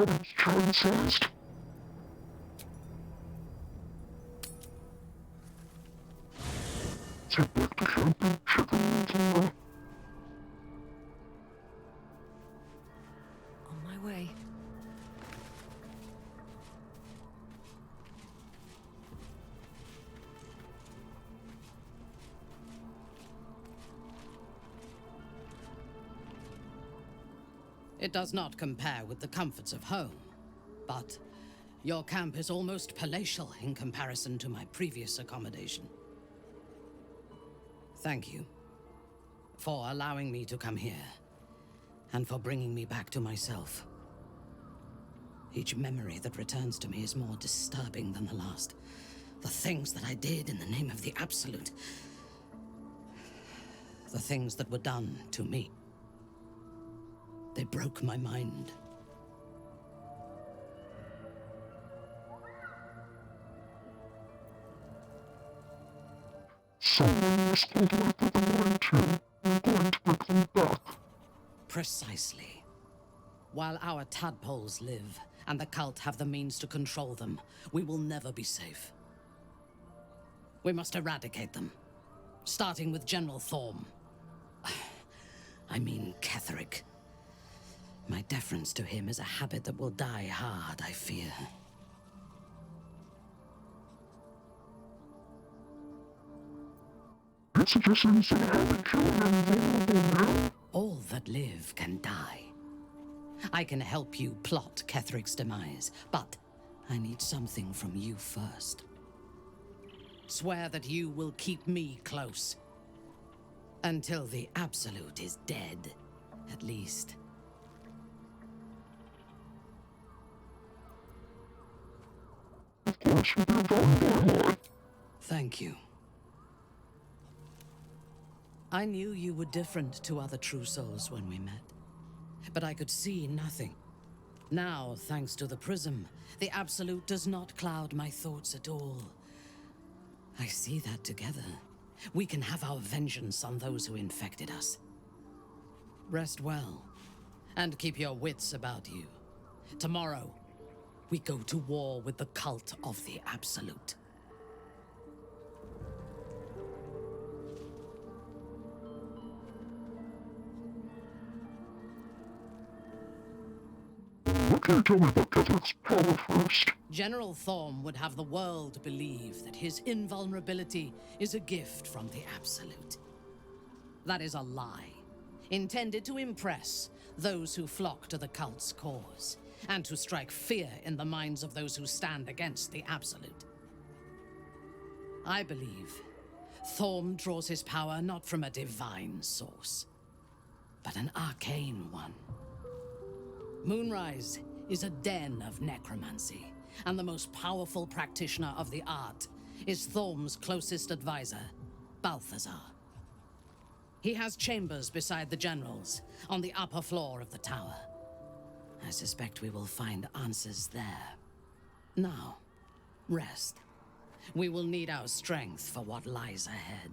becoming child-sized. Take back to camp and check on Laura. On my way. It does not compare with the comforts of home, but your camp is almost palatial in comparison to my previous accommodation. Thank you for allowing me to come here, and for bringing me back to myself. Each memory that returns to me is more disturbing than the last. The things that I did in the name of the Absolute. The things that were done to me. They broke my mind. Someone was called away for the line too. We're going to become back. Precisely. While our tadpoles live, and the cult have the means to control them, we will never be safe. We must eradicate them. Starting with General Thorm. I mean Ketheric. My deference to him is a habit that will die hard, I fear. You're suggesting some highly killer and vulnerable now? All that live can die. I can help you plot Ketheric's demise, but I need something from you first. Swear that you will keep me close. Until the Absolute is dead, at least. Of course, you'll be bound by law. Thank you. I knew you were different to other true souls when we met, but I could see nothing. Now, thanks to the prism, the Absolute does not cloud my thoughts at all. I see that together, we can have our vengeance on those who infected us. Rest well, and keep your wits about you. Tomorrow, we go to war with the cult of the Absolute. What can you tell me about Ketheric's power first? General Thorm would have the world believe that his invulnerability is a gift from the Absolute. That is a lie, intended to impress those who flock to the cult's cause, and to strike fear in the minds of those who stand against the Absolute. I believe Thorm draws his power not from a divine source, but an arcane one. Moonrise is a den of necromancy, and the most powerful practitioner of the art is Thorm's closest advisor, Balthazar. He has chambers beside the generals, on the upper floor of the tower. I suspect we will find answers there. Now, rest. We will need our strength for what lies ahead.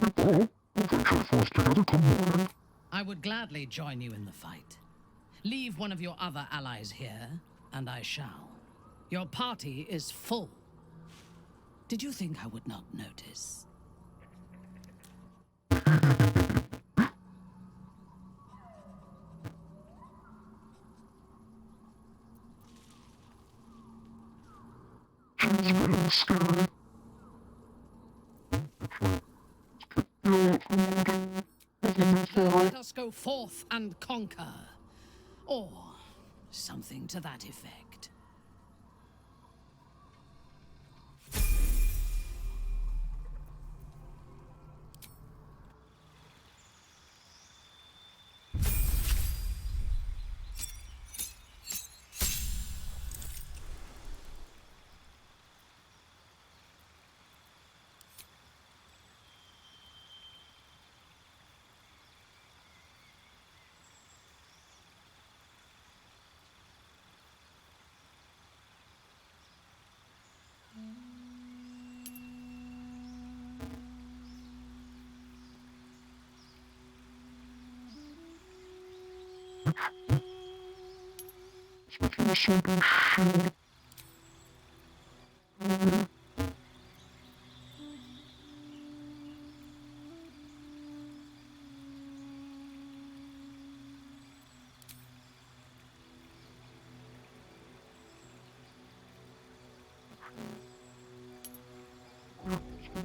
Simple. We'll venture forth together come morning. I would gladly join you in the fight. Leave one of your other allies here, and I shall. Your party is full. Did you think I would not notice? She's getting scary. Let us go forth and conquer. Or something to that effect. Switching the sword and shield.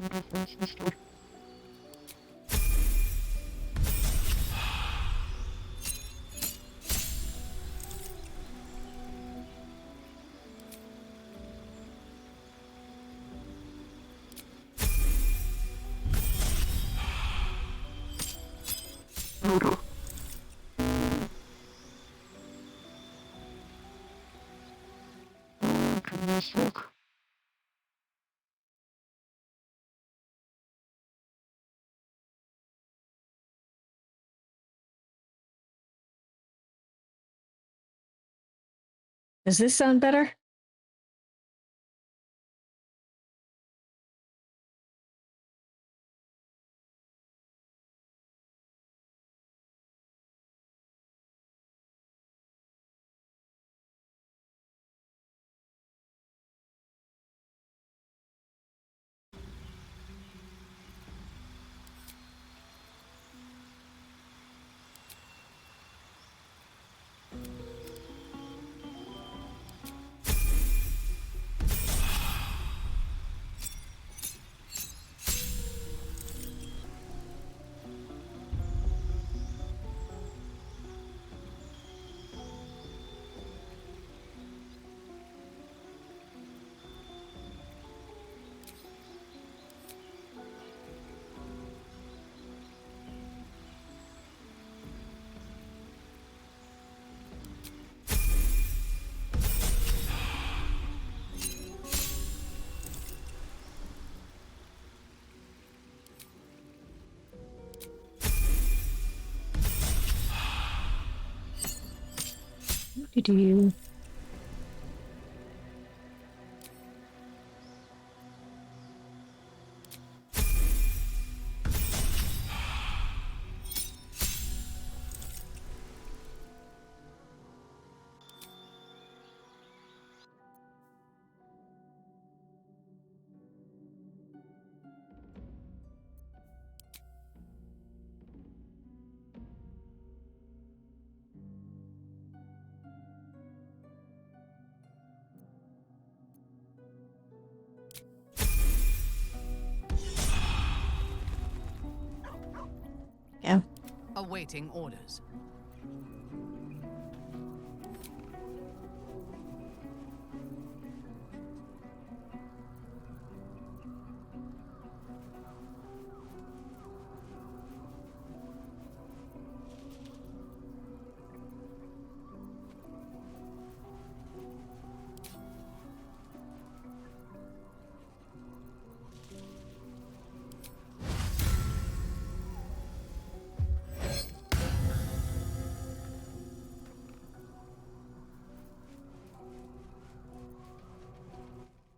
Defense instead. Yoda. Give me a sec. Does this sound better? Do you? Yeah. Awaiting orders.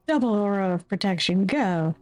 Double aura of protection, go.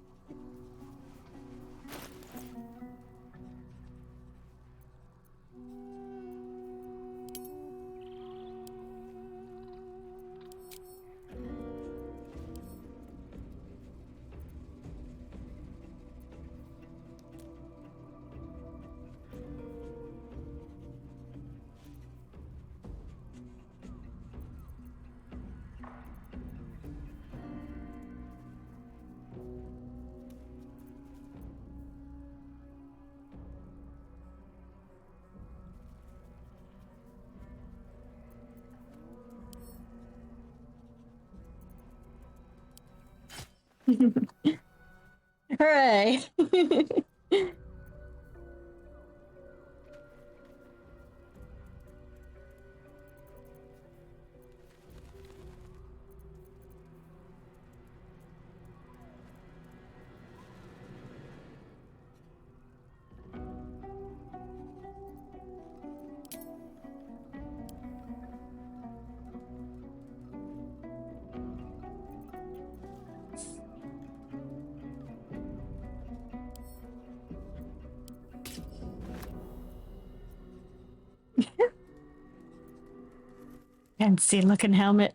Hooray. Fancy looking helmet.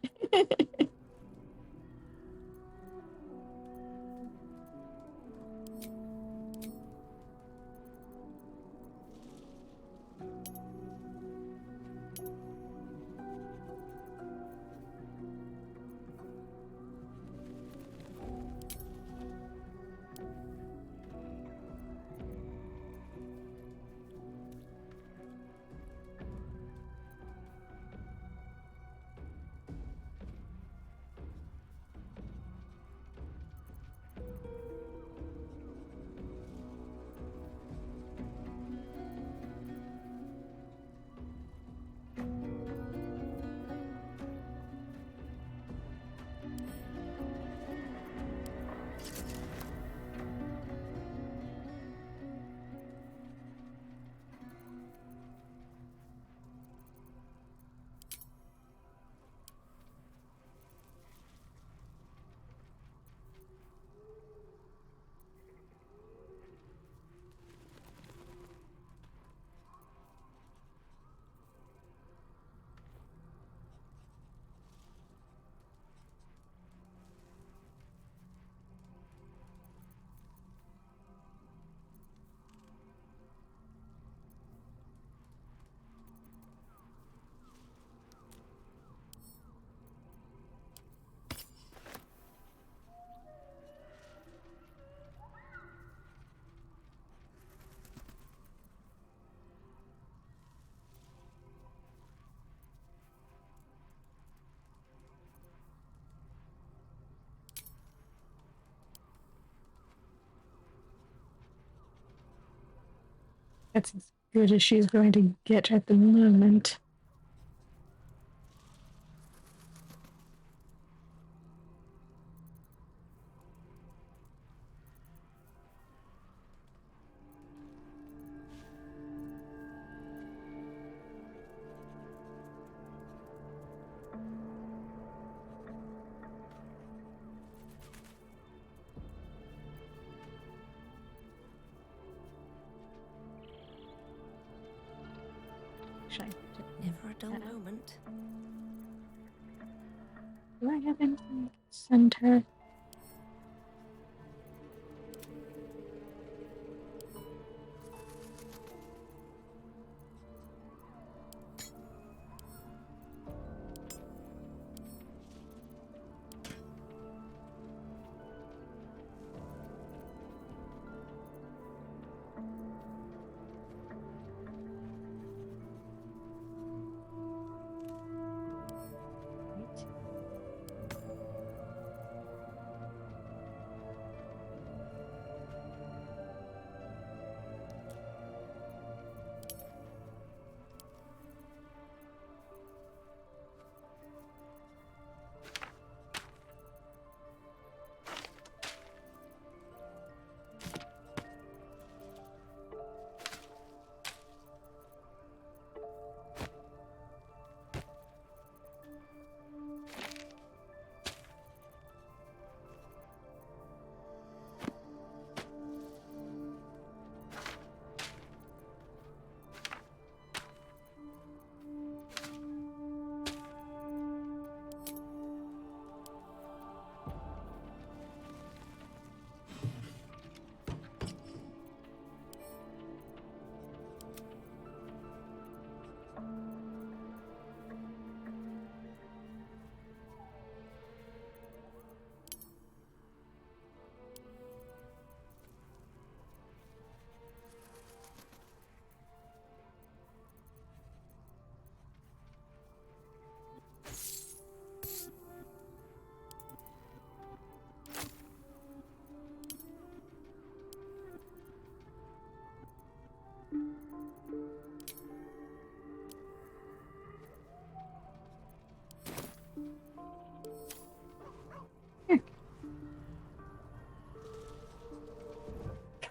That's as good as she's going to get at the moment. Should I Never a dull moment. do I have anything to send her?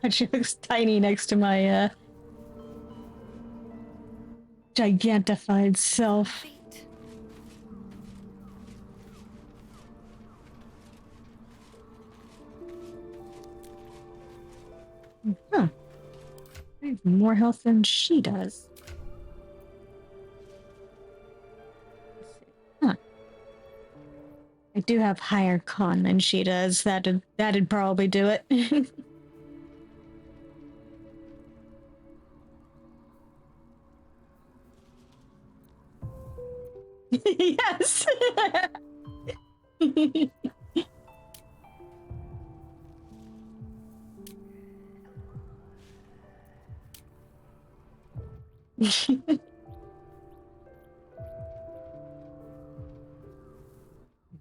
God, she looks tiny next to my gigantified self. Feet. Huh. I have more health than she does. Let's see. do have higher con than she does. That'd probably do it. Yes.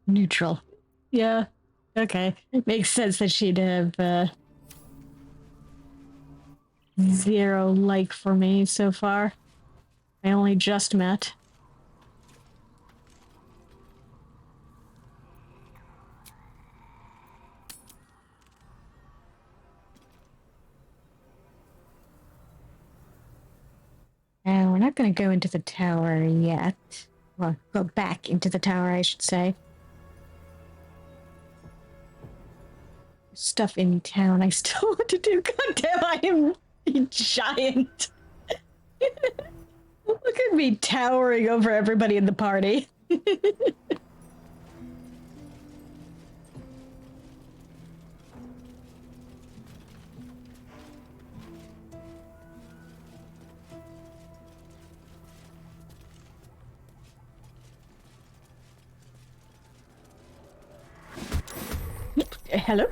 Neutral. Yeah. Okay. It makes sense that she'd have zero like for me so far. I only just met. We're not going to go into the tower yet. Well, go back into the tower, I should say. Stuff in town I still want to do. God damn, I am a giant. Look at me towering over everybody in the party. Hello?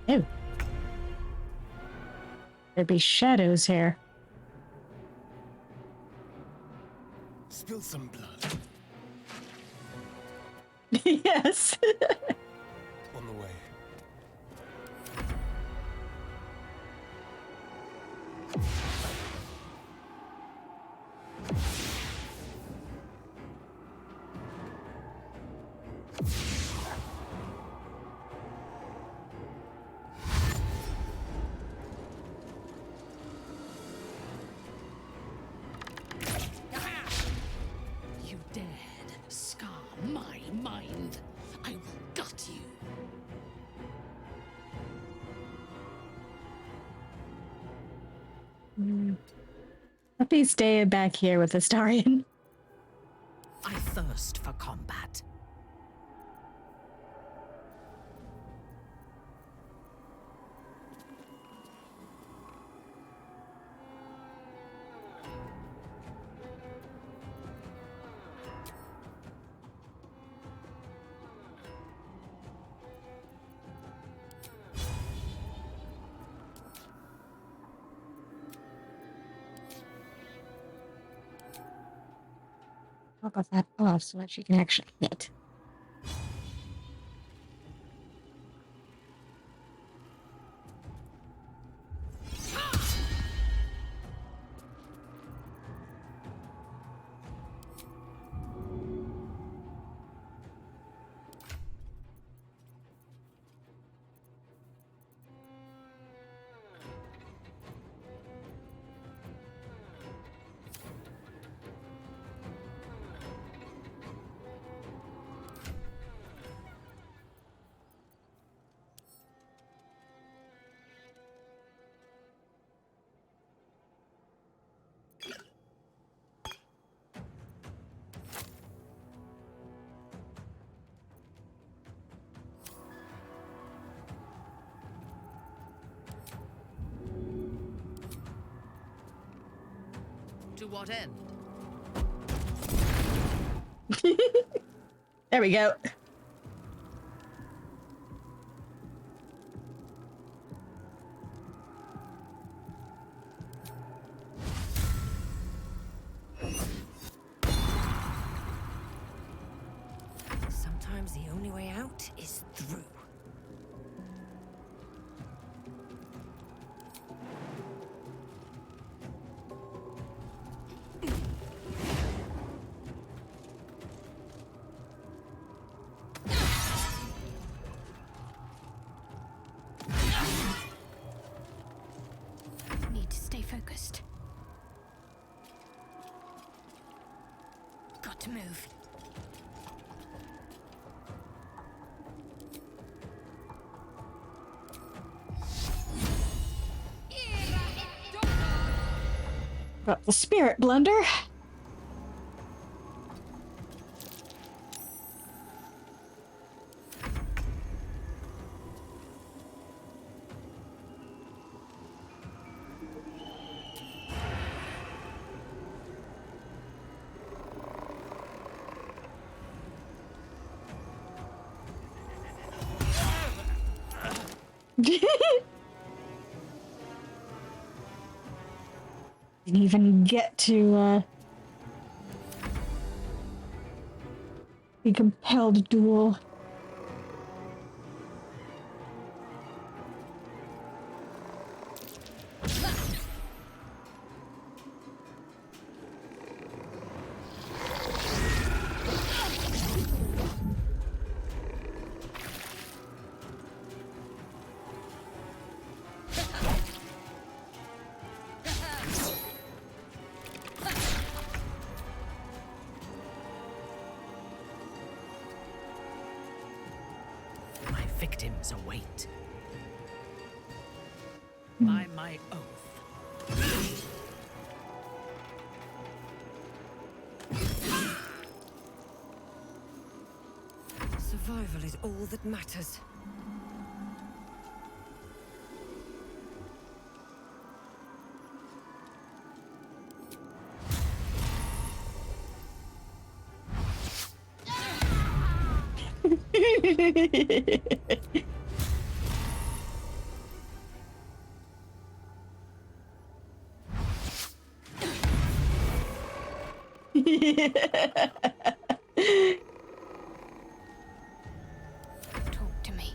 Oh. There'd be shadows here. Spill some blood. Yes. On the way. You dared scar my mind. I will gut you. Happy stay back here with Astarion. I thirst for combat. Top of that off so that she can actually hit. To what end? There we go. Sometimes the only way out is through. Need to stay focused. Got to move. Got the spirit blunder. Didn't even get to be compelled to duel. My victims await. By my oath. Survival is all that matters. Talk to me.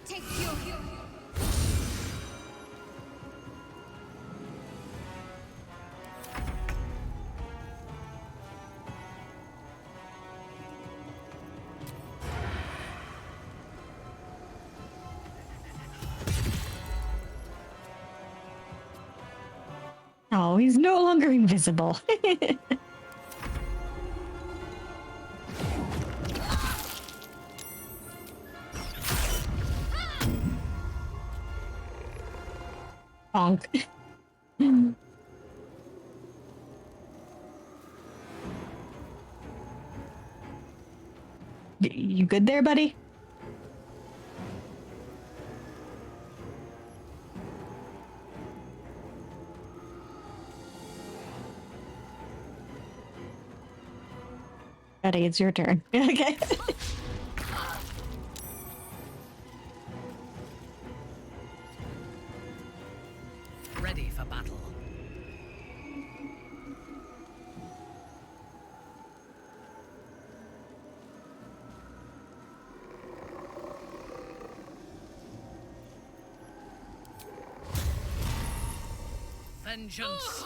Take your Oh, he's no longer invisible. Bonk. You good there, buddy? Buddy, it's your turn. Okay. Ready for battle. Vengeance.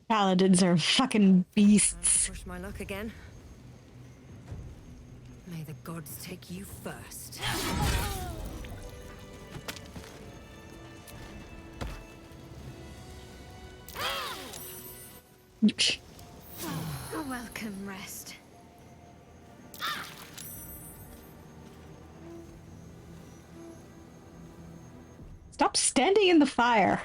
Paladins are fucking beasts. push my luck again. May the gods take you first. A welcome rest. Stop standing in the fire.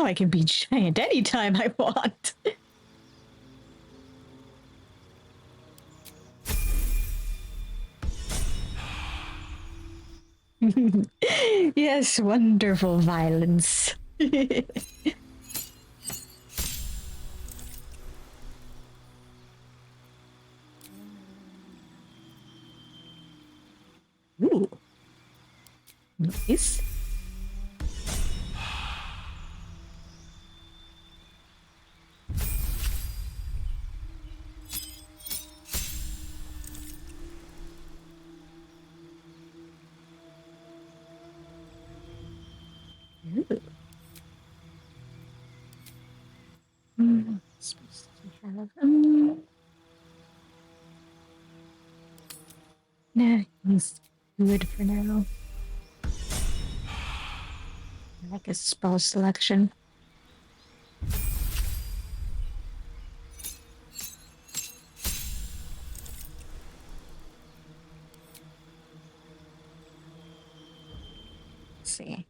now I can be giant anytime I want. Yes, wonderful violence. Ooh. Nice. Ooh. Supposed to have, nah, he's good for now. I like his spell selection. Let's see.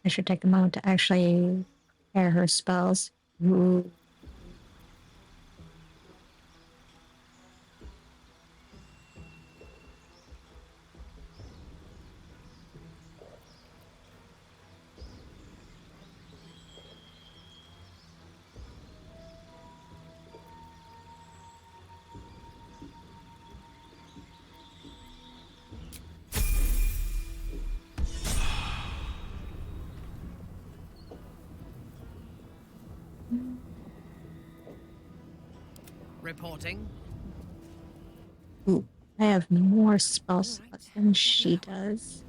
I should take a moment to actually prepare her spells. Ooh. Reporting. Ooh. I have more spell slots than she does.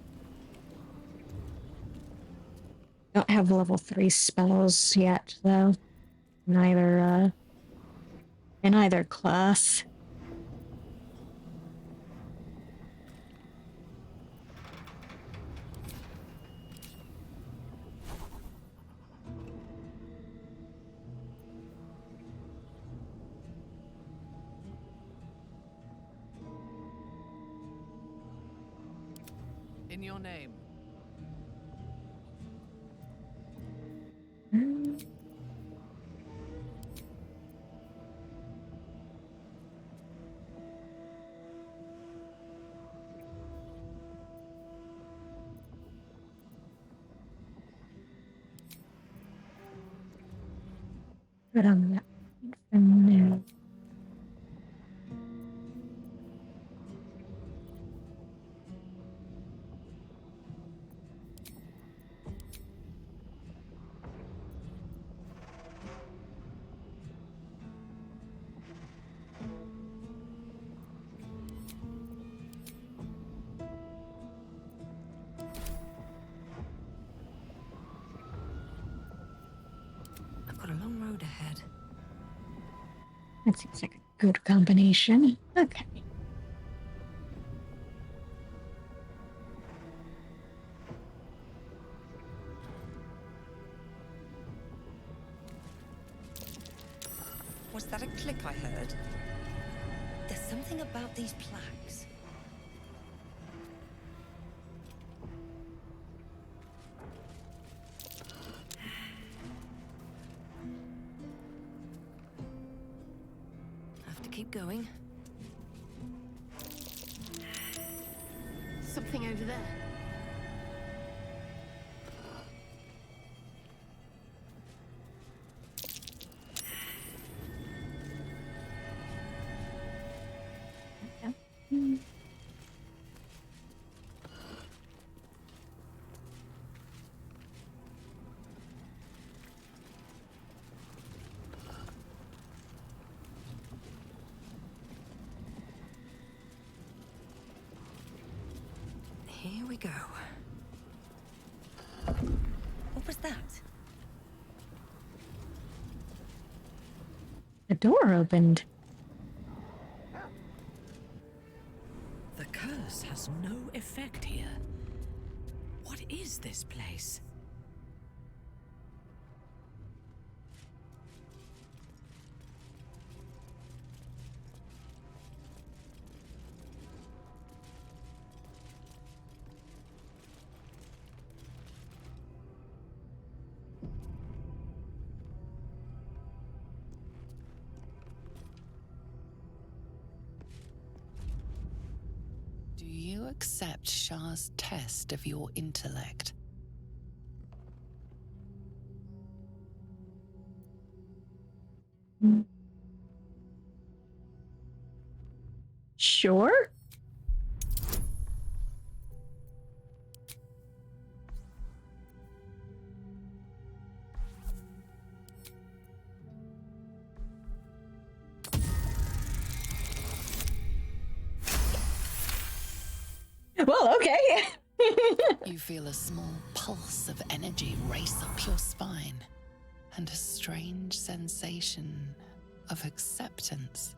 Don't have level 3 spells yet, though. Neither, in either class. In your name. Mm. But on that for now. I've got a long road ahead. That seems like a good combination. Okay. Was that a click I heard? There's something about these plaques. Have to keep going. Something over there. Mm. Here we go. What was that? The door opened. The curse has no effect here. What is this place? you accept Shah's test of your intellect? Sure. Well, okay. You feel a small pulse of energy race up your spine, and a strange sensation of acceptance.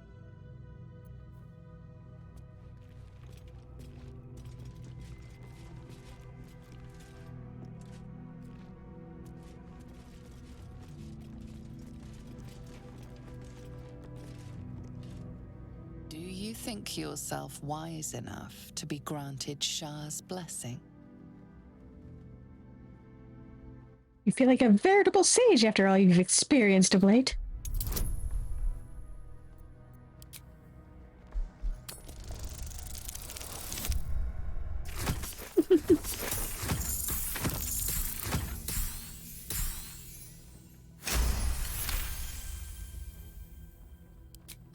Do you think yourself wise enough to be granted Shah's blessing? You feel like a veritable sage after all you've experienced of late.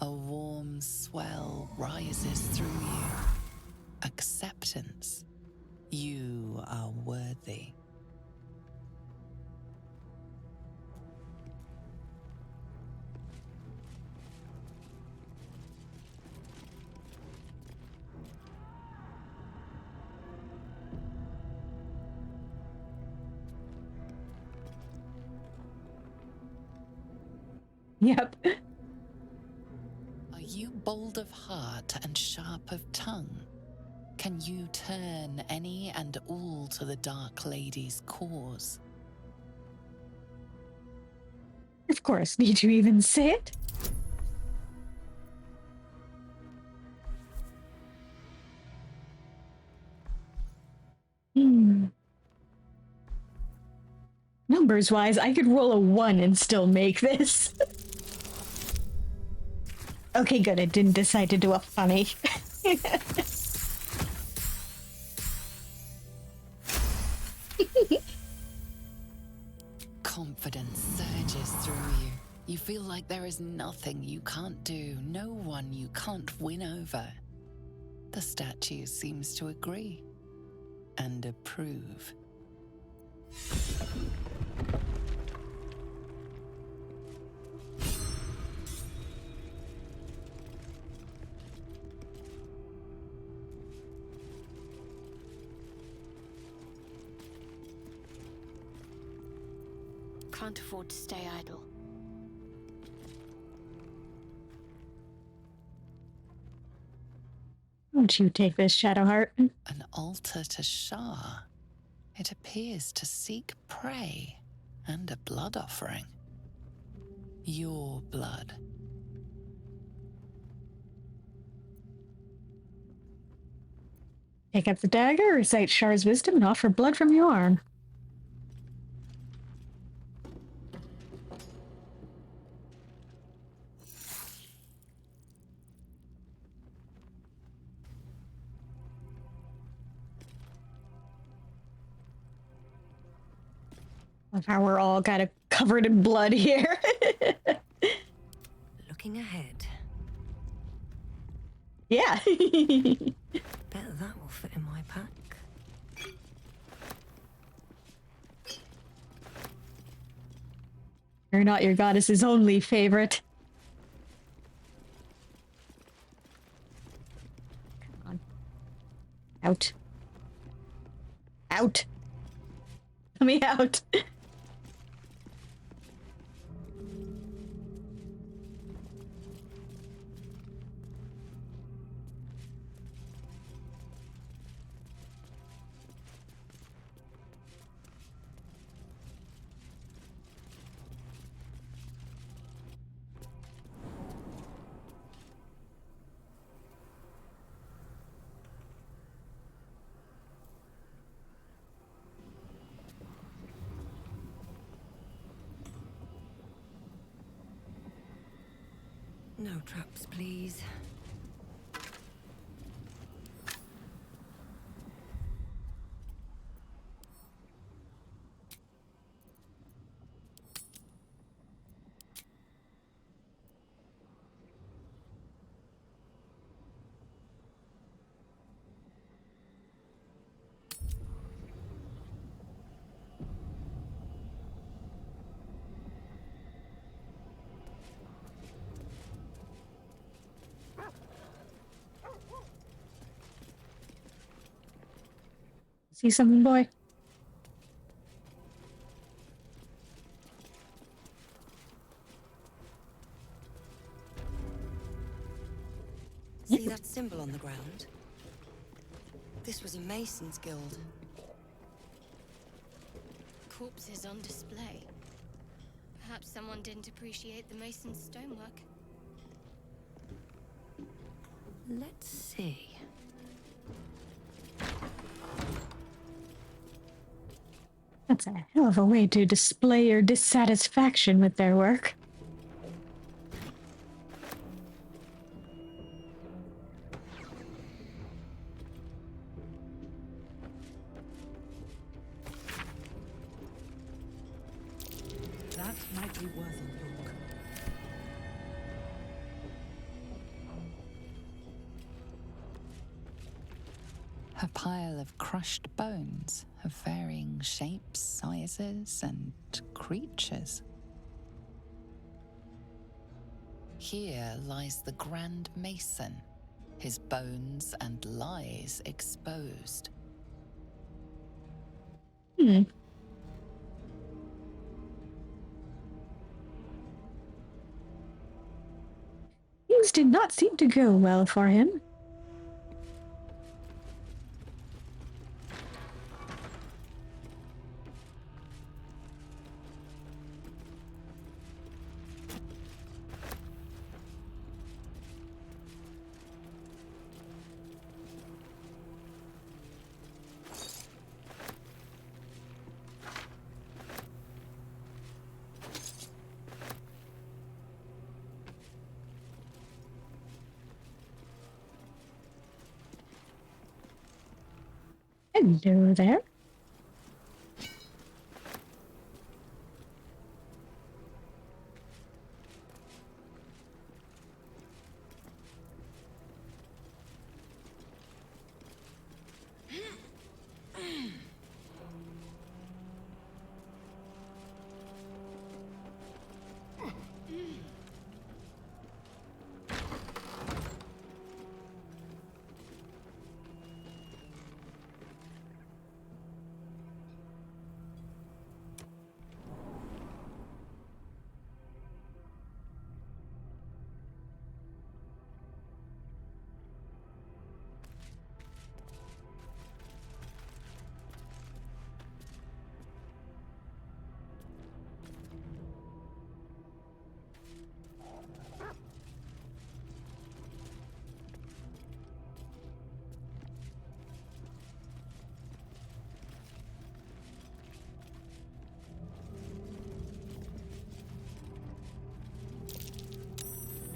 A warm swell rises through you. Acceptance. You are worthy. Yep. Are you bold of heart and sharp of tongue? Can you turn any and all to the Dark Lady's cause? Of course. Need you even say it? Numbers wise, I could roll a 1 and still make this. Okay, good. I didn't decide to do a funny. Confidence surges through you. You feel like there is nothing you can't do, no one you can't win over. The statue seems to agree and approve. Can't afford to stay idle. Won't you take this, Shadowheart? An altar to Shah. It appears to seek prey and a blood offering. Your blood. Take up the dagger, recite Shar's wisdom, and offer blood from your arm. Of how we're all kind of covered in blood here. Looking ahead. Yeah. Bet that will fit in my pack. You're not your goddess's only favorite. Come on. Out. Out. Let me out. No traps, please. See something, boy? See that symbol on the ground? This was a Mason's guild. Corpses on display. Perhaps someone didn't appreciate the mason's stonework. Let's see. That's a hell of a way to display your dissatisfaction with their work. That might be worth a look. A pile of crushed bones of varying shapes, sizes, and creatures. Here lies the Grand Mason, his bones and lies exposed. Hmm. Things did not seem to go well for him. Hello there.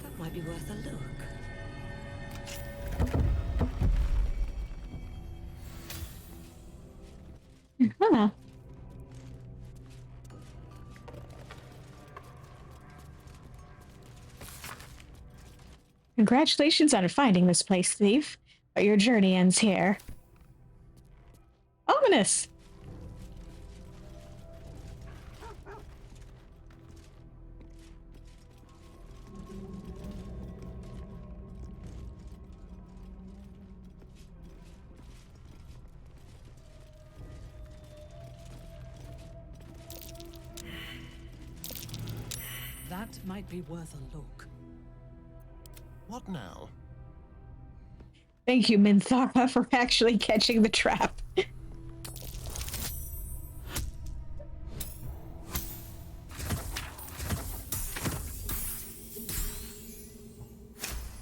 That might be worth a look. Huh. Congratulations on finding this place, thief. But your journey ends here. Ominous! That might be worth a look. What now? Thank you, Minthara, for actually catching the trap.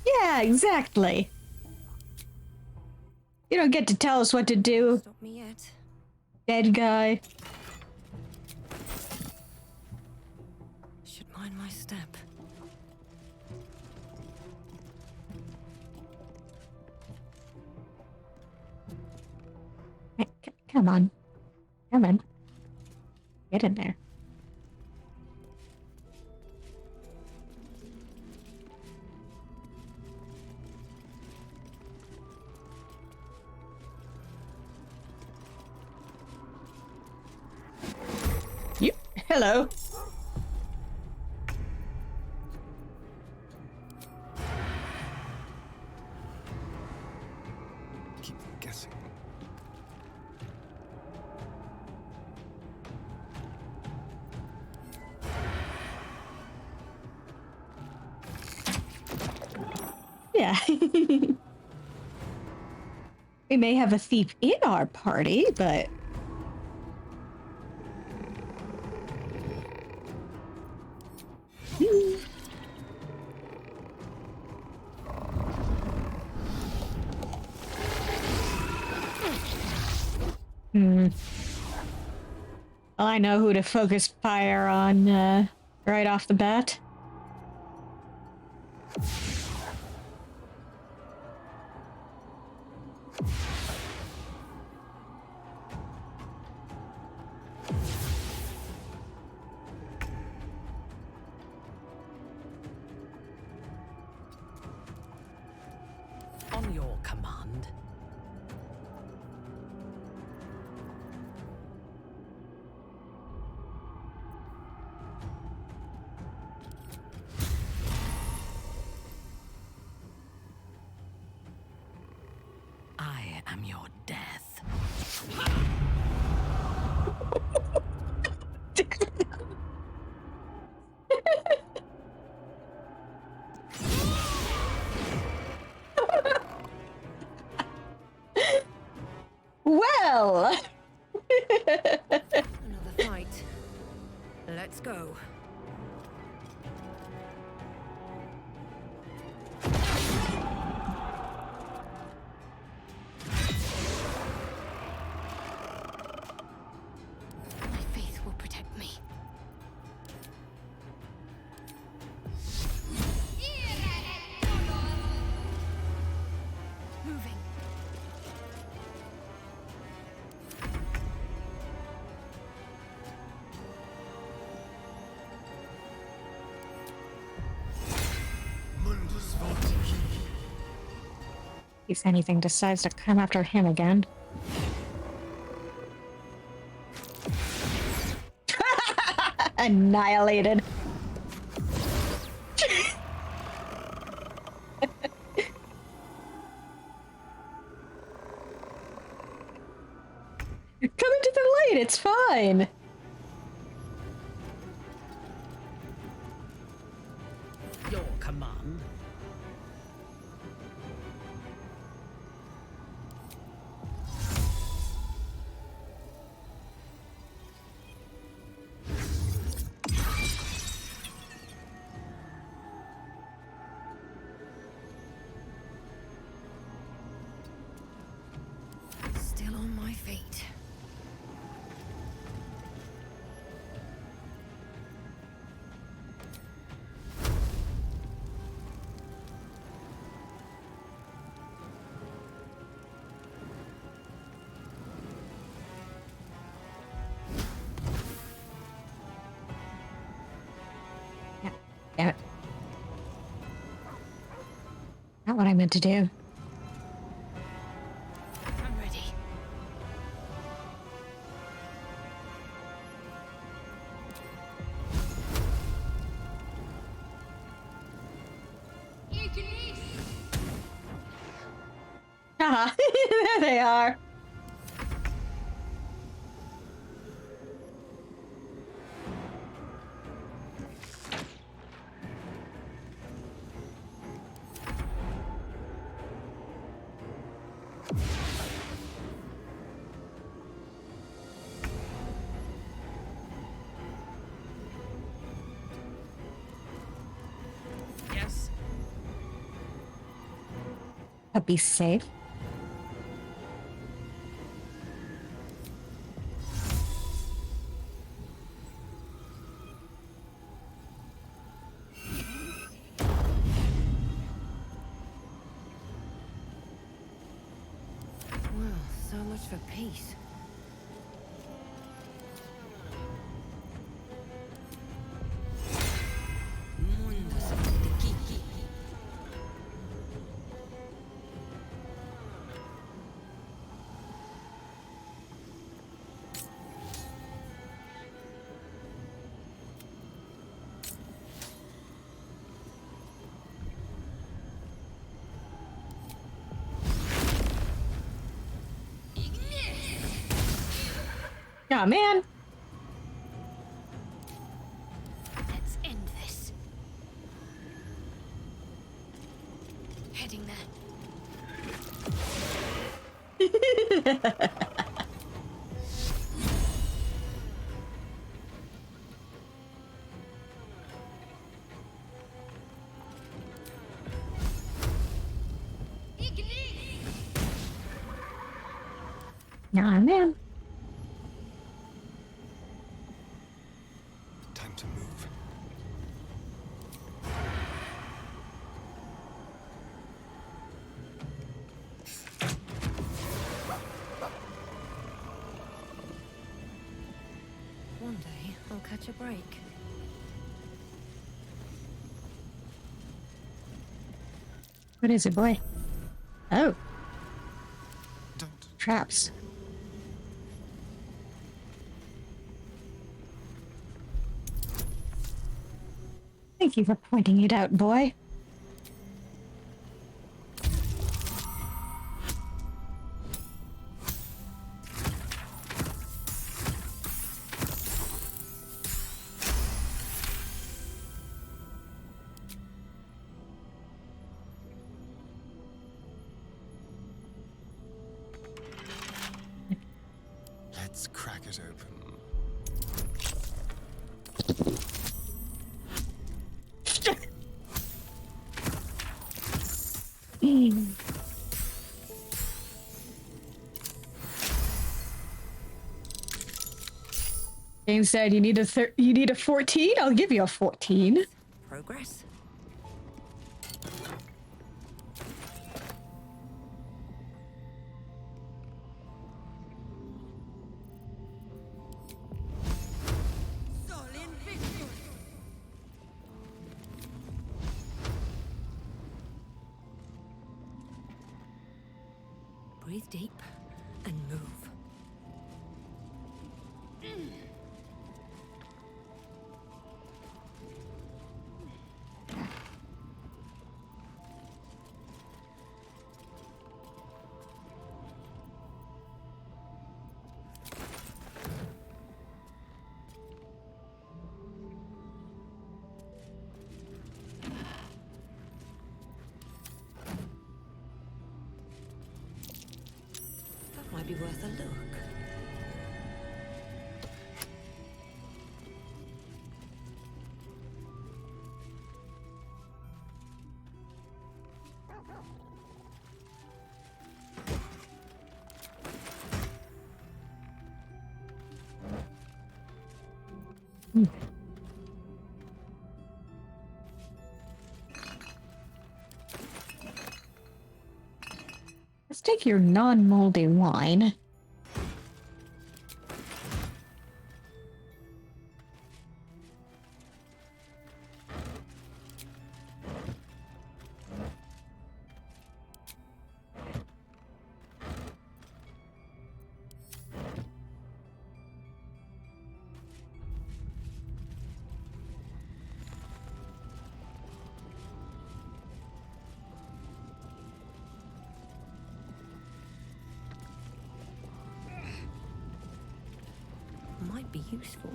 Yeah, exactly. You don't get to tell us what to do, Stop me yet. dead guy. Should mind my step. Come on. Come on. Get in there. You. Hello. Keep them guessing. Yeah. We may have a thief in our party, but... Hmm. Well, I know who to focus fire on right off the bat. On your command. I am your death. Well! Another fight. Let's go. My faith will protect me. Moving. Mundus Vortici. If anything decides to come after him again. Annihilated. Come into the light, it's fine. Your command. Still on my feet. Damn it. Not what I meant to do. I'm ready. Haha, there they are. Yes. But be safe. Well, so much for peace. Mundus Vortici. Aw, man. Let's end this. Heading there. Nah, man. Time to move. One day, I'll catch a break. What is it, boy? Oh, Don't. traps. Thank you for pointing it out, boy. Let's crack it open. Game said you need a 14. I'll give you a 14. Progress? Breathe deep and move. That might be worth a look. Let's take your non-moldy wine. Might be useful.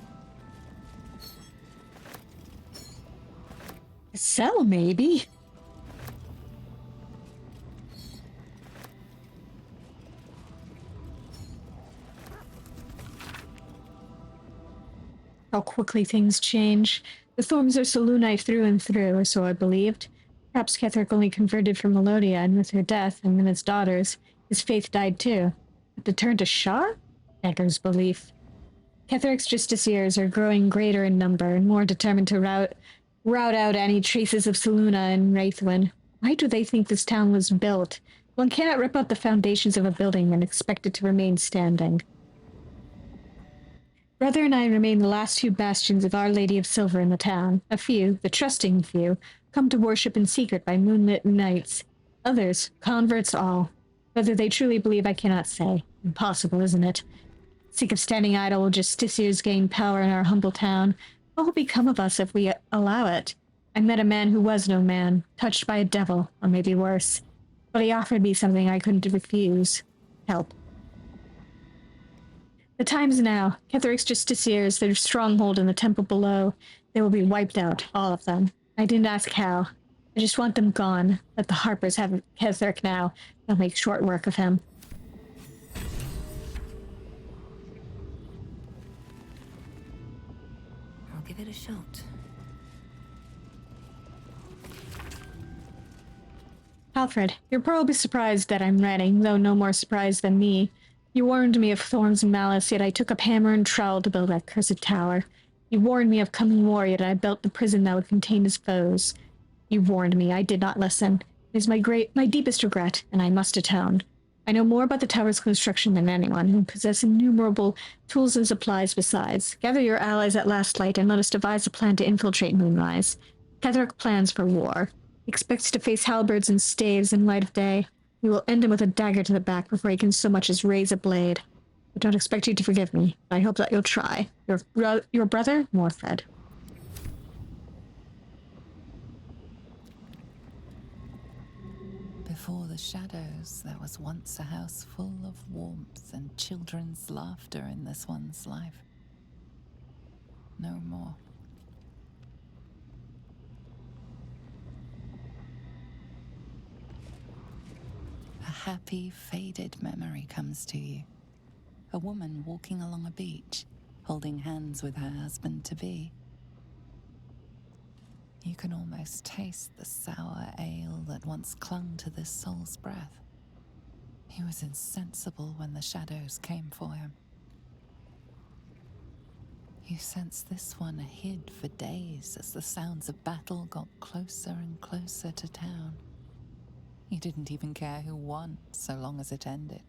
Sell, maybe. How quickly things change. The Thorms are Selûnite through and through, or so I believed. Perhaps Ketheric only converted from Melodia, and with her death, and with his daughters, his faith died too. But to turn to Shar? Beggars belief. Ketheric's justiciars are growing greater in number, and more determined to rout out any traces of Selûne and Wraithwin. Why do they think this town was built? One cannot rip up the foundations of a building and expect it to remain standing. Brother and I remain the last two bastions of Our Lady of Silver in the town. A few, the trusting few, come to worship in secret by moonlit nights. Others, converts all. Whether they truly believe I cannot say. Impossible, isn't it? Sick of standing idle while justiciars gain power in our humble town. What will become of us if we allow it? I met a man who was no man, touched by a devil, or maybe worse. But he offered me something I couldn't refuse. Help. The time's now. Ketheric's justiciars, their stronghold in the temple below, they will be wiped out, all of them. I didn't ask how. I just want them gone. Let the Harpers have Ketherick now. They'll make short work of him. I'll give it a shot. Alfred, you're probably surprised that I'm writing, though no more surprised than me. You warned me of thorns and malice, yet I took up hammer and trowel to build that cursed tower. You warned me of coming war, yet I built the prison that would contain his foes. You warned me, I did not listen. It is my deepest regret, and I must atone. I know more about the tower's construction than anyone, and possess innumerable tools and supplies besides. Gather your allies at last light, and let us devise a plan to infiltrate Moonrise. Ketherick plans for war. He expects to face halberds and staves in light of day. We will end him with a dagger to the back before he can so much as raise a blade. I don't expect you to forgive me, but I hope that you'll try. Your brother, Morfred. Before the shadows, there was once a house full of warmth and children's laughter in this one's life. No more. A happy, faded memory comes to you. A woman walking along a beach, holding hands with her husband-to-be. You can almost taste the sour ale that once clung to this soul's breath. He was insensible when the shadows came for him. You sense this one hid for days as the sounds of battle got closer and closer to town. He didn't even care who won, so long as it ended.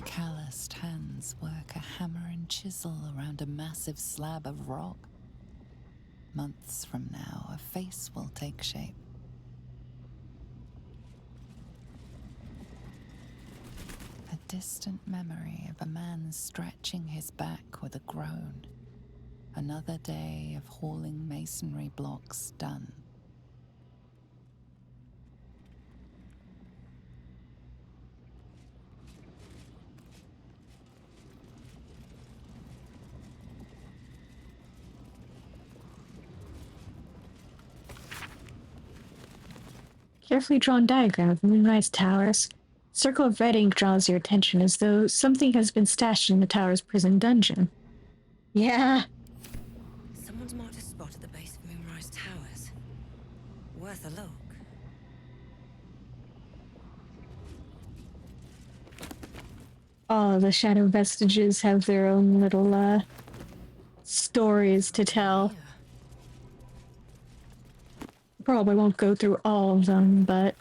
Calloused hands work a hammer and chisel around a massive slab of rock. Months from now, a face will take shape. A distant memory of a man stretching his back with a groan. Another day of hauling masonry blocks done. Carefully drawn diagram of Moonrise Towers. Circle of red ink draws your attention as though something has been stashed in the tower's prison dungeon. Yeah. Someone's marked a spot at the base of Moonrise Towers. Worth a look. All the shadow vestiges have their own little, stories to tell. Probably won't go through all of them, but...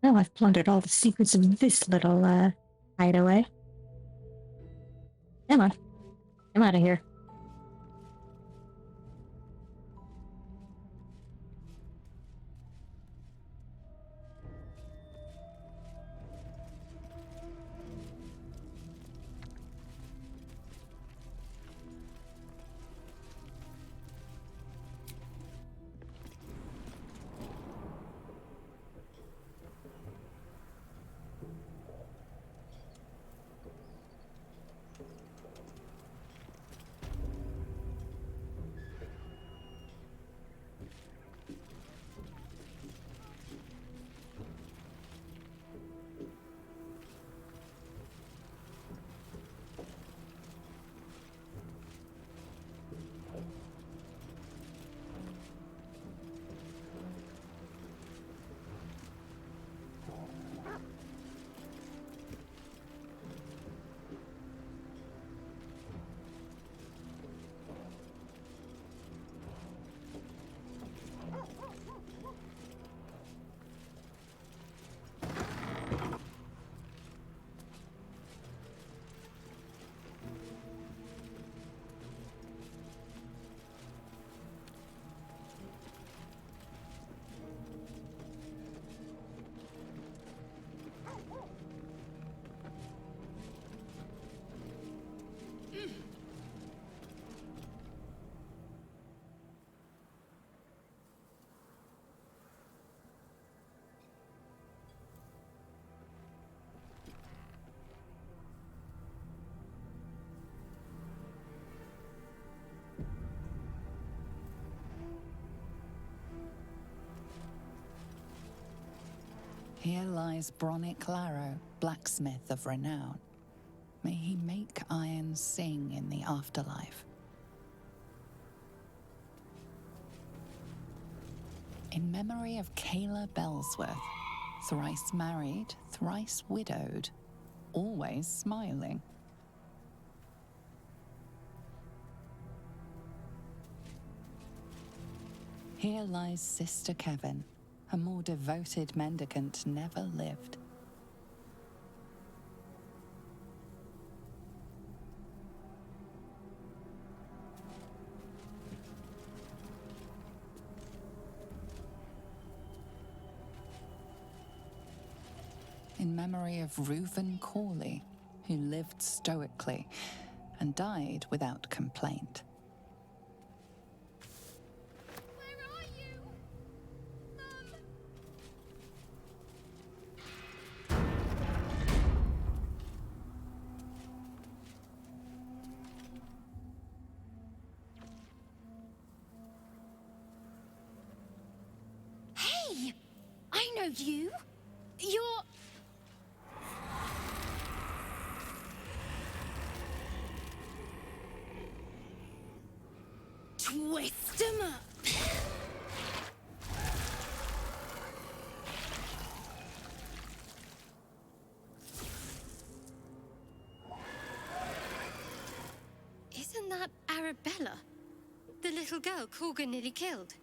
Well, I've plundered all the secrets of this little, hideaway. Come on. I'm out of here. Here lies Bronick Larrow, blacksmith of renown. May he make iron sing in the afterlife. In memory of Kayla Bellsworth, thrice married, thrice widowed, always smiling. Here lies Sister Kevin. A more devoted mendicant never lived. In memory of Reuven Corley, who lived stoically and died without complaint. I know you. You're... Twist 'em up. Isn't that Arabella? The little girl Corgan nearly killed.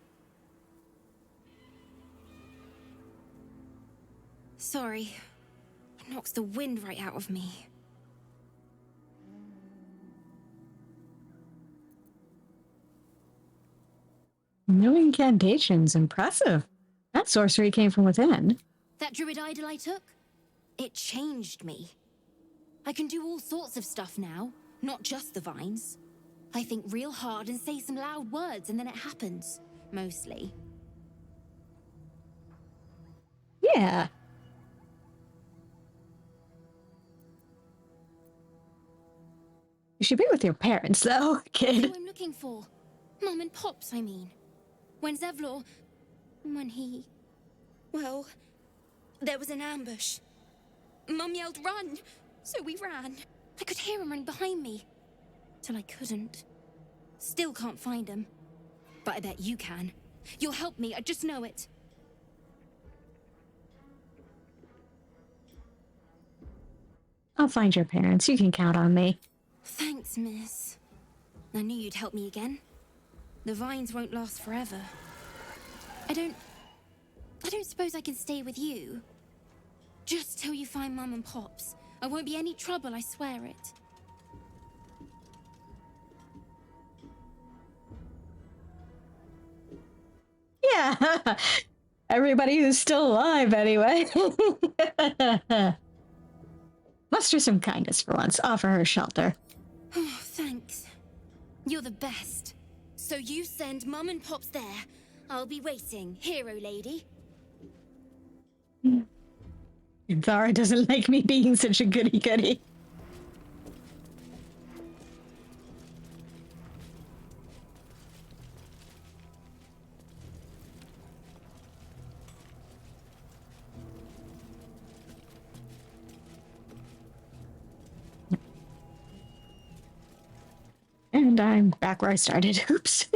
Sorry. It knocks the wind right out of me. No incantations. Impressive. That sorcery came from within. That druid idol I took? It changed me. I can do all sorts of stuff now, not just the vines. I think real hard and say some loud words and then it happens. Mostly. Yeah. You should be with your parents, though, Who kid. I'm looking for. Mom and Pops, I mean. When Zevlor... When he... Well... There was an ambush. Mum yelled, run! So we ran. I could hear him running behind me. Till I couldn't. Still can't find him. But I bet you can. You'll help me, I just know it. I'll find your parents. You can count on me. Thanks, miss. I knew you'd help me again. The vines won't last forever. I don't suppose I can stay with you. Just till you find Mum and Pops. I won't be any trouble, I swear it. Everybody who's still alive, anyway. Muster some kindness for once. Offer her shelter. Oh, thanks. You're the best. So you send Mum and Pops there. I'll be waiting, hero lady. Zara doesn't like me being such a goody-goody. And I'm back where I started. Oops.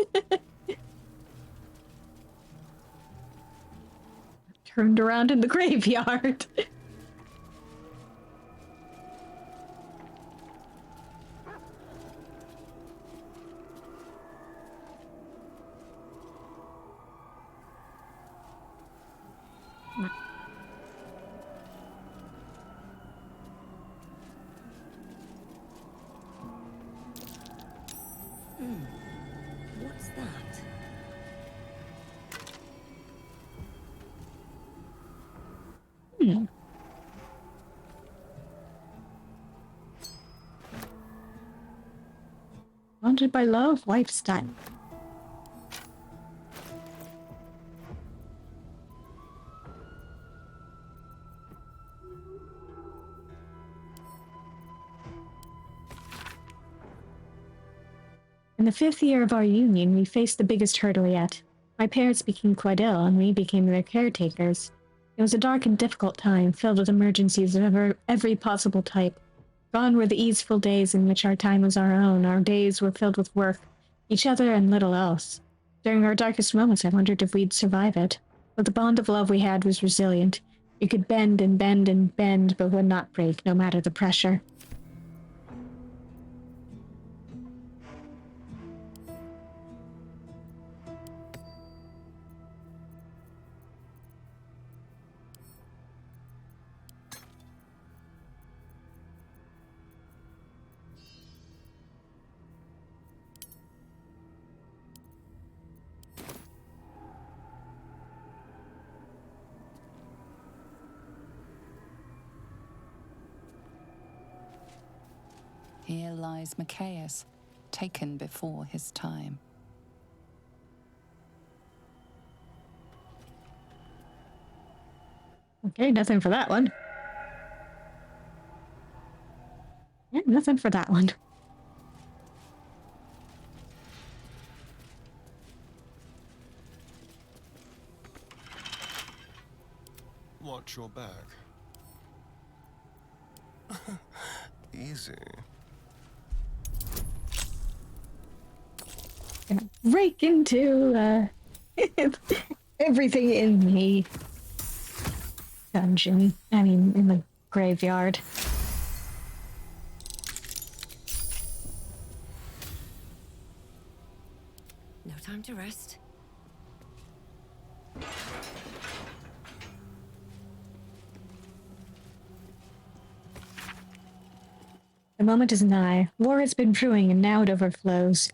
Turned around in the graveyard. What's that? Wanted by love, wife's time. In the 5th year of our union, we faced the biggest hurdle yet. My parents became quite ill, and we became their caretakers. It was a dark and difficult time, filled with emergencies of every possible type. Gone were the easeful days in which our time was our own. Our days were filled with work, each other, and little else. During our darkest moments, I wondered if we'd survive it. But the bond of love we had was resilient. It could bend and bend and bend, but would not break, no matter the pressure. Here lies Machias, taken before his time. Okay, nothing for that one. Yeah, nothing for that one. Watch your back. Easy. Gonna break into everything in the dungeon. I mean, in the graveyard. No time to rest. The moment is nigh. War has been brewing, and now it overflows.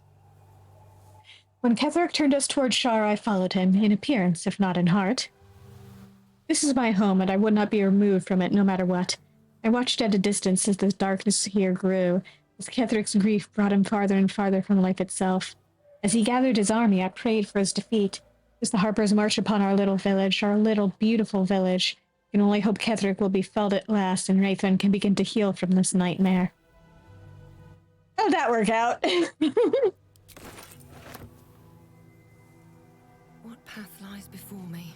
When Ketherick turned us toward Shar, I followed him, in appearance, if not in heart. This is my home, and I would not be removed from it no matter what. I watched at a distance as the darkness here grew, as Ketherick's grief brought him farther and farther from life itself. As he gathered his army, I prayed for his defeat. As the Harpers march upon our little village, our little beautiful village, I can only hope Ketherick will be felled at last, and Raithrin can begin to heal from this nightmare. How'd that work out? What path lies before me?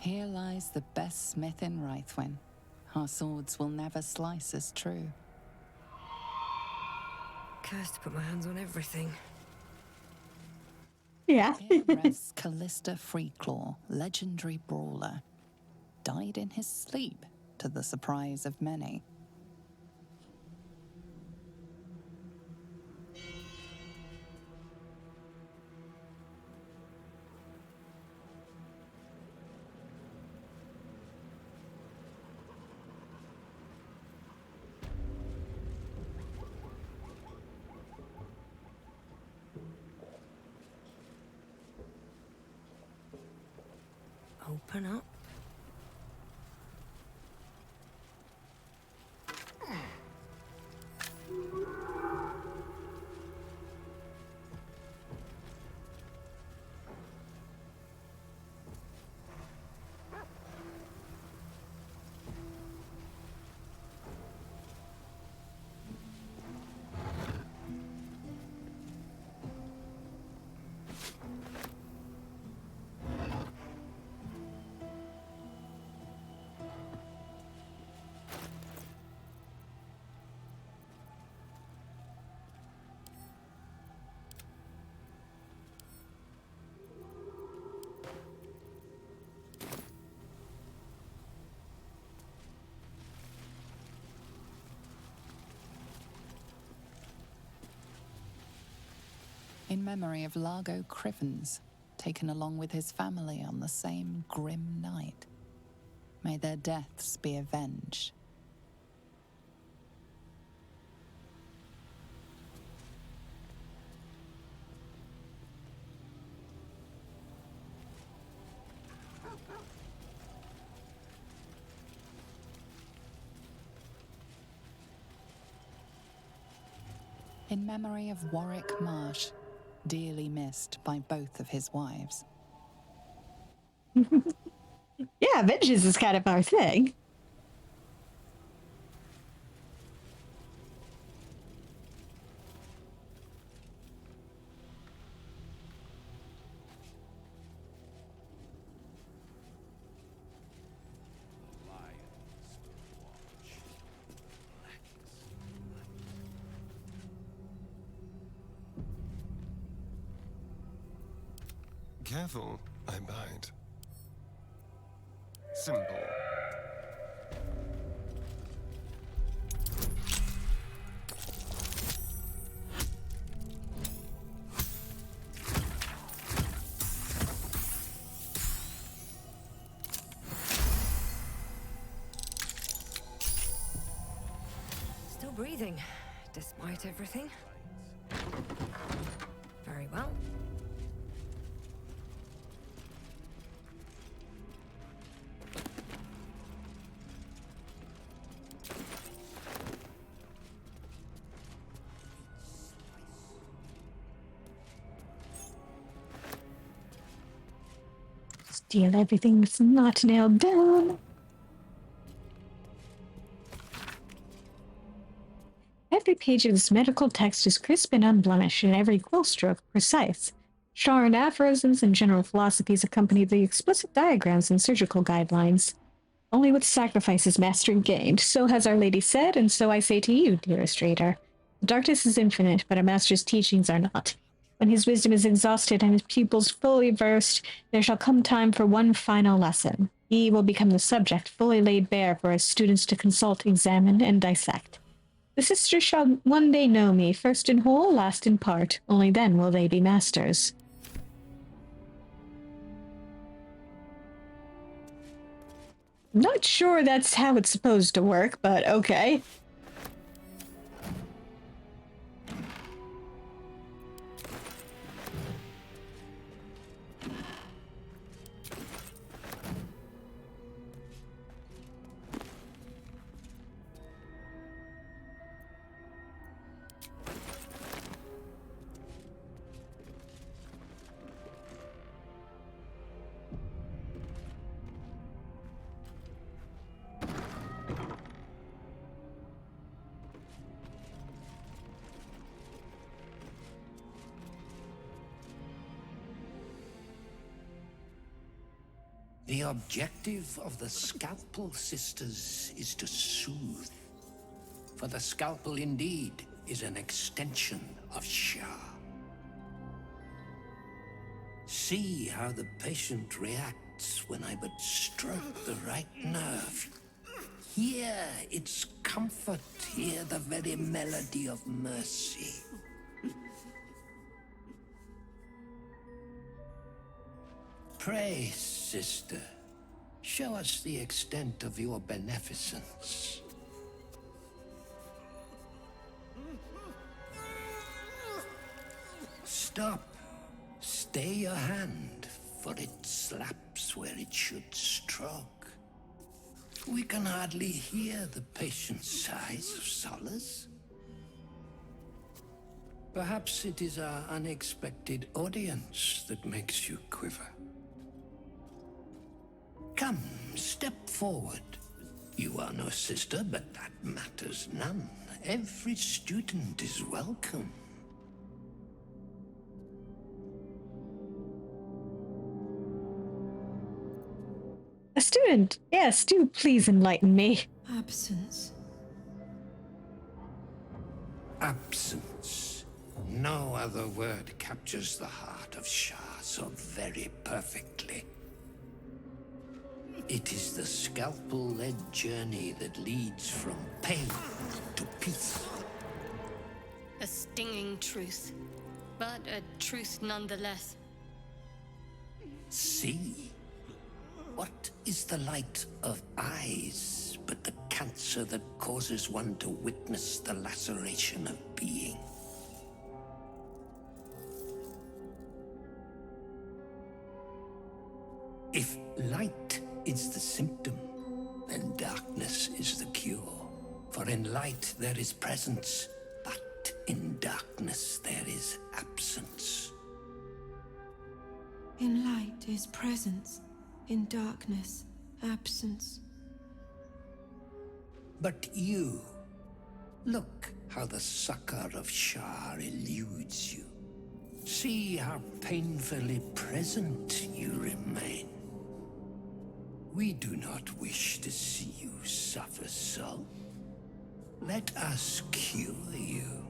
Here lies the best smith in Raithwin. Our swords will never slice as true. Cursed to put my hands on everything. Yeah. Here rests Callista Freeclaw, legendary brawler. Died in his sleep, to the surprise of many. open up. In memory of Largo Crivens, taken along with his family on the same grim night. May their deaths be avenged. In memory of Warwick Marsh, dearly missed by both of his wives. Yeah, vengeance is kind of our thing. Careful, I bite. Simple. Still breathing, despite everything. Very well. Steal everything that's not nailed down. Every page of this medical text is crisp and unblemished, and every quill stroke precise. Sharn aphorisms and general philosophies accompany the explicit diagrams and surgical guidelines. Only with sacrifice is mastery gained. So has Our Lady said, and so I say to you, dearest reader. The darkness is infinite, but a master's teachings are not. When his wisdom is exhausted and his pupils fully versed, there shall come time for one final lesson. He will become the subject fully laid bare for his students to consult, examine, and dissect. The sisters shall one day know me, first in whole, last in part. Only then will they be masters. Not sure that's how it's supposed to work, but okay. The objective of the Scalpel Sisters is to soothe. For the scalpel indeed is an extension of Shah. See how the patient reacts when I but stroke the right nerve. Hear its comfort, hear the very melody of mercy. Pray, sister, show us the extent of your beneficence. Stop. Stay your hand, for it slaps stops where it should stroke. We can hardly hear the patient sighs of solace. Perhaps it is our unexpected audience that makes you quiver. Come, step forward. You are no sister, but that matters none. Every student is welcome. A student? Yes, do please enlighten me. Absence. Absence. No other word captures the heart of Shah so very perfectly. It is the scalpel-led journey that leads from pain to peace. A stinging truth, but a truth nonetheless. See? What is the light of eyes but the cancer that causes one to witness the laceration of being? If light is the symptom, then darkness is the cure. For in light there is presence, but in darkness there is absence. In light is presence, in darkness, absence. But you, look how the succor of Shah eludes you. See how painfully present you remain. We do not wish to see you suffer so. Let us cure you.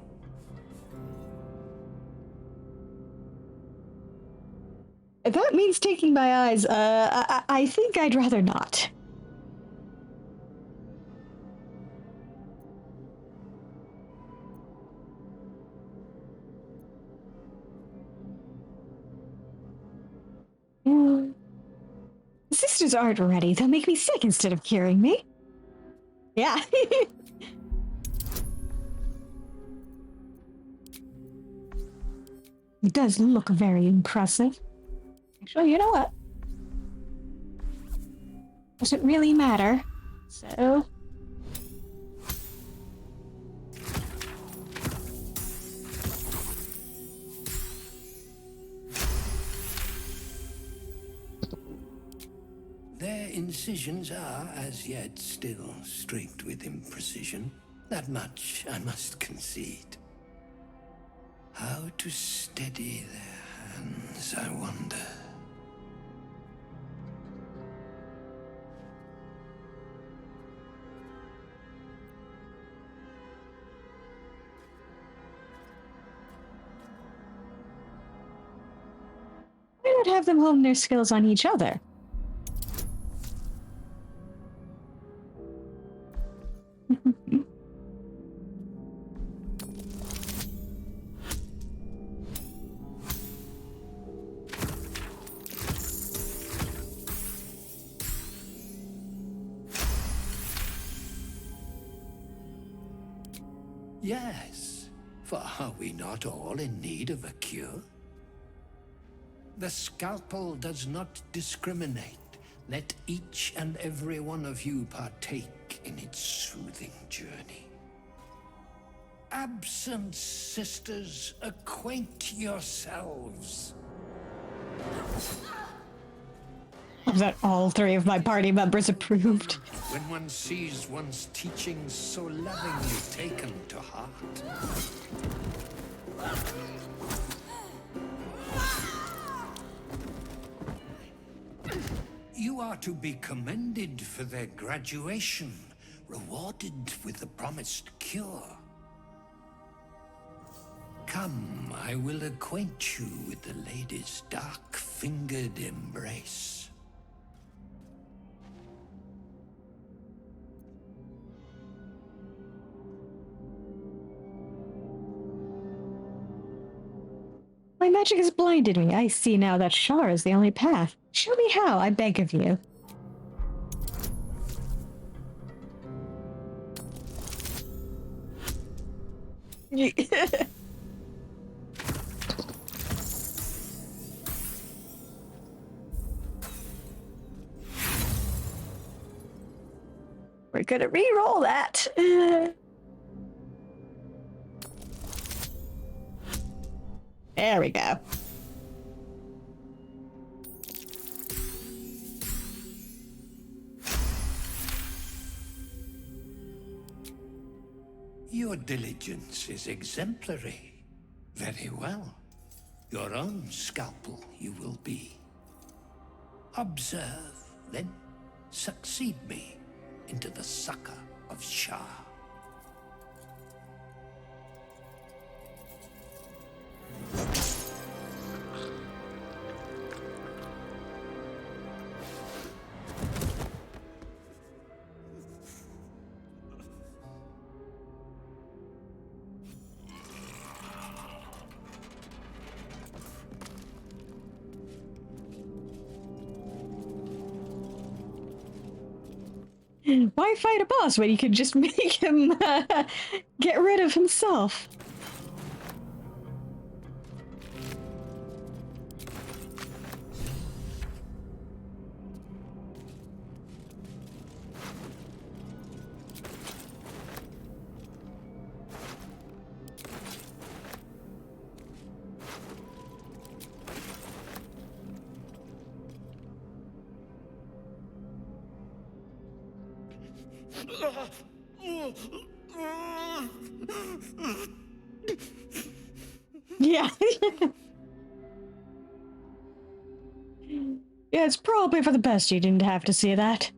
If that means taking my eyes, I think I'd rather not. The sisters aren't ready. They'll make me sick instead of curing me. Yeah. It does look very impressive. Actually, you know what? Doesn't really matter. So... Their incisions are, as yet, still streaked with imprecision. That much I must concede. How to steady their hands, I wonder. Why not have them hone their skills on each other? Yes, for are we not all in need of a cure? The scalpel does not discriminate. Let each and every one of you partake in its soothing journey. Absent sisters, acquaint yourselves. That all three of my party members approved. When one sees one's teachings so lovingly taken to heart. You are to be commended for their graduation, rewarded with the promised cure. Come, I will acquaint you with the lady's dark-fingered embrace. My magic has blinded me. I see now that Shar is the only path. Show me how, I beg of you. We're gonna re-roll that. There we go. Your diligence is exemplary. Very well. Your own scalpel you will be. Observe, then succeed me into the succor of Shah. Why fight a boss when you could just make him get rid of himself? Yeah. Yeah, it's probably for the best you didn't have to see that.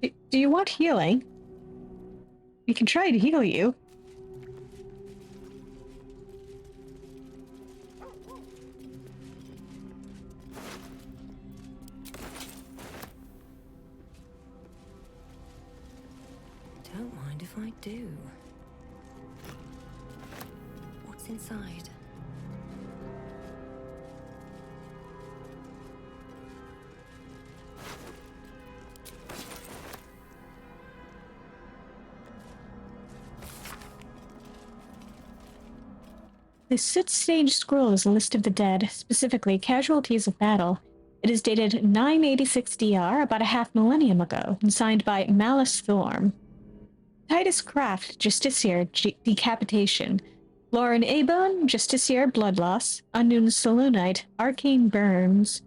Do you want healing? We can try to heal you. Don't mind if I do. What's inside? The soot-stained scroll is a list of the dead, specifically casualties of battle. It is dated 986 DR, about a half millennium ago, and signed by Malice Thorm. Titus Craft, Justiciar, Decapitation. Lauren Abone, Justiciar, Blood Loss. Unknown Selûnite, Arcane Burns.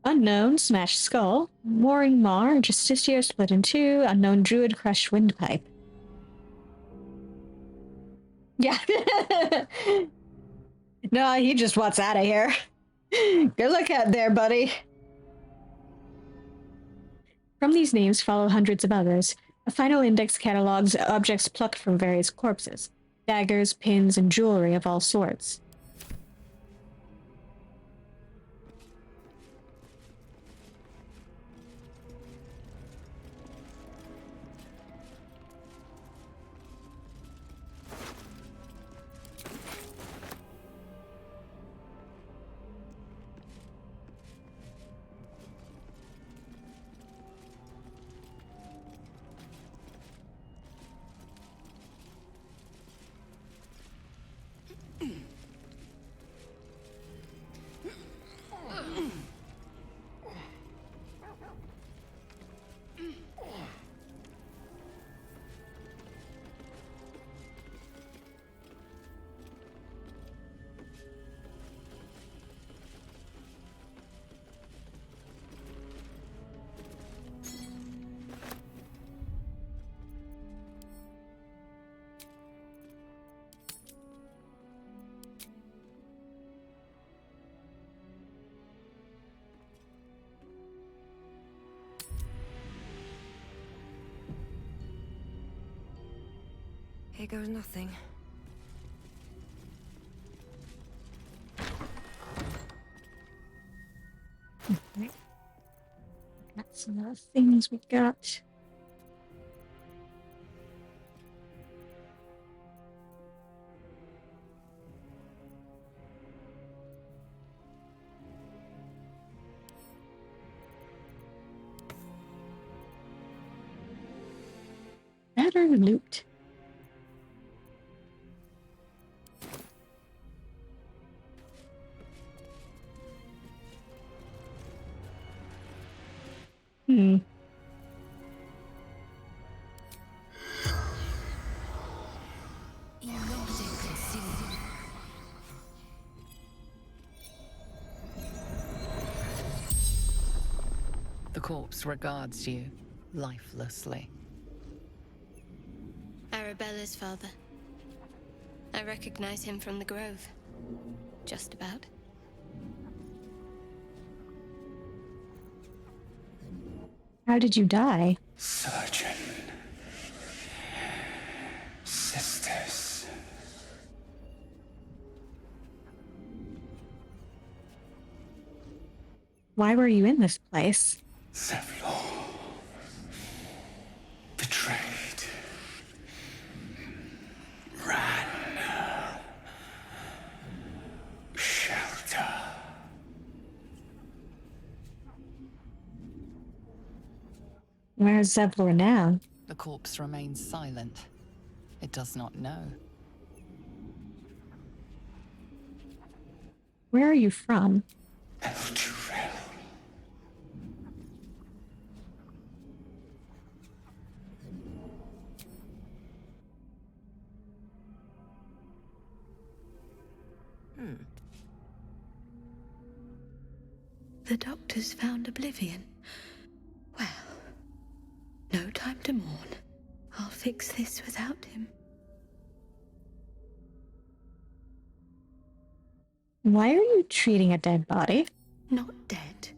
Unknown, Smashed Skull. Warring Mar, Justiciar, Split in Two. Unknown Druid, Crushed Windpipe. Yeah. No, he just wants out of here. Good luck out there, buddy. From these names follow hundreds of others. A final index catalogs objects plucked from various corpses. Daggers, pins, and jewelry of all sorts. Here goes nothing. Okay. That's some other things we got. Better loot. corpse regards you lifelessly. Arabella's father. I recognize him from the grove. Just about. How did you die? Surgeon. Sisters. Why were you in this place? Zevlor. Betrayed. Ran. Shelter. Where's Zevlor now? The corpse remains silent. It does not know. Where are you from? Eldurel. The doctors found oblivion. Well, no time to mourn. I'll fix this without him. Why are you treating a dead body? Not dead.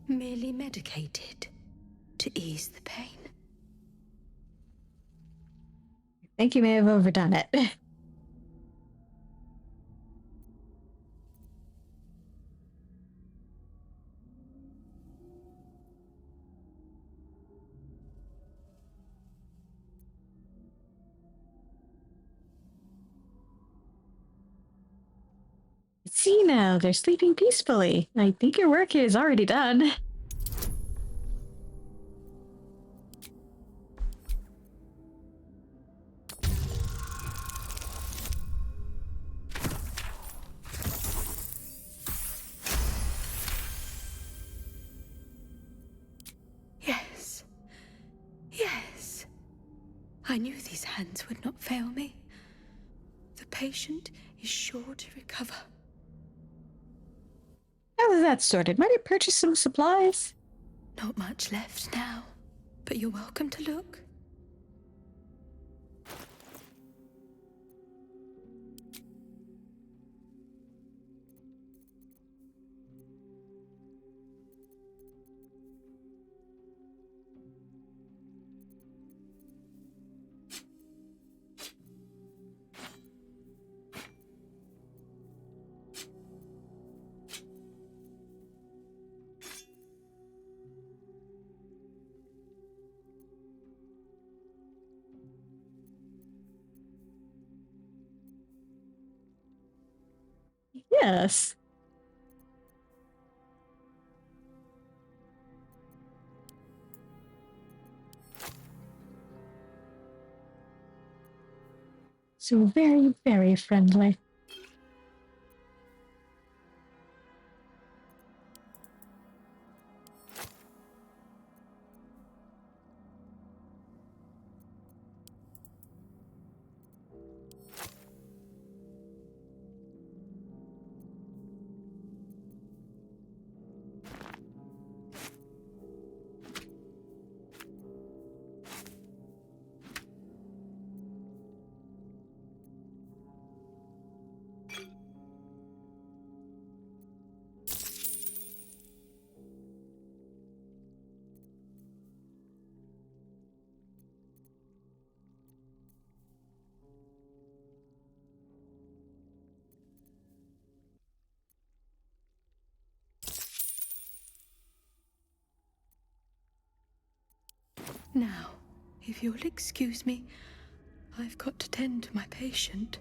Merely medicated. To ease the pain. I think you may have overdone it. See now, they're sleeping peacefully. I think your work here is already done. Yes. Yes. I knew these hands would not fail me. The patient is sure to recover. Now that that's sorted, might I purchase some supplies? Not much left now, but you're welcome to look. Yes. So very, very friendly. Now, if you'll excuse me, I've got to tend to my patient.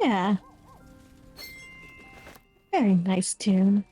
Yeah. Very nice tune.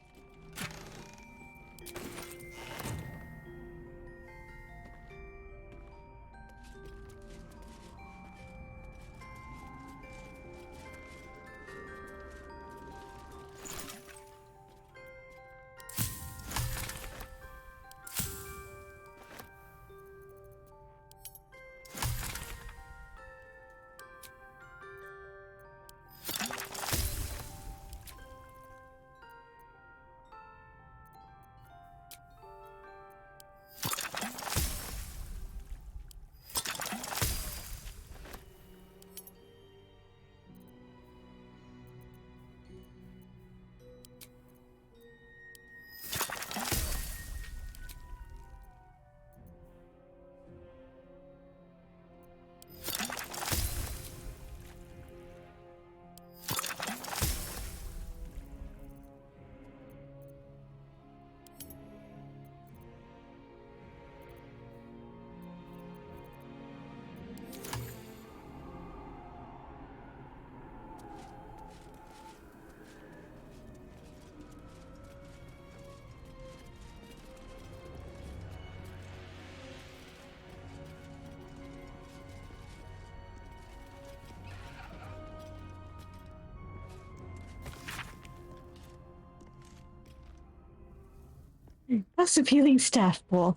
Passive healing staff pool.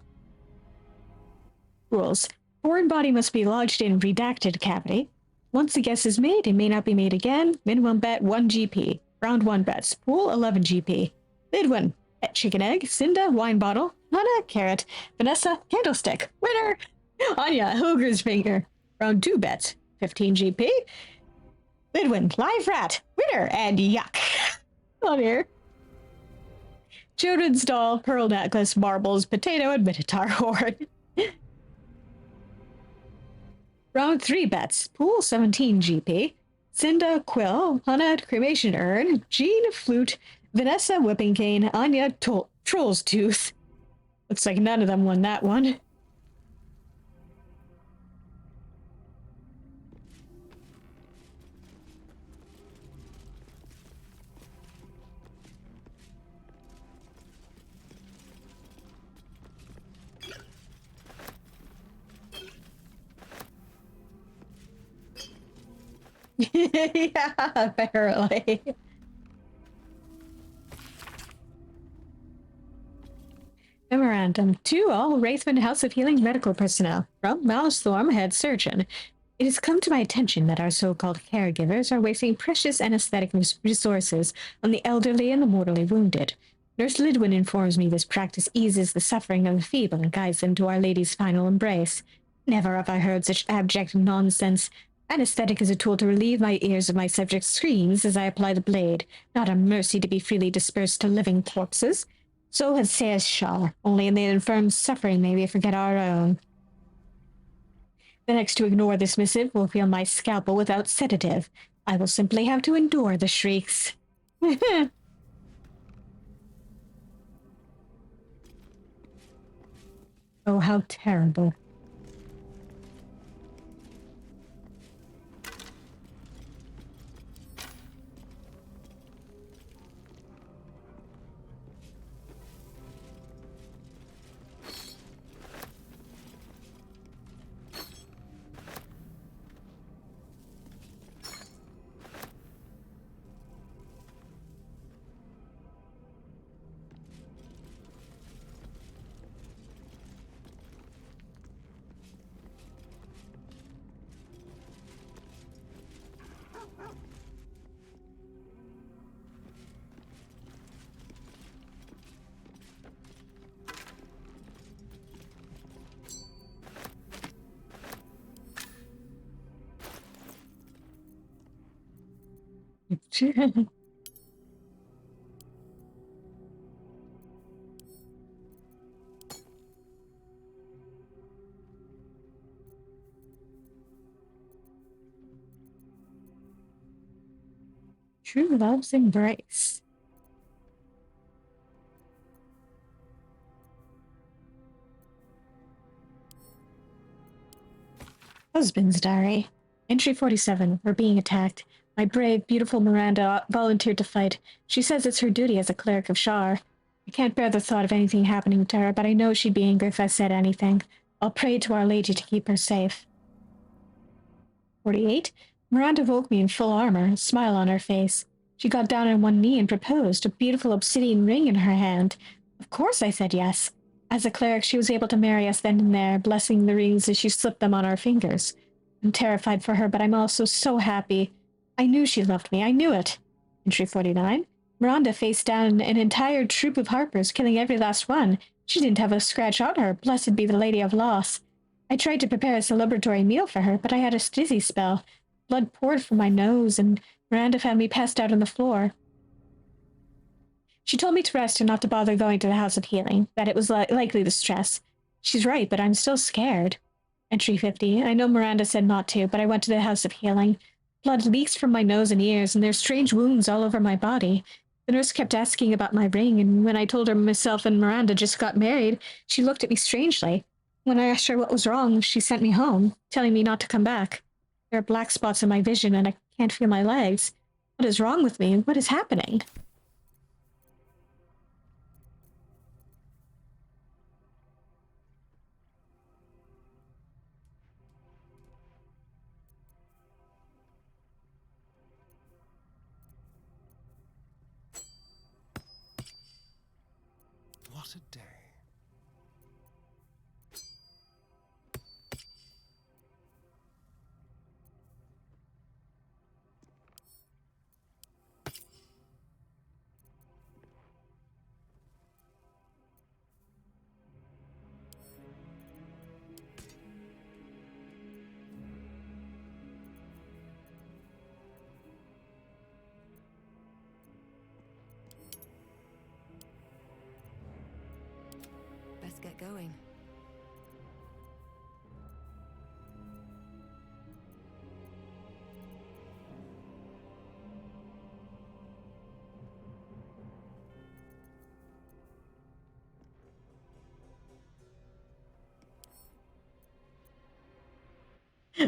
Rules. Foreign body must be lodged in redacted cavity. Once a guess is made, it may not be made again. Minimum bet 1 GP. Round 1 bets. Pool 11 GP. Bid 1. Bet chicken egg. Cinda wine bottle. Hannah carrot. Vanessa candlestick. Winner. Anya ogre's finger. Round 2 bets. 15 GP. Bid 1. Live rat. Winner. And yuck. On here. Children's doll, pearl necklace, marbles, potato, and minotaur horn. Round 3 bets. Pool 17 GP. Cinda quill, Hannah cremation urn, Jean flute, Vanessa whipping cane, Anya troll's tooth. Looks like none of them won that one. Yeah, apparently. Memorandum to all Wraithman House of Healing medical personnel from Mouse Thorm, head surgeon. It has come to my attention that our so-called caregivers are wasting precious anesthetic resources on the elderly and the mortally wounded. Nurse Lidwin informs me this practice eases the suffering of the feeble and guides them to Our Lady's final embrace. Never have I heard such abject nonsense. Anesthetic is a tool to relieve my ears of my subject's screams as I apply the blade, not a mercy to be freely dispersed to living corpses. So says Shaw, only in the infirm's suffering may we forget our own. The next to ignore this missive will feel my scalpel without sedative. I will simply have to endure the shrieks. Oh, how terrible. True love's embrace. Husband's diary. Entry 47. We're being attacked. My brave, beautiful Miranda volunteered to fight. She says it's her duty as a cleric of Shar. I can't bear the thought of anything happening to her, but I know she'd be angry if I said anything. I'll pray to Our Lady to keep her safe. 48. Miranda woke me in full armor, a smile on her face. She got down on one knee and proposed, a beautiful obsidian ring in her hand. Of course I said yes. As a cleric, she was able to marry us then and there, blessing the rings as she slipped them on our fingers. I'm terrified for her, but I'm also so happy. I knew she loved me. I knew it. Entry 49. Miranda faced down an entire troop of harpers, killing every last one. She didn't have a scratch on her. Blessed be the Lady of Loss. I tried to prepare a celebratory meal for her, but I had a dizzy spell. Blood poured from my nose, and Miranda found me passed out on the floor. She told me to rest and not to bother going to the House of Healing, that it was likely the stress. She's right, but I'm still scared. Entry 50. I know Miranda said not to, but I went to the House of Healing. Blood leaks from my nose and ears, and there's strange wounds all over my body. The nurse kept asking about my ring, and when I told her myself and Miranda just got married, she looked at me strangely. When I asked her what was wrong, she sent me home, telling me not to come back. There are black spots in my vision, and I can't feel my legs. What is wrong with me? What is happening? What a day. Let's get going.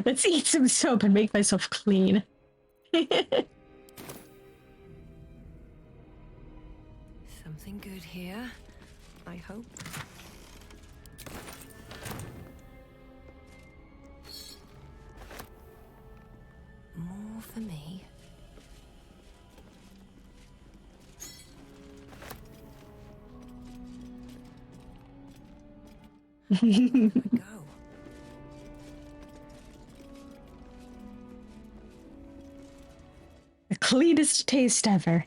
Let's eat some soap and make myself clean. Something good here, I hope. More for me. Go. The cleanest taste ever.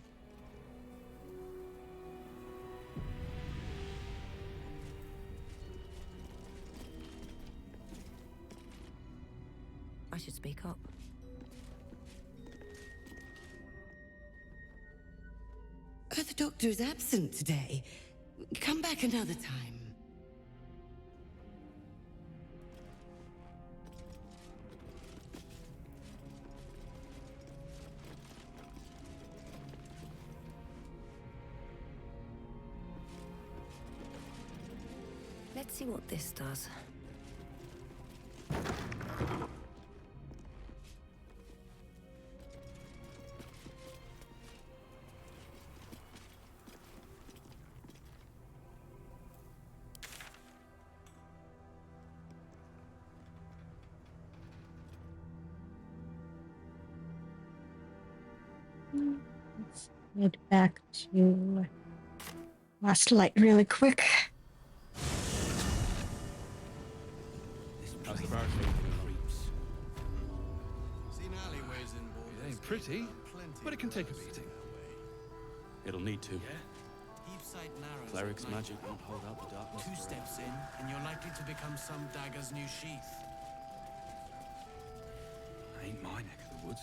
I should speak up. The doctor is absent today. Come back another time. Let's see what this does. Let's head back to Last Light really quick. It ain't pretty, but it can take a beating. It'll need to. Cleric's magic won't hold out the darkness. 2 steps in, and you're likely to become some dagger's new sheath. Ain't my neck of the woods.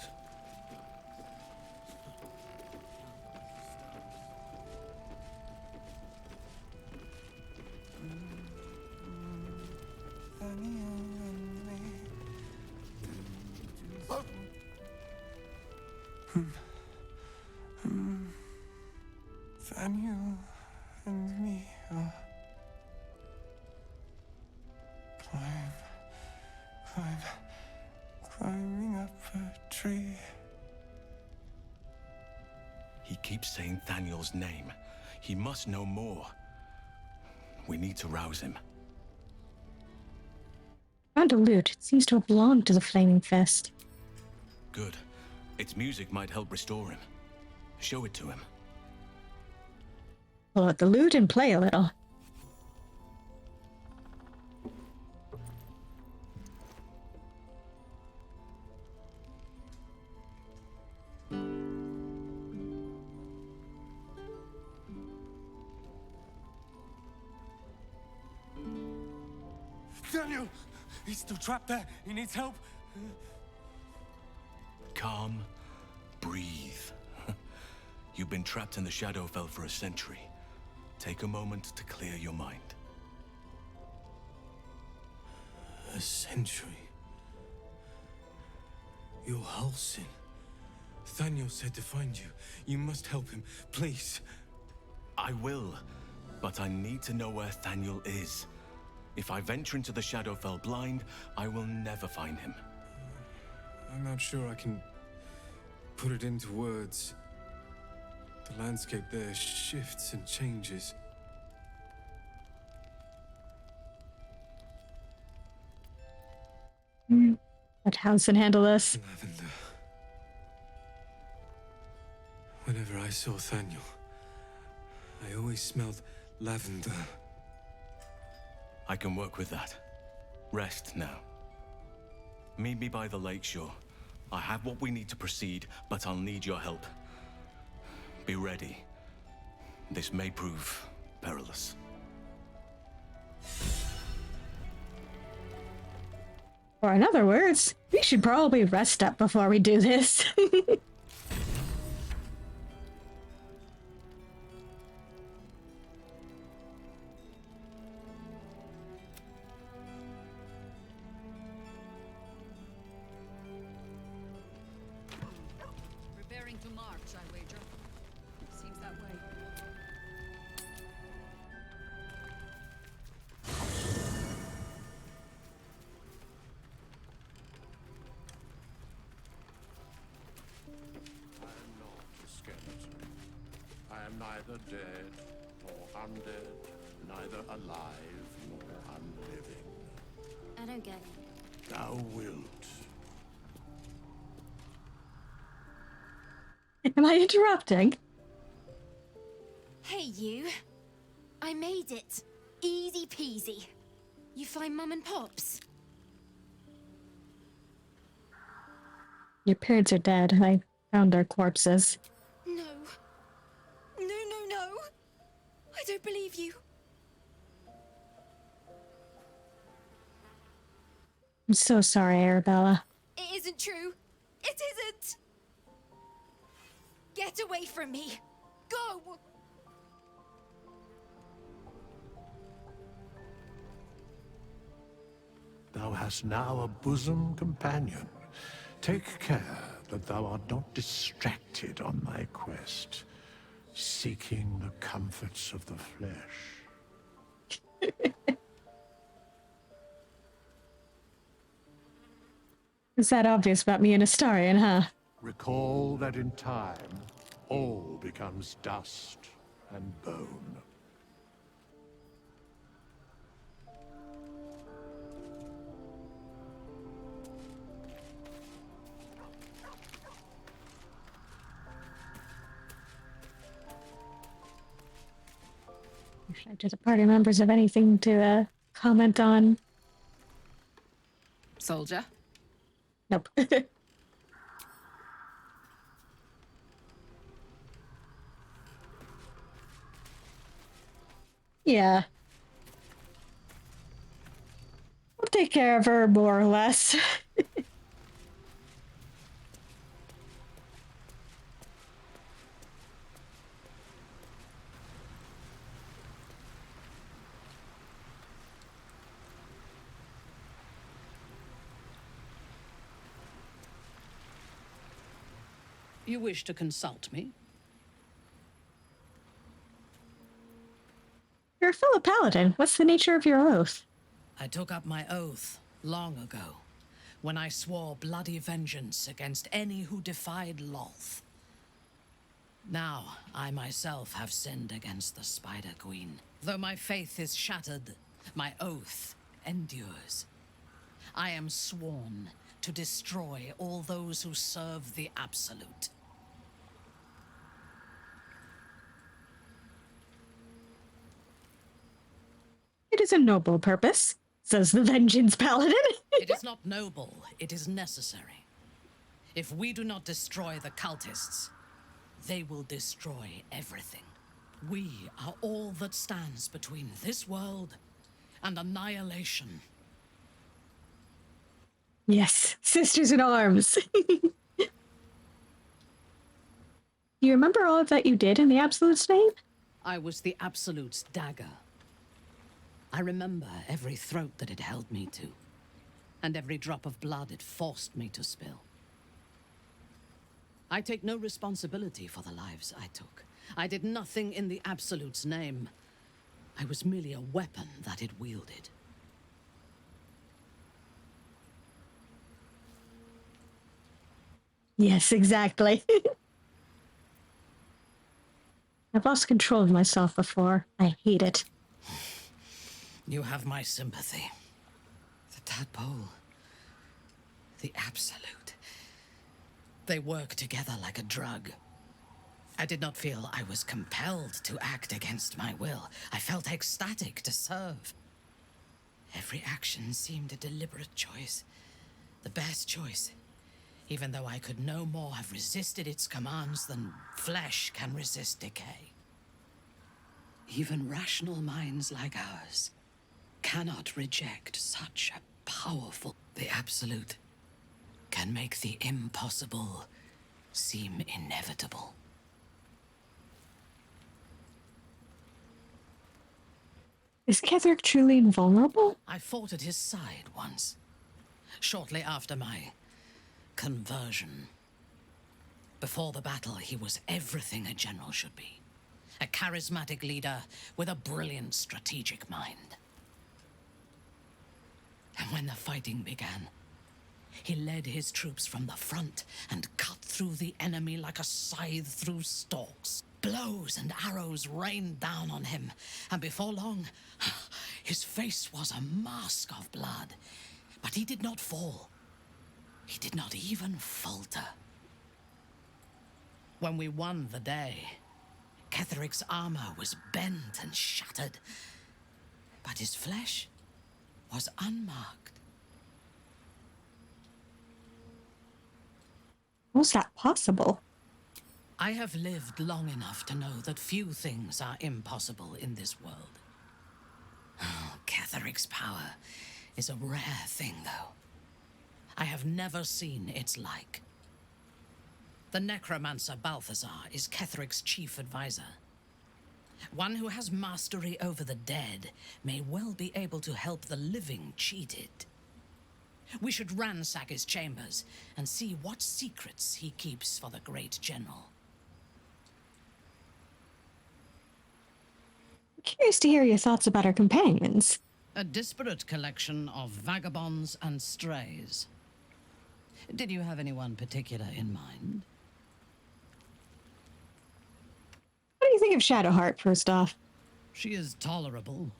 Daniel and me are climbing up a tree. He keeps saying Thaniel's name. He must know more. We need to rouse him. Found a lute. It seems to have belonged to the Flaming Fist. Good. Its music might help restore him. Show it to him. Pull out the lute and play a little. Daniel! He's still trapped there. He needs help. Calm. Breathe. You've been trapped in the Shadowfell for a century. Take a moment to clear your mind. A century? You're Halsin. Thaniel said to find you. You must help him, please. I will, but I need to know where Thaniel is. If I venture into the Shadowfell blind, I will never find him. I'm not sure I can put it into words. The landscape there shifts and changes. Let Halsin handle this. Lavender. Whenever I saw Thaniel, I always smelled lavender. I can work with that. Rest now. Meet me by the lakeshore. I have what we need to proceed, but I'll need your help. Be ready. This may prove perilous. Or in other words, we should probably rest up before we do this. Preparing to march, I wager. Seems that way. I am neither dead nor undead, neither alive nor unliving. I don't get it. Thou wilt. Am I interrupting? Hey, you. I made it. Easy peasy. You find Mum and Pops? Your parents are dead. I found their corpses. No. No, no, no. I don't believe you. I'm so sorry, Arabella. It isn't true. It isn't. Get away from me. Go. Thou hast now a bosom companion. Take care that thou art not distracted on thy quest, seeking the comforts of the flesh. Is that obvious about me and Astarion, huh? Recall that in time, all becomes dust and bone. Do the party members have anything to comment on? Soldier? Nope. Yeah. We'll take care of her more or less. You wish to consult me? You're a fellow paladin. What's the nature of your oath? I took up my oath long ago, when I swore bloody vengeance against any who defied Lolth. Now, I myself have sinned against the Spider Queen. Though my faith is shattered, my oath endures. I am sworn to destroy all those who serve the Absolute. It is a noble purpose, says the Vengeance Paladin. It is not noble, it is necessary. If we do not destroy the cultists, they will destroy everything. We are all that stands between this world and annihilation. Yes, sisters in arms. Do you remember all that you did in the Absolute's name? I was the Absolute's dagger. I remember every throat that it held me to, and every drop of blood it forced me to spill. I take no responsibility for the lives I took. I did nothing in the Absolute's name. I was merely a weapon that it wielded. Yes, exactly. I've lost control of myself before. I hate it. You have my sympathy. The tadpole. The Absolute. They work together like a drug. I did not feel I was compelled to act against my will. I felt ecstatic to serve. Every action seemed a deliberate choice. The best choice. Even though I could no more have resisted its commands than flesh can resist decay. Even rational minds like ours cannot reject such a powerful... The Absolute can make the impossible seem inevitable. Is Ketherick truly invulnerable? I fought at his side once, shortly after my conversion. Before the battle, he was everything a general should be. A charismatic leader with a brilliant strategic mind. And when the fighting began, he led his troops from the front and cut through the enemy like a scythe through stalks. Blows and arrows rained down on him, and before long, his face was a mask of blood. But he did not fall. He did not even falter. When we won the day, Ketherick's armor was bent and shattered, but his flesh was unmarked. How's that possible? I have lived long enough to know that few things are impossible in this world. Oh, Ketherick's power is a rare thing, though. I have never seen its like. The necromancer Balthazar is Ketherick's chief advisor. One who has mastery over the dead may well be able to help the living cheat it. We should ransack his chambers and see what secrets he keeps for the great general. Curious to hear your thoughts about our companions. A disparate collection of vagabonds and strays. Did you have anyone particular in mind? What do you think of Shadowheart, first off? She is tolerable,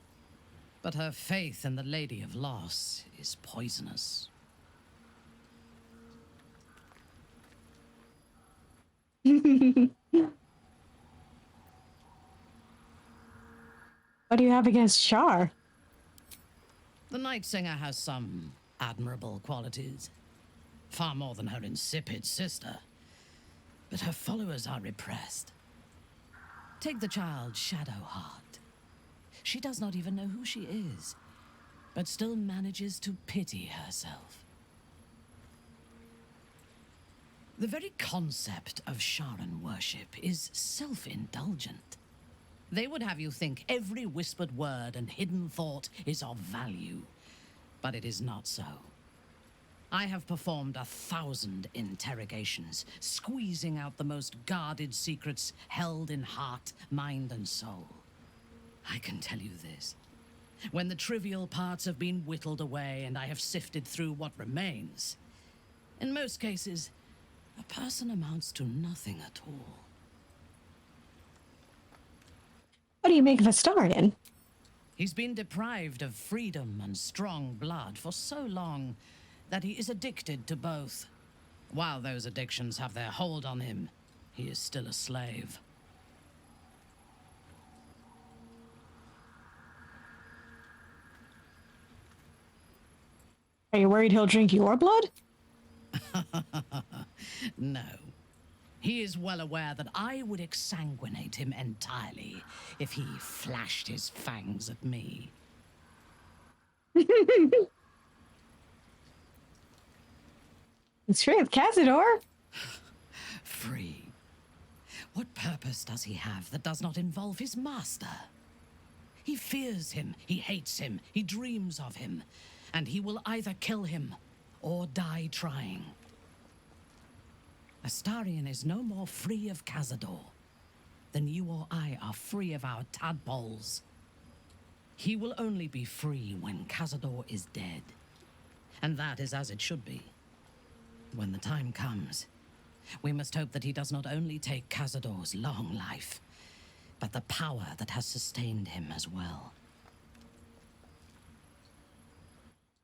but her faith in the Lady of Loss is poisonous. What do you have against Shar? The Night Singer has some admirable qualities. Far more than her insipid sister. But her followers are repressed. Take the child Shadowheart. She does not even know who she is, but still manages to pity herself. The very concept of Sharan worship is self-indulgent. They would have you think every whispered word and hidden thought is of value, but it is not so. I have performed 1,000 interrogations, squeezing out the most guarded secrets held in heart, mind, and soul. I can tell you this. When the trivial parts have been whittled away and I have sifted through what remains, in most cases, a person amounts to nothing at all. What do you make of Astarion? He's been deprived of freedom and strong blood for so long that he is addicted to both. While those addictions have their hold on him, he is still a slave. Are you worried he'll drink your blood? No. He is well aware that I would exsanguinate him entirely if he flashed his fangs at me. It's free of Cazador. Free? What purpose does he have that does not involve his master? He fears him, he hates him, he dreams of him, and he will either kill him or die trying. Astarion is no more free of Cazador than you or I are free of our tadpoles. He will only be free when Cazador is dead, and that is as it should be. When the time comes, we must hope that he does not only take Cazador's long life, but the power that has sustained him as well.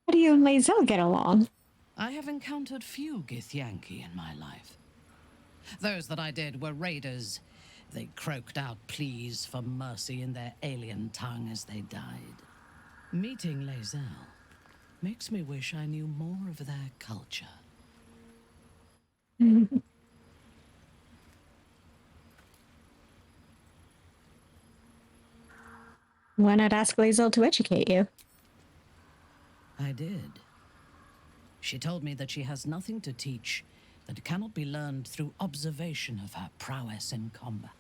How do you and Lae'zel get along? I have encountered few Githyanki in my life. Those that I did were raiders. They croaked out pleas for mercy in their alien tongue as they died. Meeting Lae'zel makes me wish I knew more of their culture. Why not ask Lae'zel to educate you? I did. She told me that she has nothing to teach that cannot be learned through observation of her prowess in combat.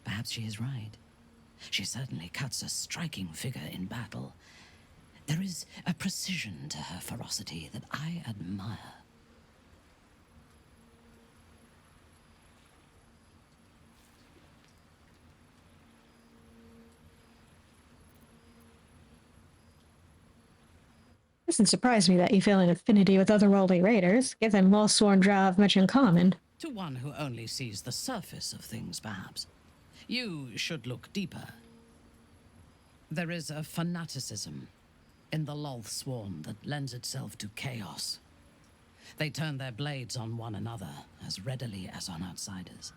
Perhaps she is right. She certainly cuts a striking figure in battle. There is a precision to her ferocity that I admire. Doesn't surprise me that you feel an affinity with otherworldly raiders, given well-sworn drow have much in common. To one who only sees the surface of things, perhaps. You should look deeper. There is a fanaticism in the Loth Sworn that lends itself to chaos. They turn their blades on one another as readily as on outsiders.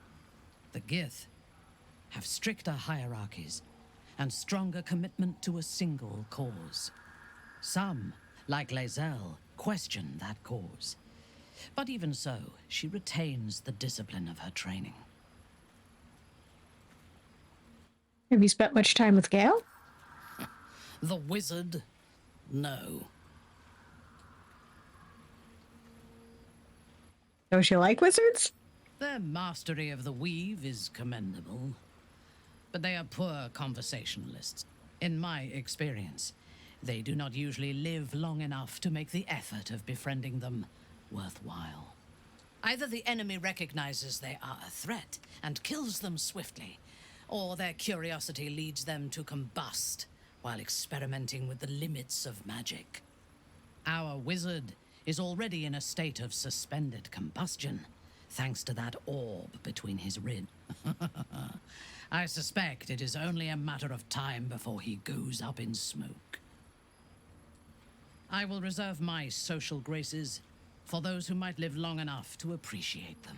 The Gith have stricter hierarchies and stronger commitment to a single cause. Some, like Lae'zel, question that cause. But even so, she retains the discipline of her training. Have you spent much time with Gale? The wizard? No. Don't you like wizards? Their mastery of the weave is commendable, but they are poor conversationalists. In my experience, they do not usually live long enough to make the effort of befriending them worthwhile. Either the enemy recognizes they are a threat and kills them swiftly, or their curiosity leads them to combust while experimenting with the limits of magic. Our wizard is already in a state of suspended combustion, thanks to that orb between his ribs. I suspect it is only a matter of time before he goes up in smoke. I will reserve my social graces for those who might live long enough to appreciate them.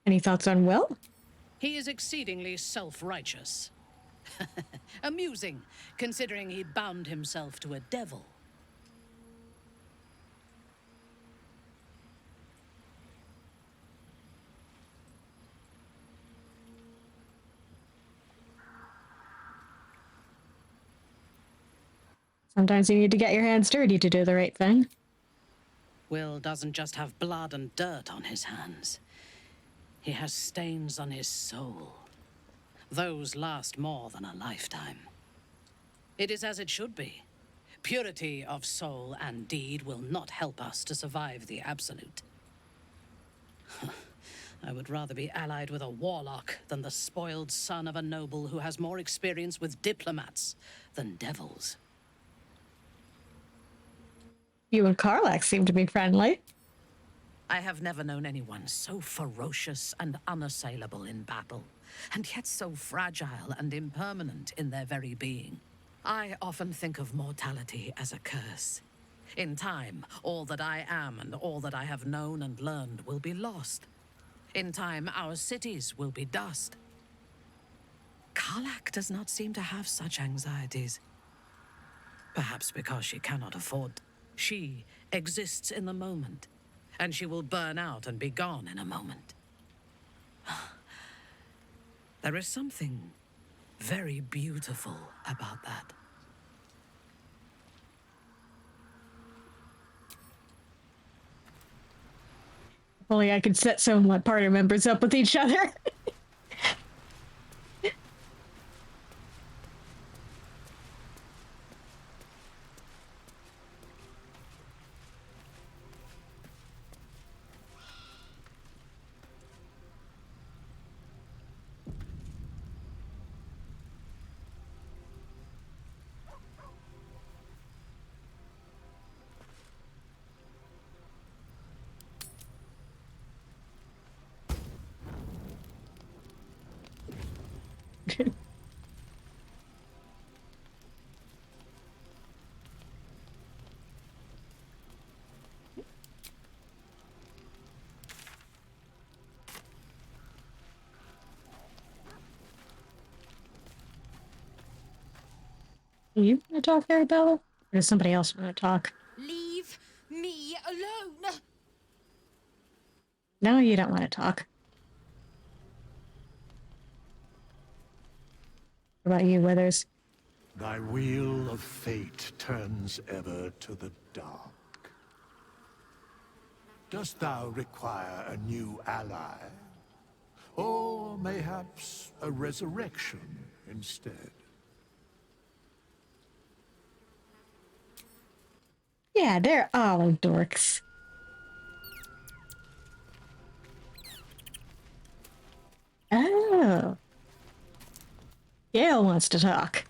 Any thoughts on Will? He is exceedingly self-righteous. Amusing, considering he bound himself to a devil. Sometimes you need to get your hands dirty to do the right thing. Will doesn't just have blood and dirt on his hands. He has stains on his soul. Those last more than a lifetime. It is as it should be. Purity of soul and deed will not help us to survive the Absolute. I would rather be allied with a warlock than the spoiled son of a noble who has more experience with diplomats than devils. You and Karlach seem to be friendly. I have never known anyone so ferocious and unassailable in battle, and yet so fragile and impermanent in their very being. I often think of mortality as a curse. In time, all that I am and all that I have known and learned will be lost. In time, our cities will be dust. Karlak does not seem to have such anxieties. Perhaps because she cannot afford. She exists in the moment, and she will burn out and be gone in a moment. There is something very beautiful about that. If only I could set some of my party members up with each other. You want to talk, Arabella? Or does somebody else want to talk? Leave me alone! No, you don't want to talk. What about you, Withers? Thy wheel of fate turns ever to the dark. Dost thou require a new ally? Or mayhaps a resurrection instead? Yeah, they're all dorks. Oh. Gale wants to talk.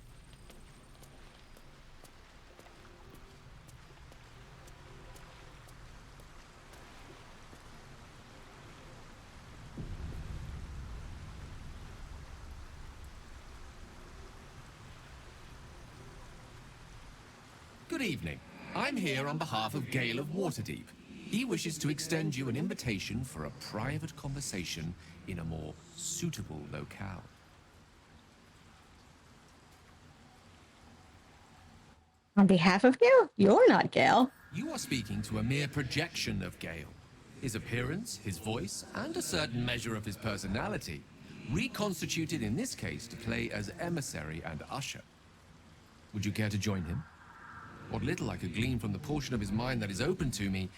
Good evening. I'm here on behalf of Gale of Waterdeep. He wishes to extend you an invitation for a private conversation in a more suitable locale. On behalf of Gale? You're not Gale. You are speaking to a mere projection of Gale. His appearance, his voice, and a certain measure of his personality, reconstituted in this case to play as emissary and usher. Would you care to join him? What little I could glean from the portion of his mind that is open to me,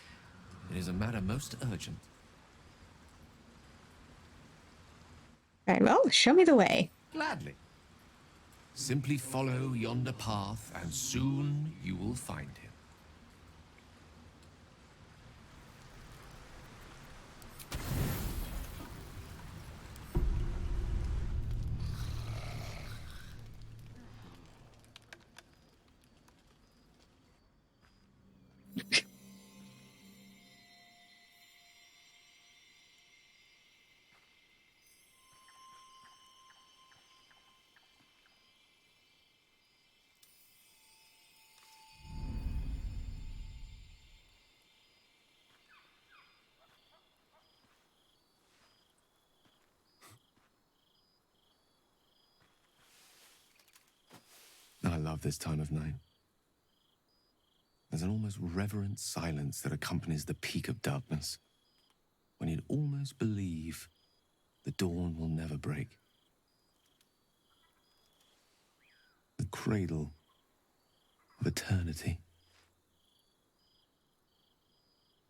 it is a matter most urgent. Very well, show me the way. Gladly. Simply follow yonder path, and soon you will find him. I love this time of night. There's an almost reverent silence that accompanies the peak of darkness, when you'd almost believe the dawn will never break. The cradle of eternity.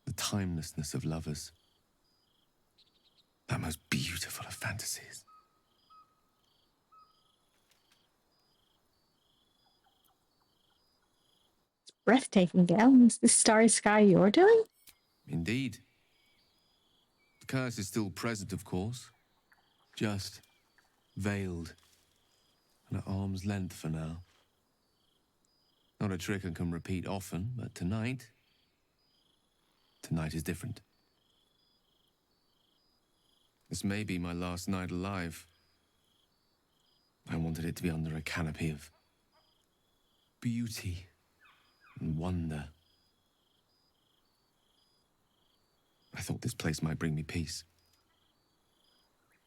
The timelessness of lovers. That most beautiful of fantasies. Breathtaking, Gale. Is this starry sky you're doing? Indeed. The curse is still present, of course. Just veiled and at arm's length for now. Not a trick I can repeat often, but tonight is different. This may be my last night alive. I wanted it to be under a canopy of beauty and wonder. I thought this place might bring me peace.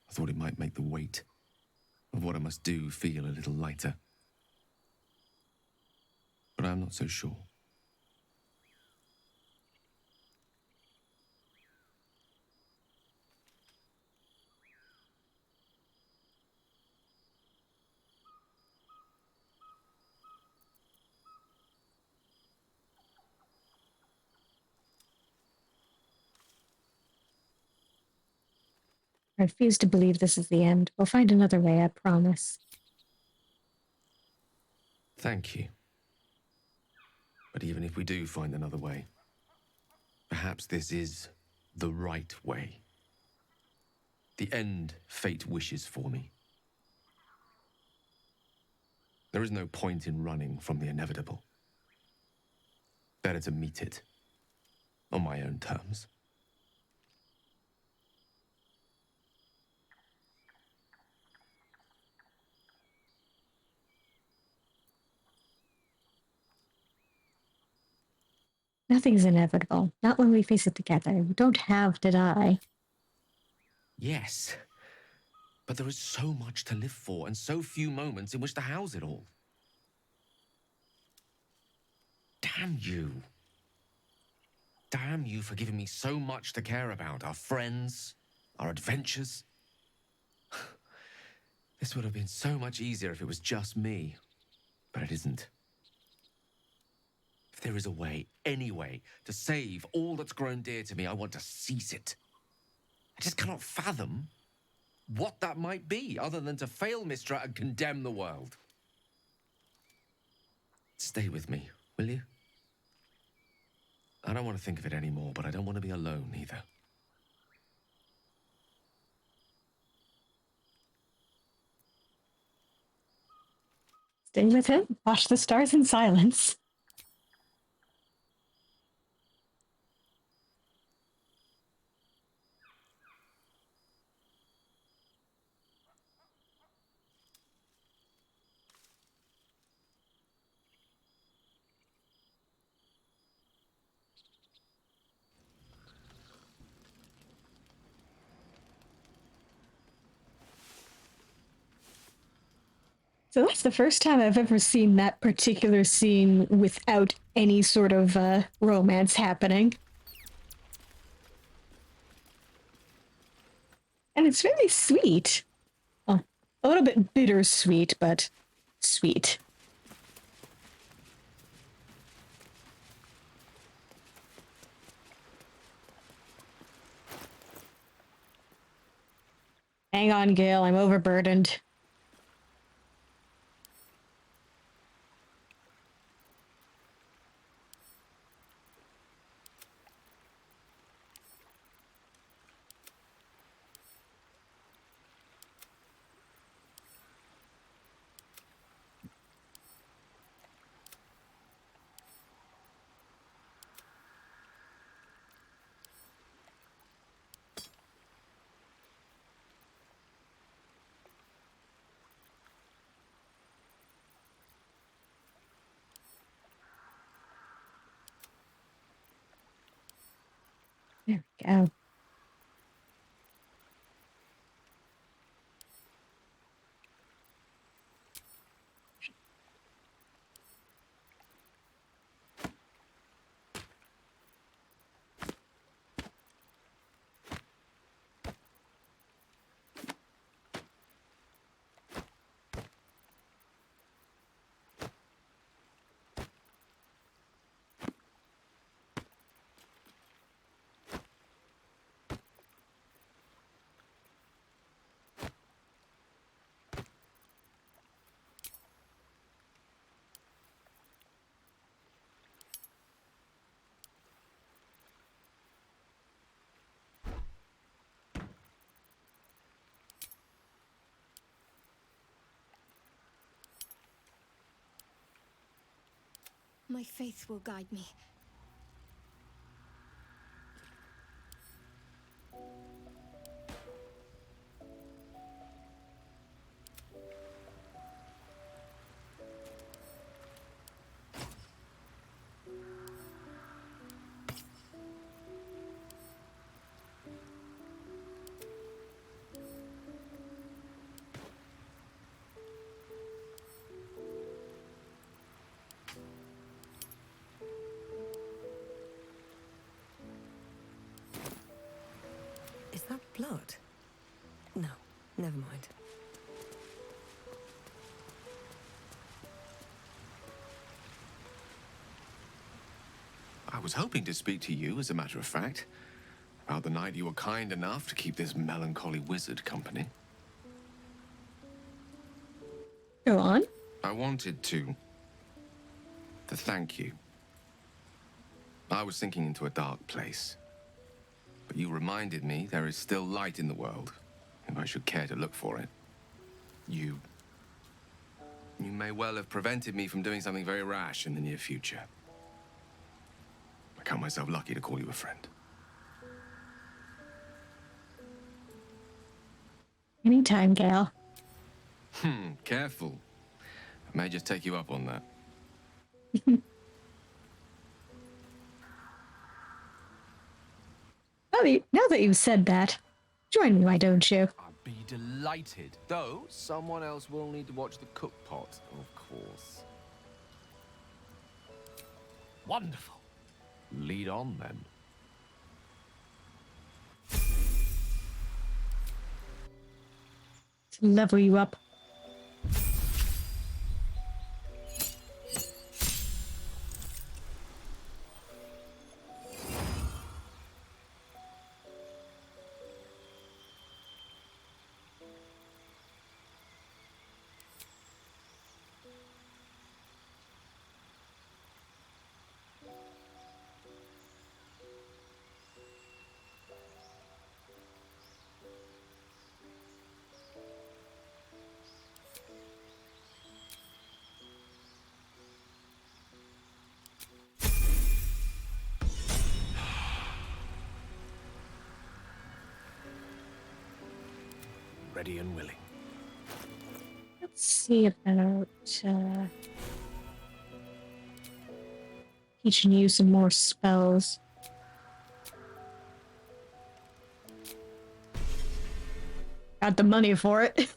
I thought it might make the weight of what I must do feel a little lighter. But I'm not so sure. I refuse to believe this is the end. We'll find another way, I promise. Thank you. But even if we do find another way, perhaps this is the right way. The end fate wishes for me. There is no point in running from the inevitable. Better to meet it on my own terms. Nothing's inevitable. Not when we face it together. We don't have to die. Yes. But there is so much to live for and so few moments in which to house it all. Damn you. Damn you for giving me so much to care about. Our friends, our adventures. This would have been so much easier if it was just me. But it isn't. If there is a way, any way, to save all that's grown dear to me, I want to seize it. I just cannot fathom what that might be, other than to fail Mistra and condemn the world. Stay with me, will you? I don't want to think of it anymore, but I don't want to be alone either. Stay with him. Watch the stars in silence. So that's the first time I've ever seen that particular scene without any sort of romance happening. And it's really sweet. Oh, a little bit bittersweet, but sweet. Hang on, Gale, I'm overburdened. There we go. My faith will guide me. Not? No, never mind. I was hoping to speak to you, as a matter of fact, about the night you were kind enough to keep this melancholy wizard company. Go on. I wanted to thank you. I was sinking into a dark place, but you reminded me there is still light in the world, if I should care to look for it. You may well have prevented me from doing something very rash in the near future. I count myself lucky to call you a friend. Anytime, Gale. Careful. I may just take you up on that. Now that you've said that, join me, why don't you? I'd be delighted. Though, someone else will need to watch the cook pot, of course. Wonderful. Lead on, then. To level you up. Ready and willing. Let's see about teaching you some more spells. Got the money for it.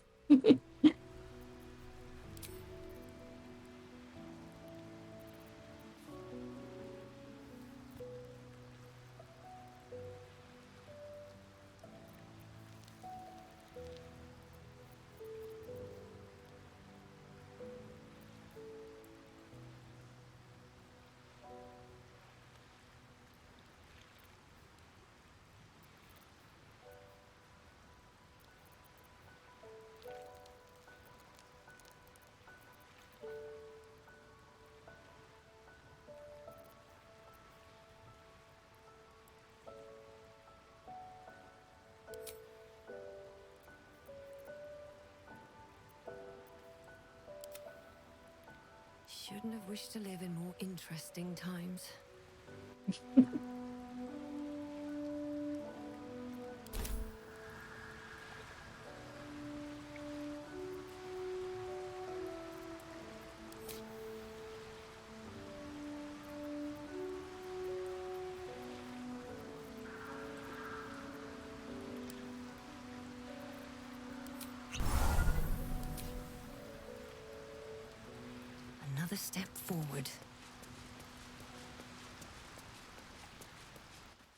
Shouldn't have wished to live in more interesting times. Another step forward.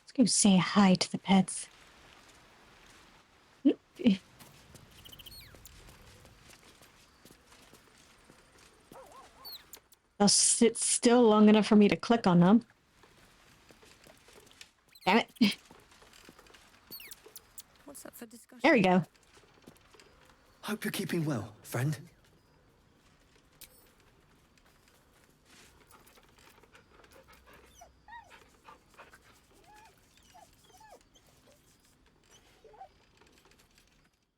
Let's go say hi to the pets. They'll sit still long enough for me to click on them. Damn it. What's up for discussion? There we go. Hope you're keeping well, friend.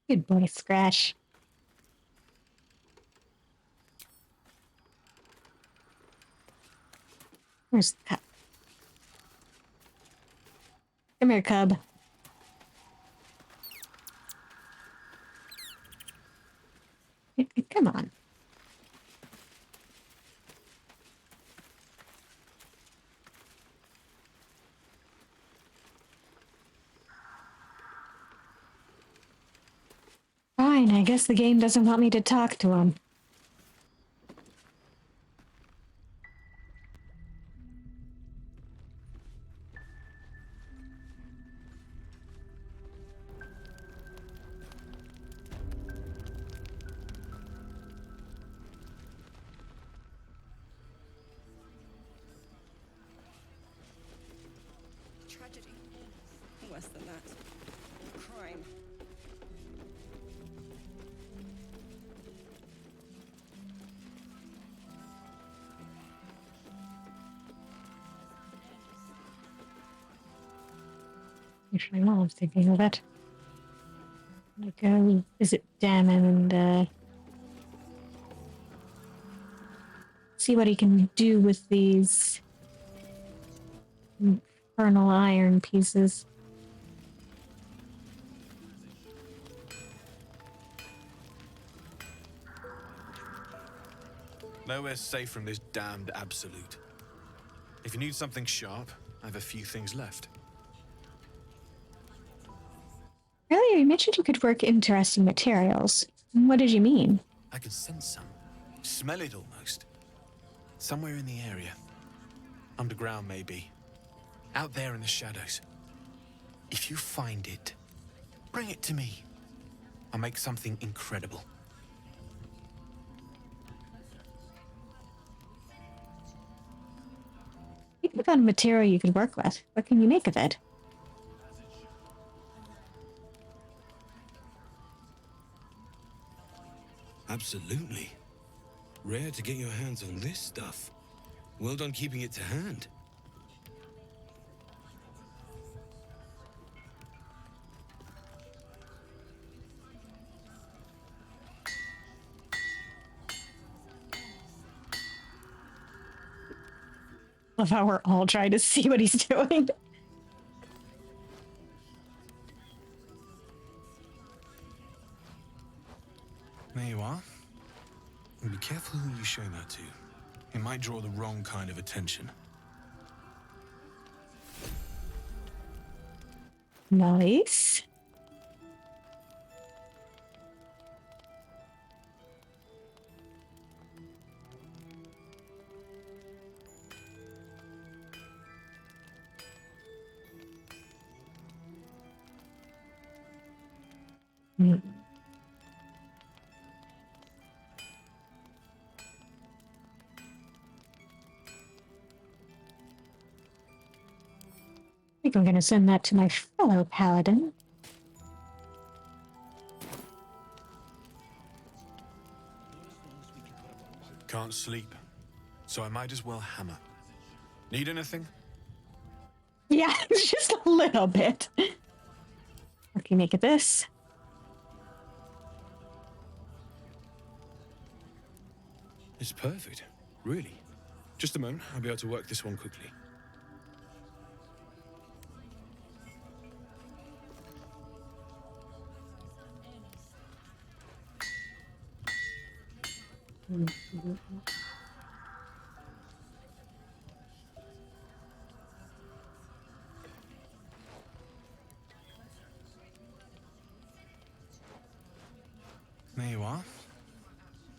Good boy, Scratch. Where's the cub? Come here, cub. Come on. Fine, I guess the game doesn't want me to talk to him. worse than that. Crime. Actually, now I'm thinking of it. Like, visit Damon and see what he can do with these infernal iron pieces. Nowhere's safe from this damned absolute. If you need something sharp, I have a few things left. Earlier, you mentioned you could work interesting materials. What did you mean? I can sense some. Smell it almost. Somewhere in the area. Underground, maybe. Out there in the shadows. If you find it, bring it to me. I'll make something incredible. What kind of material you could work with? What can you make of it? Absolutely. Rare to get your hands on this stuff. Well done keeping it to hand. Love how we're all trying to see what he's doing. There you are. And be careful who you show that to. It might draw the wrong kind of attention. Nice. Hmm. I think I'm going to send that to my fellow paladin. Can't sleep, so I might as well hammer. Need anything? Yeah, just a little bit. What can you make of this? It's perfect, really. Just a moment, I'll be able to work this one quickly. There you are.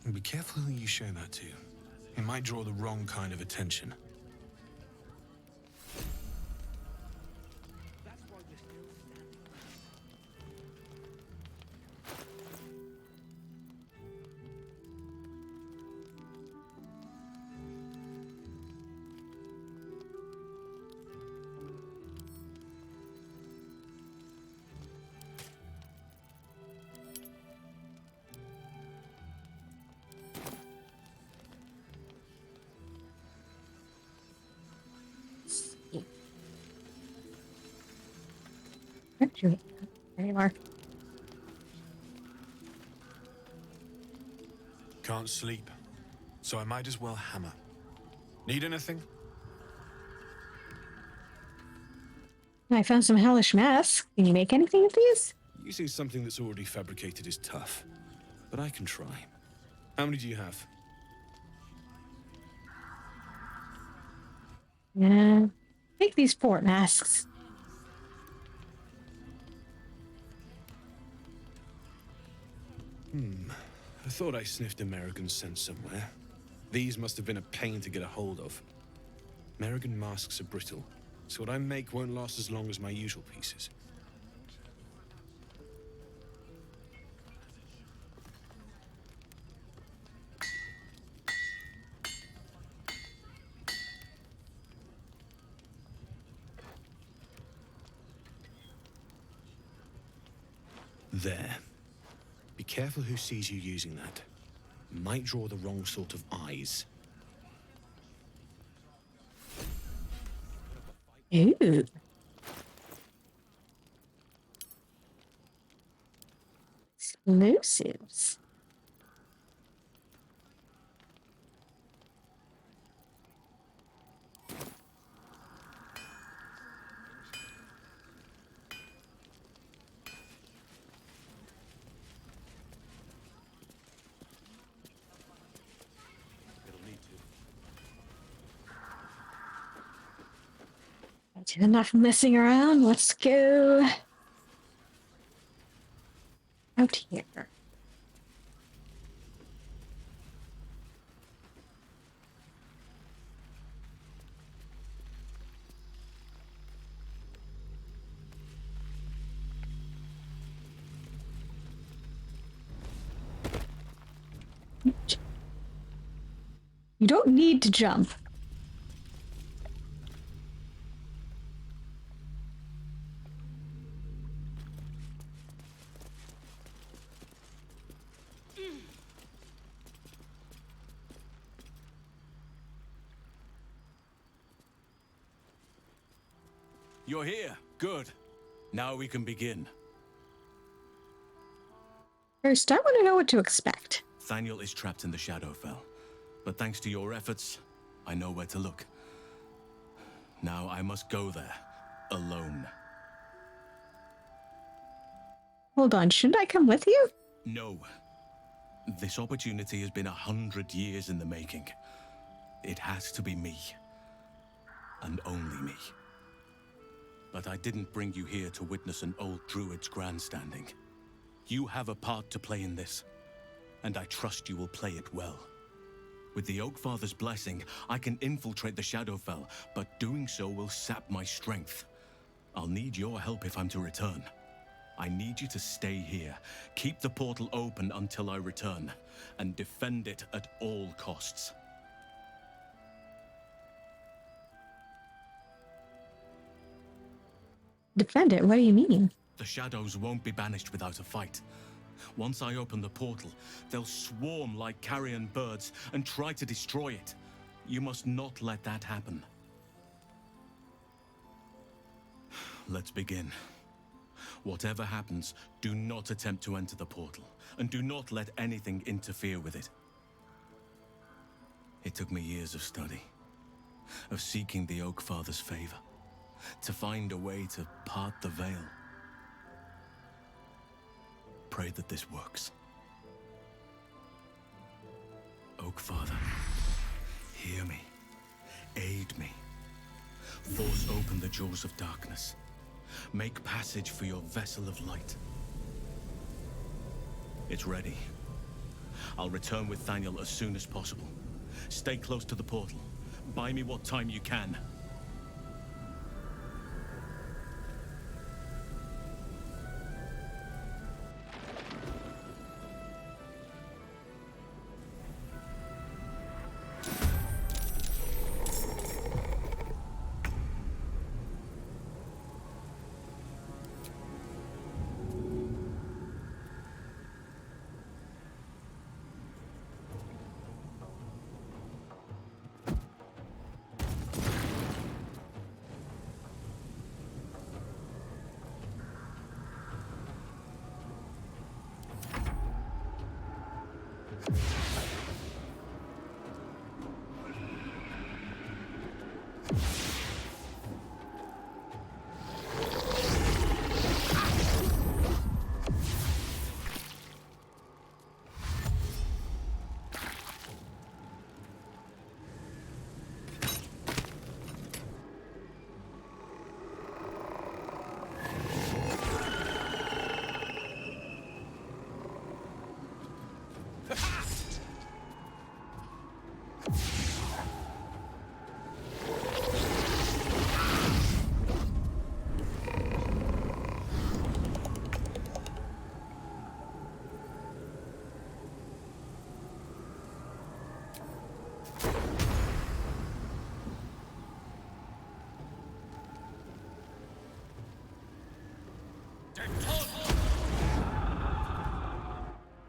And be careful who you show that to. It might draw the wrong kind of attention. There you are. Can't sleep, so I might as well hammer. Need anything? I found some hellish masks. Can you make anything of these? Using something that's already fabricated is tough, but I can try. How many do you have? Yeah. Make these 4 masks. I thought I sniffed American scent somewhere. These must have been a pain to get a hold of. American masks are brittle, so what I make won't last as long as my usual pieces. There. Be careful who sees you using that. Might draw the wrong sort of eyes. Ooh. Explosives. Enough messing around. Let's go out here. You don't need to jump. You're here. Good. Now we can begin. First, I want to know what to expect. Thaniel is trapped in the Shadowfell, but thanks to your efforts, I know where to look. Now I must go there, alone. Hold on, shouldn't I come with you? No. This opportunity has been 100 years in the making. It has to be me. And only me. But I didn't bring you here to witness an old druid's grandstanding. You have a part to play in this, and I trust you will play it well. With the Oakfather's blessing, I can infiltrate the Shadowfell, but doing so will sap my strength. I'll need your help if I'm to return. I need you to stay here, keep the portal open until I return, and defend it at all costs. Defend it? What do you mean? The shadows won't be banished without a fight. Once I open the portal, they'll swarm like carrion birds and try to destroy it. You must not let that happen. Let's begin. Whatever happens, do not attempt to enter the portal, and do not let anything interfere with it. It took me years of study, of seeking the Oakfather's favor, to find a way to part the veil. Pray that this works. Oakfather, hear me, aid me. Force open the jaws of darkness. Make passage for your vessel of light. It's ready. I'll return with Thaniel as soon as possible. Stay close to the portal. Buy me what time you can.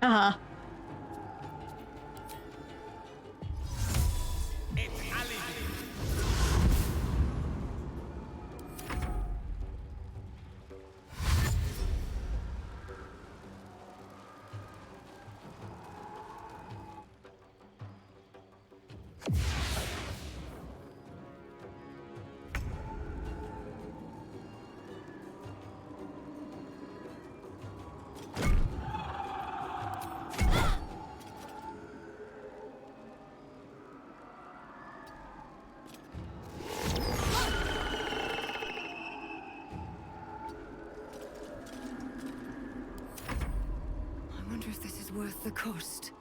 Haha. I wonder if this is worth the cost.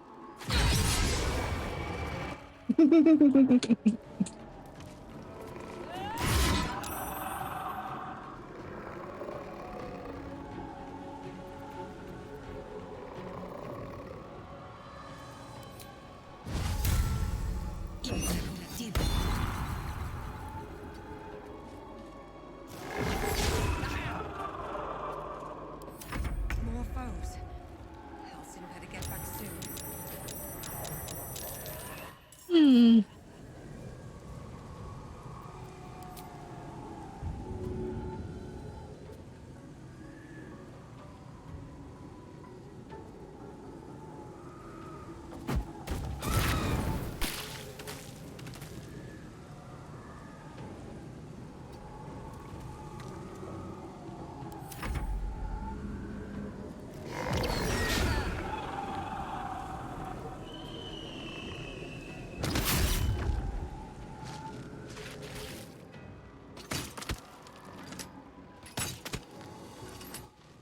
More foes. Halsin better get back soon. Hmm.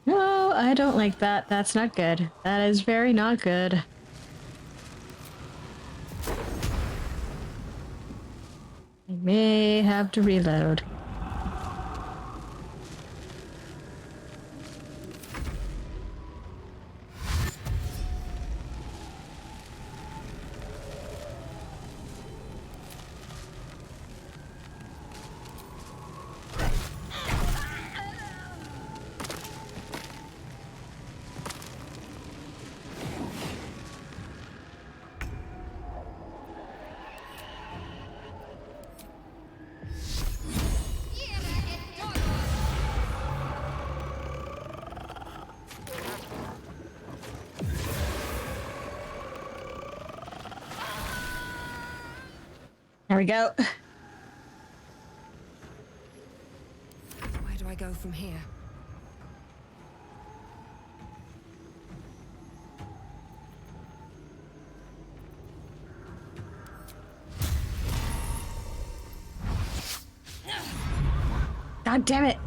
No, I don't like that. That's not good. That is very not good. I may have to reload. There we go. Where do I go from here? God damn it.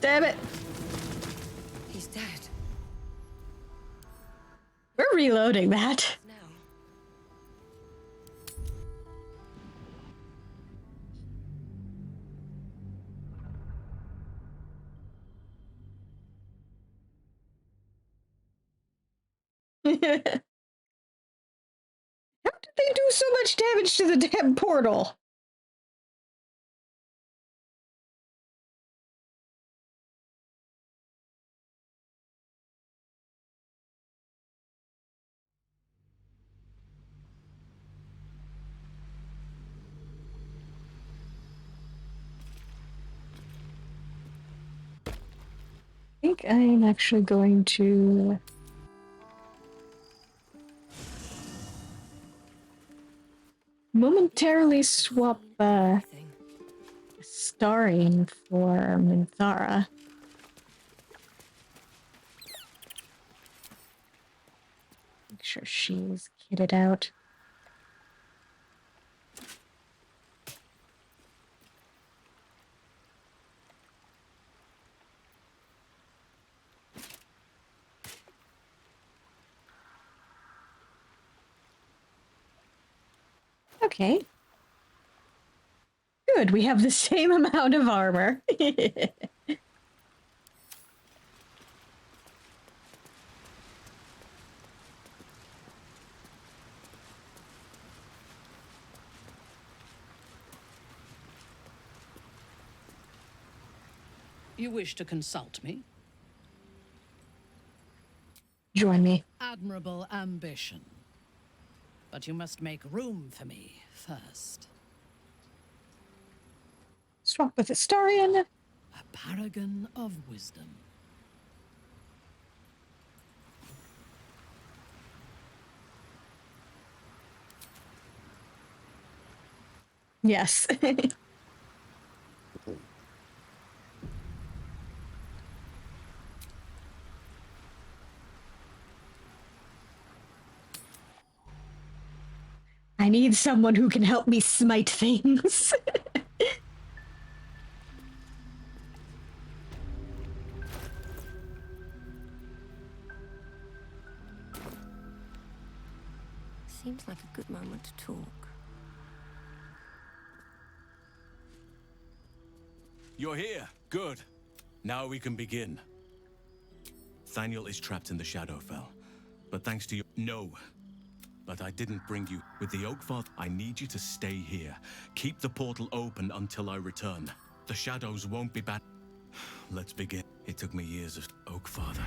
Damn it. He's dead. We're reloading that. How did they do so much damage to the damn portal? I think I'm actually going to momentarily swap starring for Minthara. sure she's kitted out. Okay. Good, we have the same amount of armor. You wish to consult me? Join me. Admirable ambition. But you must make room for me first. Swap with Astarion. A paragon of wisdom. Yes. I need someone who can help me smite things. Seems like a good moment to talk. You're here. Good. Now we can begin. Thaniel is trapped in the Shadowfell. But thanks to you... No. But I didn't bring you. With the Oakfather, I need you to stay here. Keep the portal open until I return. The shadows won't be back. Let's begin. It took me years of... Oakfather.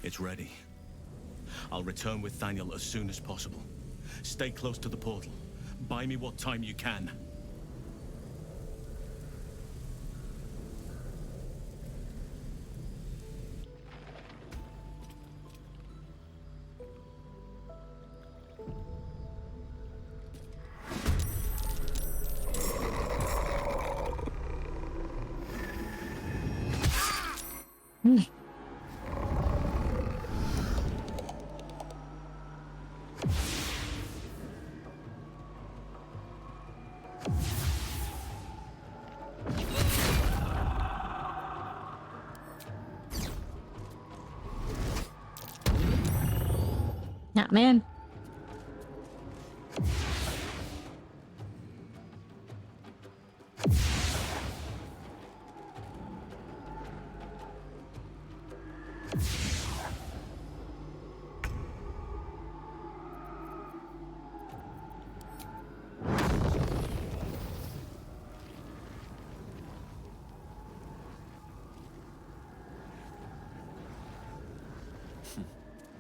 It's ready. I'll return with Thaniel as soon as possible. Stay close to the portal. Buy me what time you can. Not man.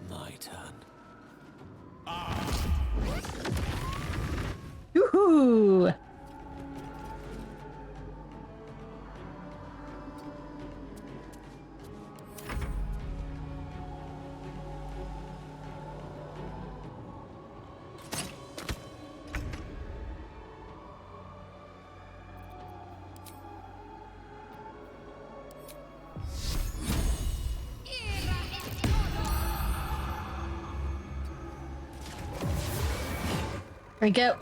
My turn. Woohoo! There we go.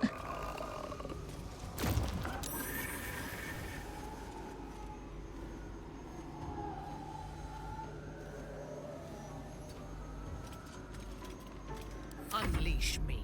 Unleash me.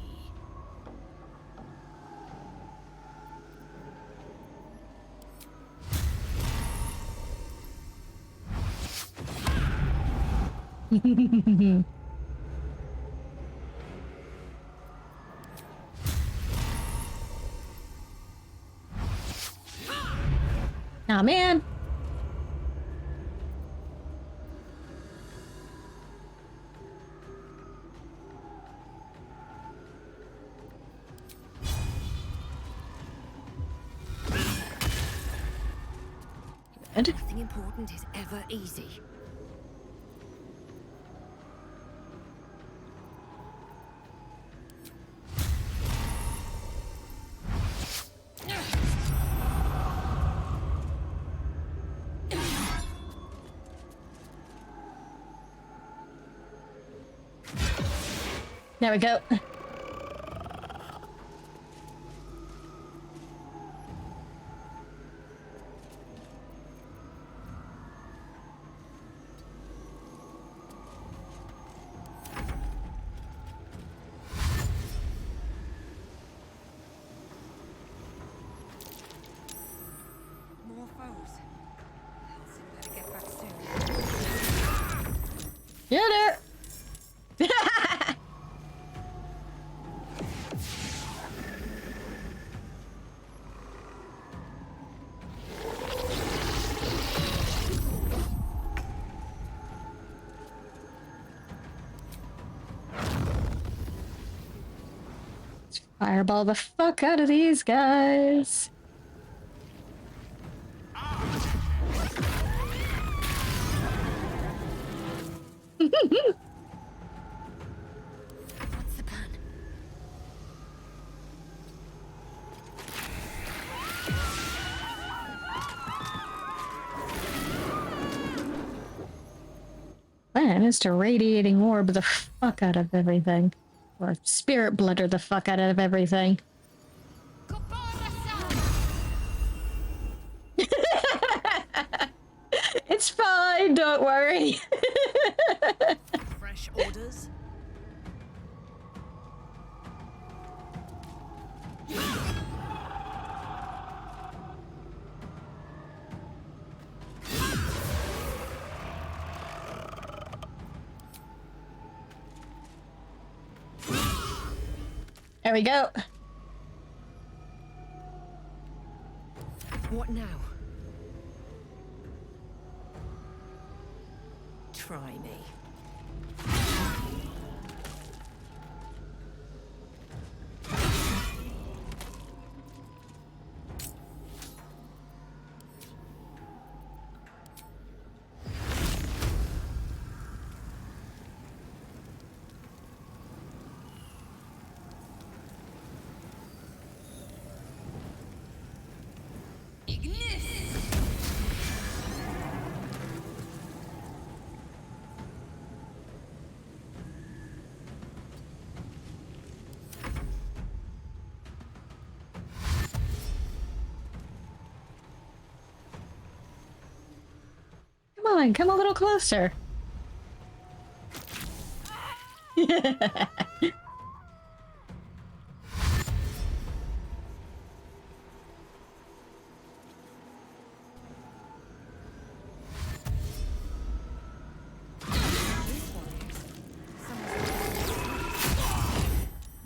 Aw, man. Good. Nothing important is ever easy. There we go. More foes. Halsin better get back soon. Get it! Fireball the fuck out of these guys. What's the plan? Plan is to radiating orb the fuck out of everything. Or spirit bludder the fuck out of everything. It's fine, don't worry. Fresh orders? There we go. What now? Try me. Come on, come a little closer.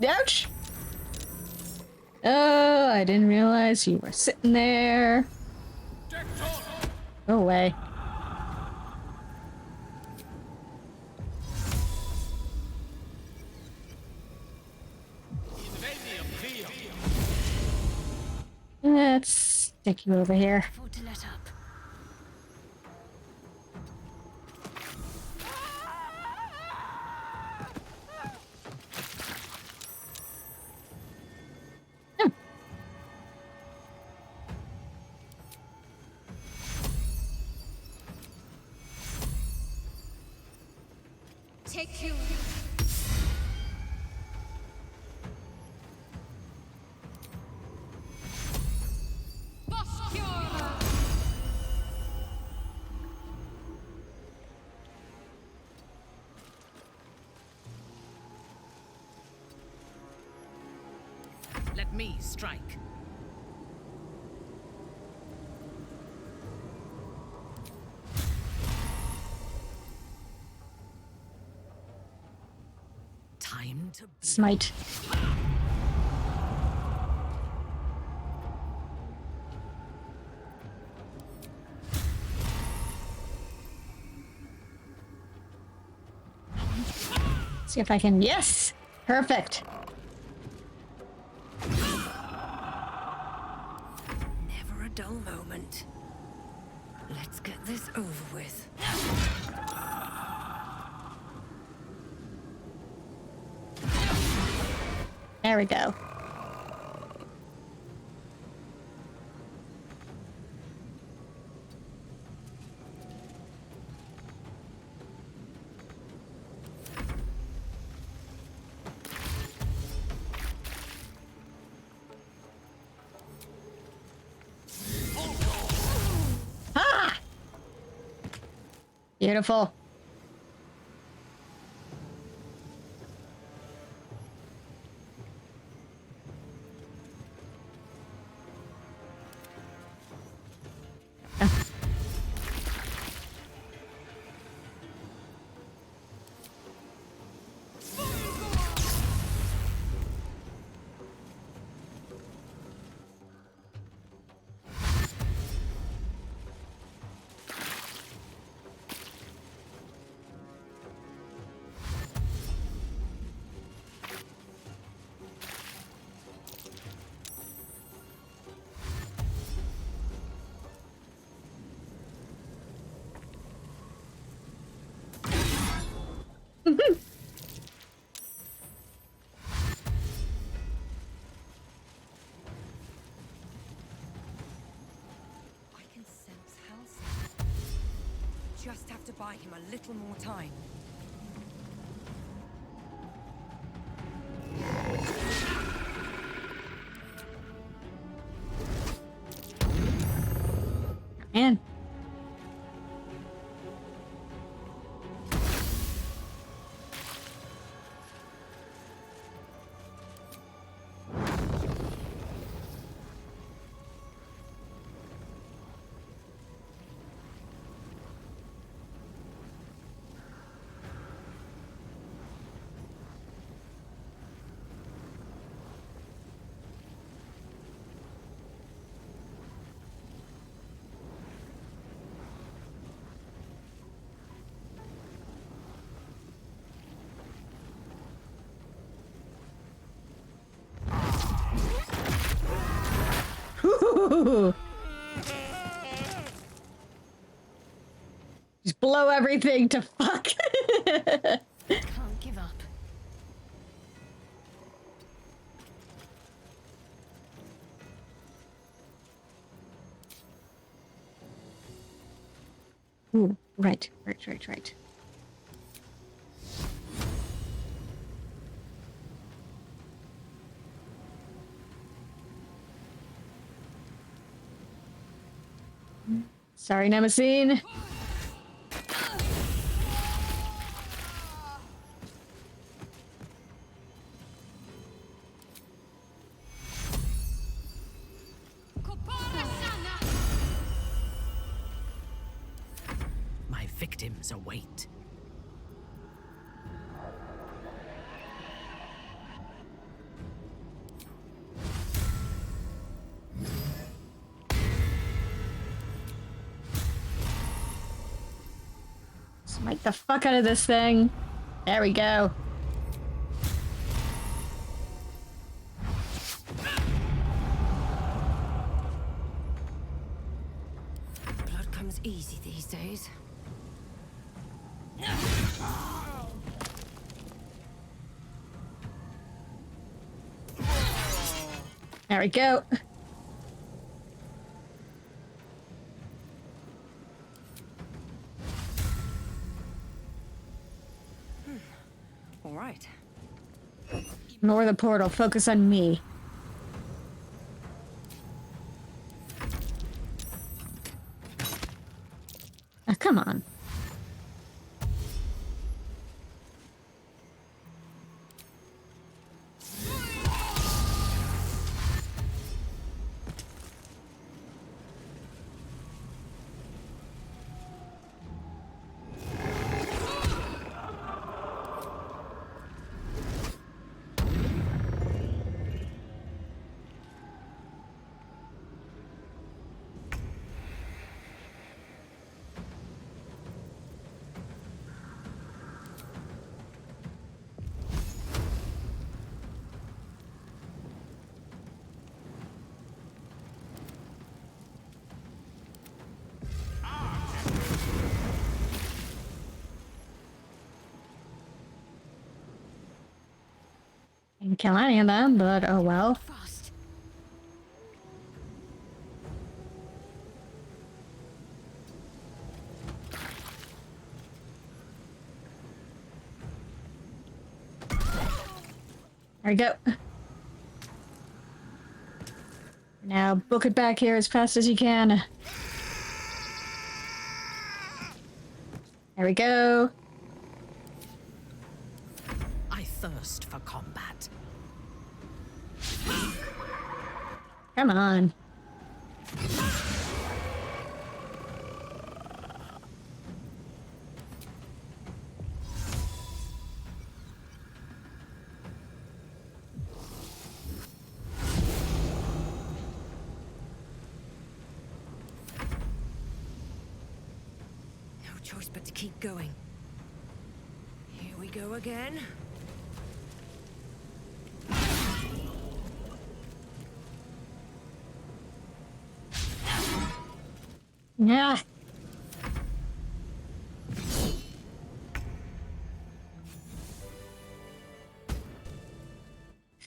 Ouch! Oh, I didn't realize you were sitting there. Go away. Let's stick you over here. Afford to let up. Take you. Let me strike. Time to Smite. See if I can. Yes! Perfect. Never a dull moment. Let's get this over with. There we go. Beautiful. I can sense Halcyon. Just have to buy him a little more time. Man. Just blow everything to fuck. Can't give up. Ooh, right. Sorry, Nemesis. My victims await. Smite the fuck out of this thing. There we go. Blood comes easy these days. There we go. All right. Ignore the portal. Focus on me. Oh, come on. Didn't kill any of them, but oh well. Fast. There we go. Now book it back here as fast as you can. There we go. I thirst for combat. Come on. No choice but to keep going. Here we go again. Yeah.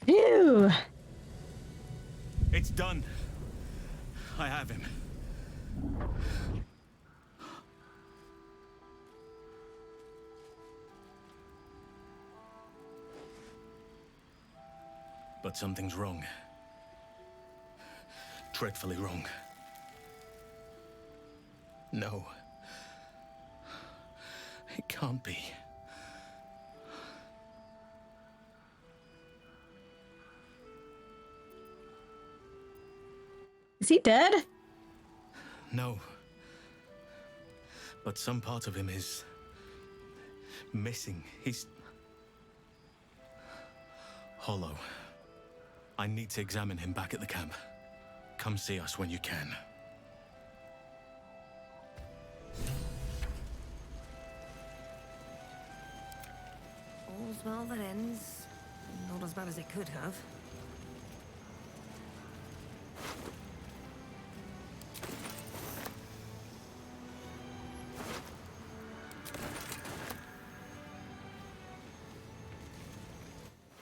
Phew. It's done. I have him. But something's wrong. Dreadfully wrong. No. It can't be. Is he dead? No. But some part of him is missing. He's hollow. I need to examine him back at the camp. Come see us when you can. All's well that ends. Not as bad as it could have.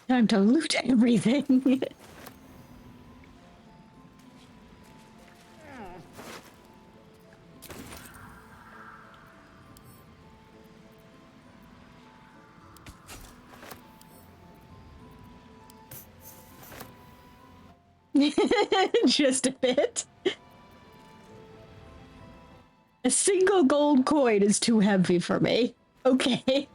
Time to loot everything. Just a bit. A single gold coin is too heavy for me. Okay.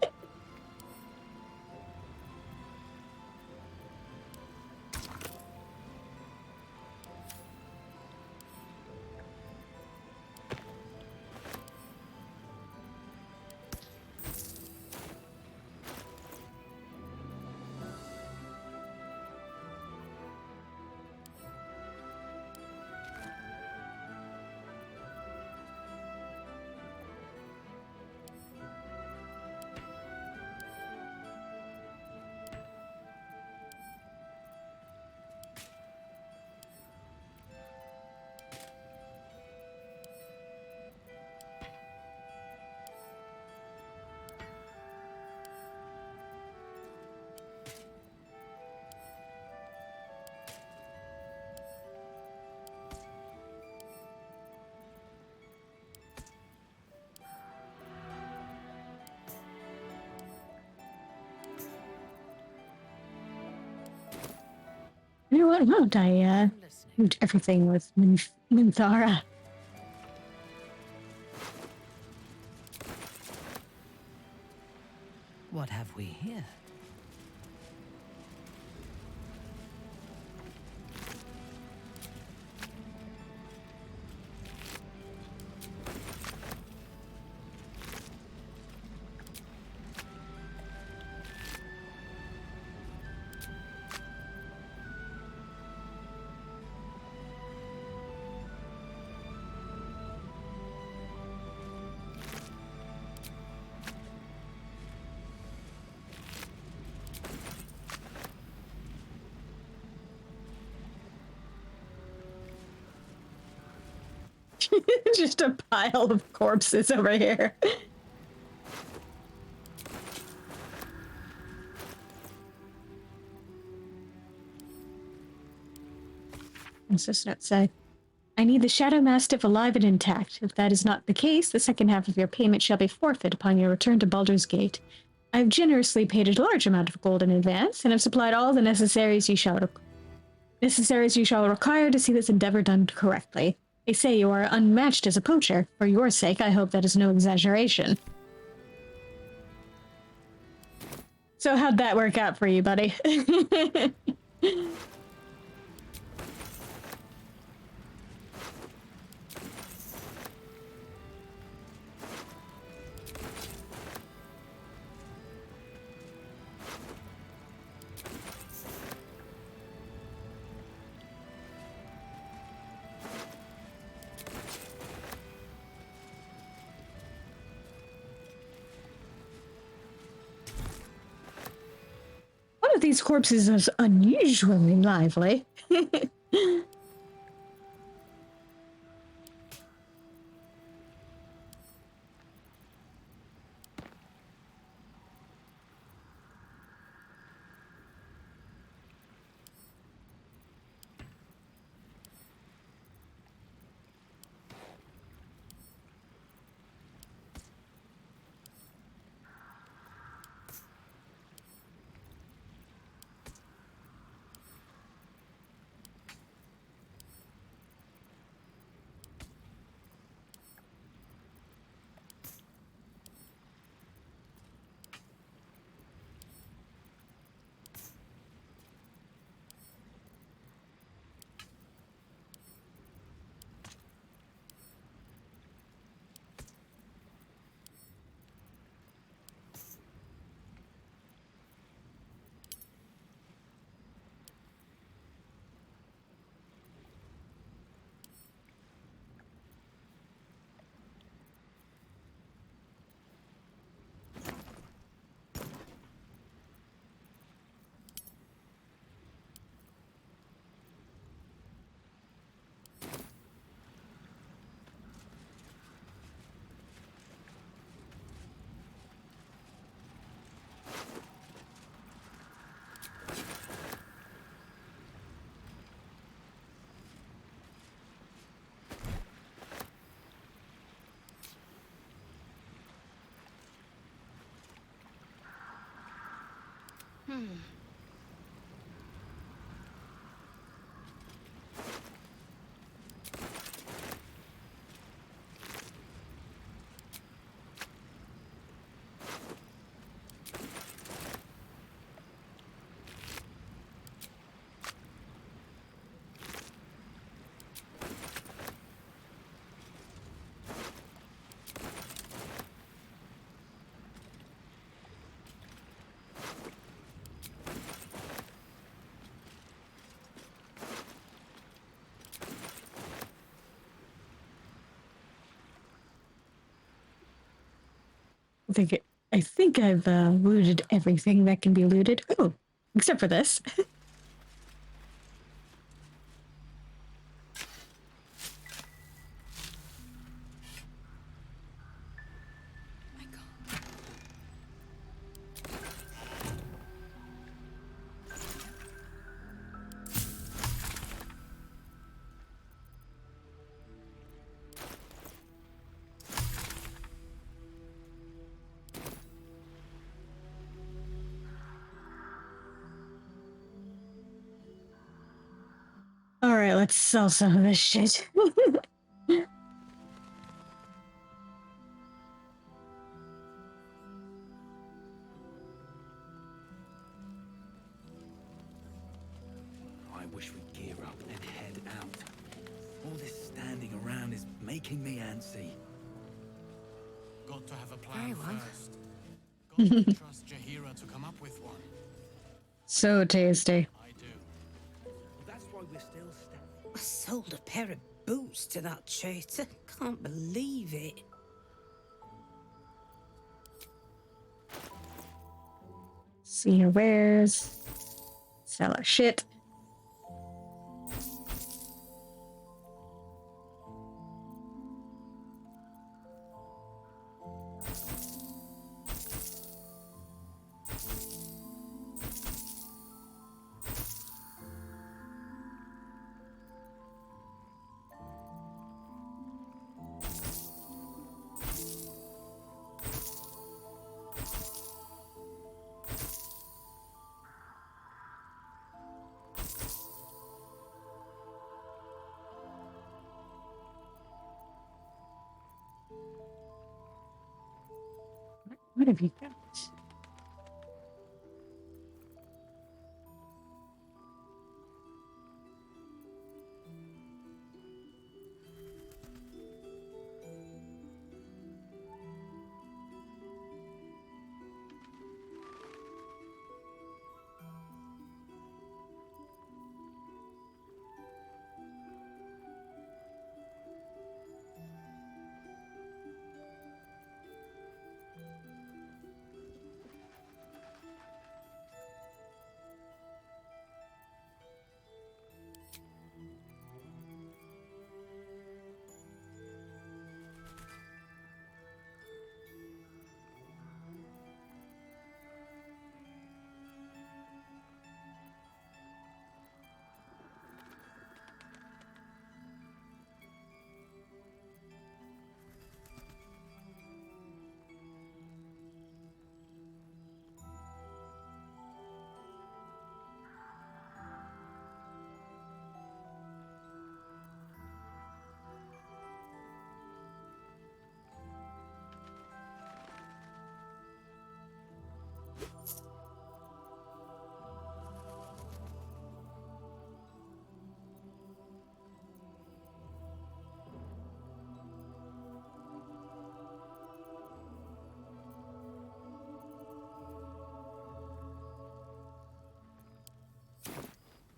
You know what? Why don't I loot everything with Minthara? What have we here? Just a pile of corpses over here. What's this note say? I need the Shadow Mastiff alive and intact. If that is not the case, the second half of your payment shall be forfeit upon your return to Baldur's Gate. I have generously paid a large amount of gold in advance, and have supplied all the necessaries you shall require to see this endeavor done correctly. They say you are unmatched as a poacher. For your sake, I hope that is no exaggeration. So how'd that work out for you, buddy? One of these corpses is unusually lively. I think I've looted everything that can be looted. Oh, except for this. All right, let's sell some of this shit. I wish we'd gear up and head out. All this standing around is making me antsy. Got to have a plan Very well. first. Got to trust Jahira to come up with one. So tasty. I do. That's why we're still standing. I sold a pair of boots to that traitor. Can't believe it. See your wares. Sell our shit. What have you got?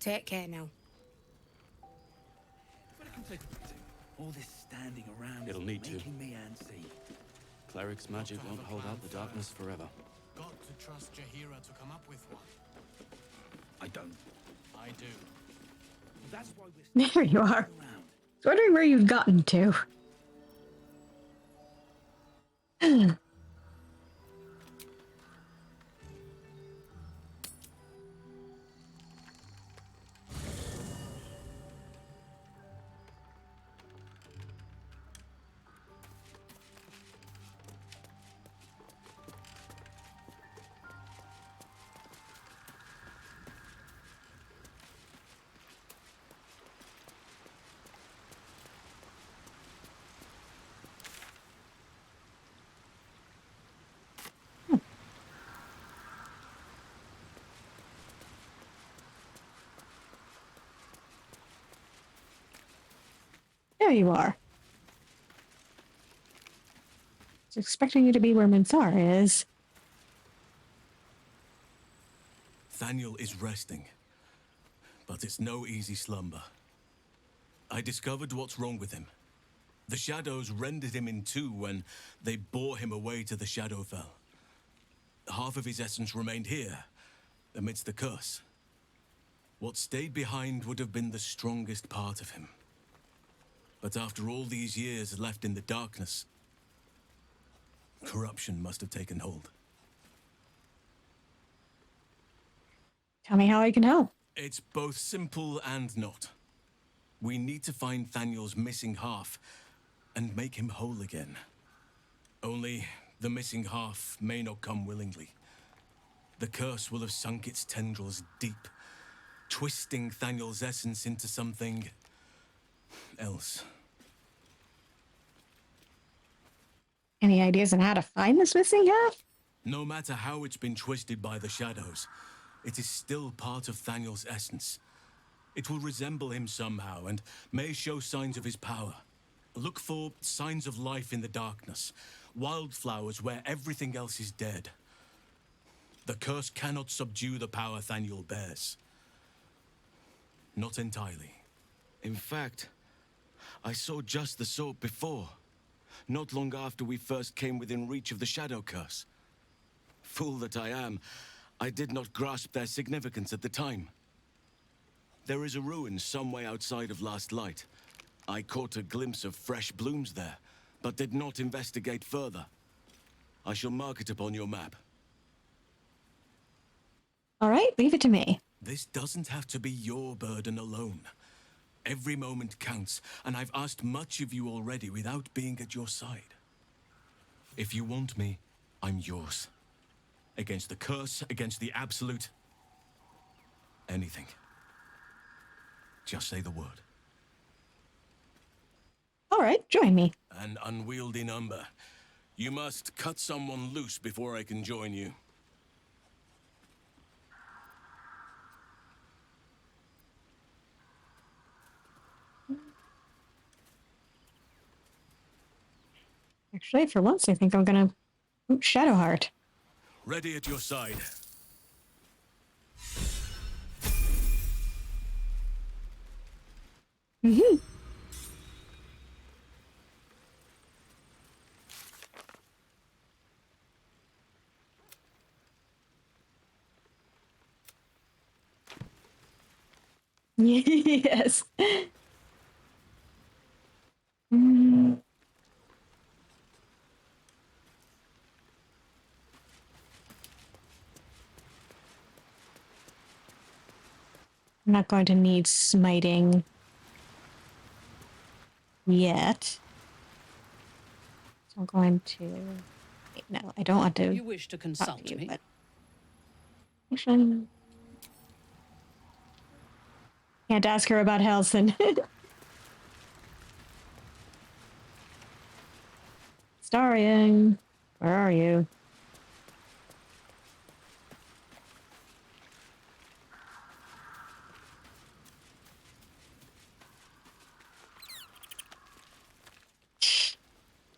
Take care now. All this standing around It'll is need to. making me antsy. Cleric's magic won't hold out the darkness forever. Got to trust Jahira to come up with one. I don't. I do. That's why we're There you are. I was wondering where you'd gotten to. There you are. I was expecting you to be where Minsar is. Thaniel is resting, but it's no easy slumber. I discovered what's wrong with him. The shadows rendered him in two when they bore him away to the Shadowfell. Half of his essence remained here, amidst the curse. What stayed behind would have been the strongest part of him. But after all these years left in the darkness, corruption must have taken hold. Tell me how I can help. It's both simple and not. We need to find Thaniel's missing half and make him whole again. Only the missing half may not come willingly. The curse will have sunk its tendrils deep, twisting Thaniel's essence into something else. Any ideas on how to find this missing half? No matter how it's been twisted by the shadows, it is still part of Thaniel's essence. It will resemble him somehow and may show signs of his power. Look for signs of life in the darkness, wildflowers where everything else is dead. The curse cannot subdue the power Thaniel bears. Not entirely. In fact, I saw just the sort before, not long after we first came within reach of the Shadow Curse. Fool that I am, I did not grasp their significance at the time. There is a ruin some way outside of Last Light. I caught a glimpse of fresh blooms there, but did not investigate further. I shall mark it upon your map. All right, leave it to me. This doesn't have to be your burden alone. Every moment counts, and I've asked much of you already without being at your side. If you want me, I'm yours. Against the curse, against the absolute. Anything. Just say the word. All right, join me. An unwieldy number. You must cut someone loose before I can join you. Actually, for once, I think I'm gonna Shadowheart. Ready at your side. Mm-hmm. Yes. Mm. I'm not going to need smiting yet. So I'm going to... Wait, no, I don't want to... You wish to consult to you, me? but... Actually... Can't ask her about Halsin. Starian, where are you?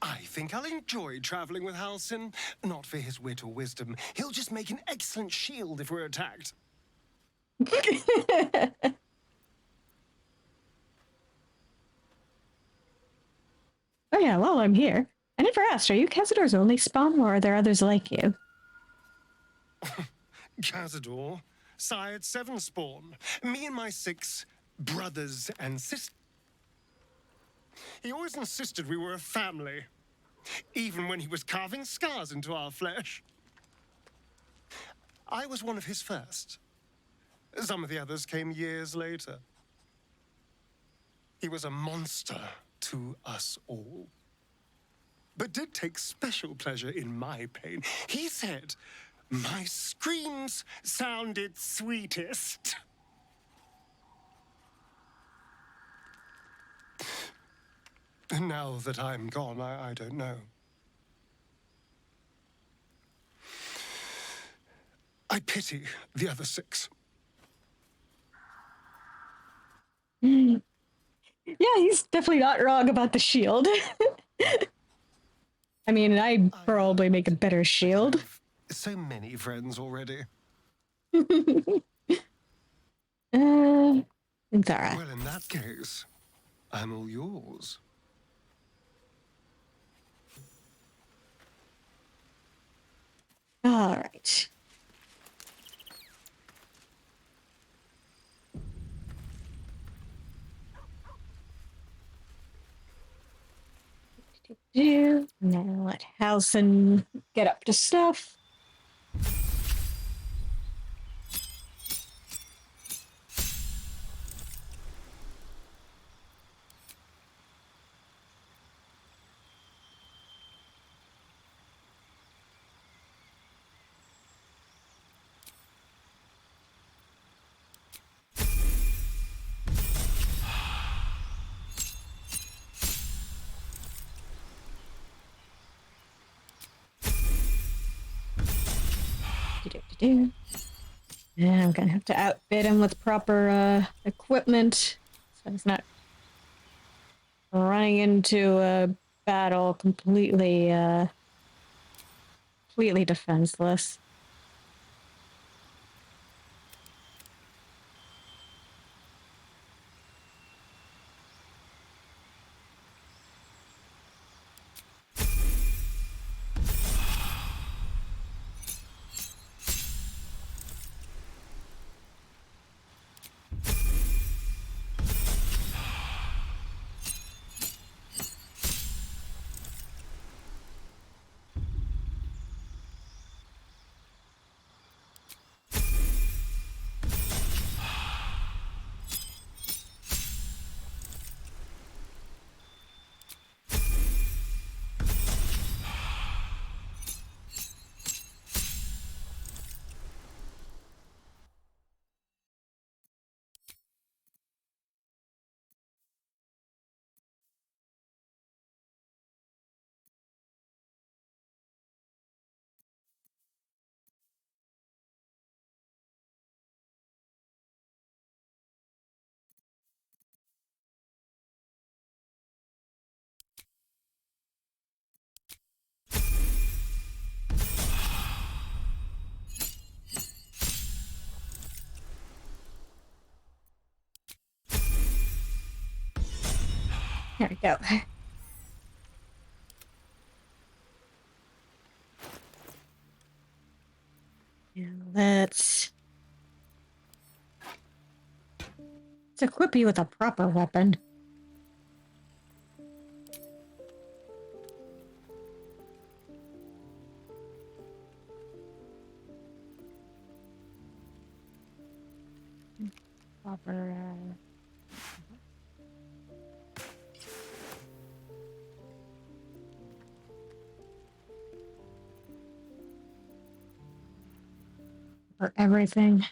I think I'll enjoy traveling with Halsin. Not for his wit or wisdom. He'll just make an excellent shield if we're attacked. Oh yeah, while I'm here, I never asked, are you Cazador's only spawn, or are there others like you? Cazador, sired 7 spawn. Me and my 6 brothers and sisters. He always insisted we were a family, even when he was carving scars into our flesh. I was one of his first. Some of the others came years later. He was a monster to us all, but did take special pleasure in my pain. He said my screams sounded sweetest. And now that I'm gone, I don't know. I pity the other 6. Yeah, he's definitely not wrong about the shield. I mean, I probably make a better shield. So many friends already. Zara. Well, in that case, I'm all yours. All right. Now let Halson get up to stuff. And I'm gonna have to outfit him with proper equipment, so he's not running into a battle completely defenseless. There we go. And let's equip you with a proper weapon. Proper. For everything.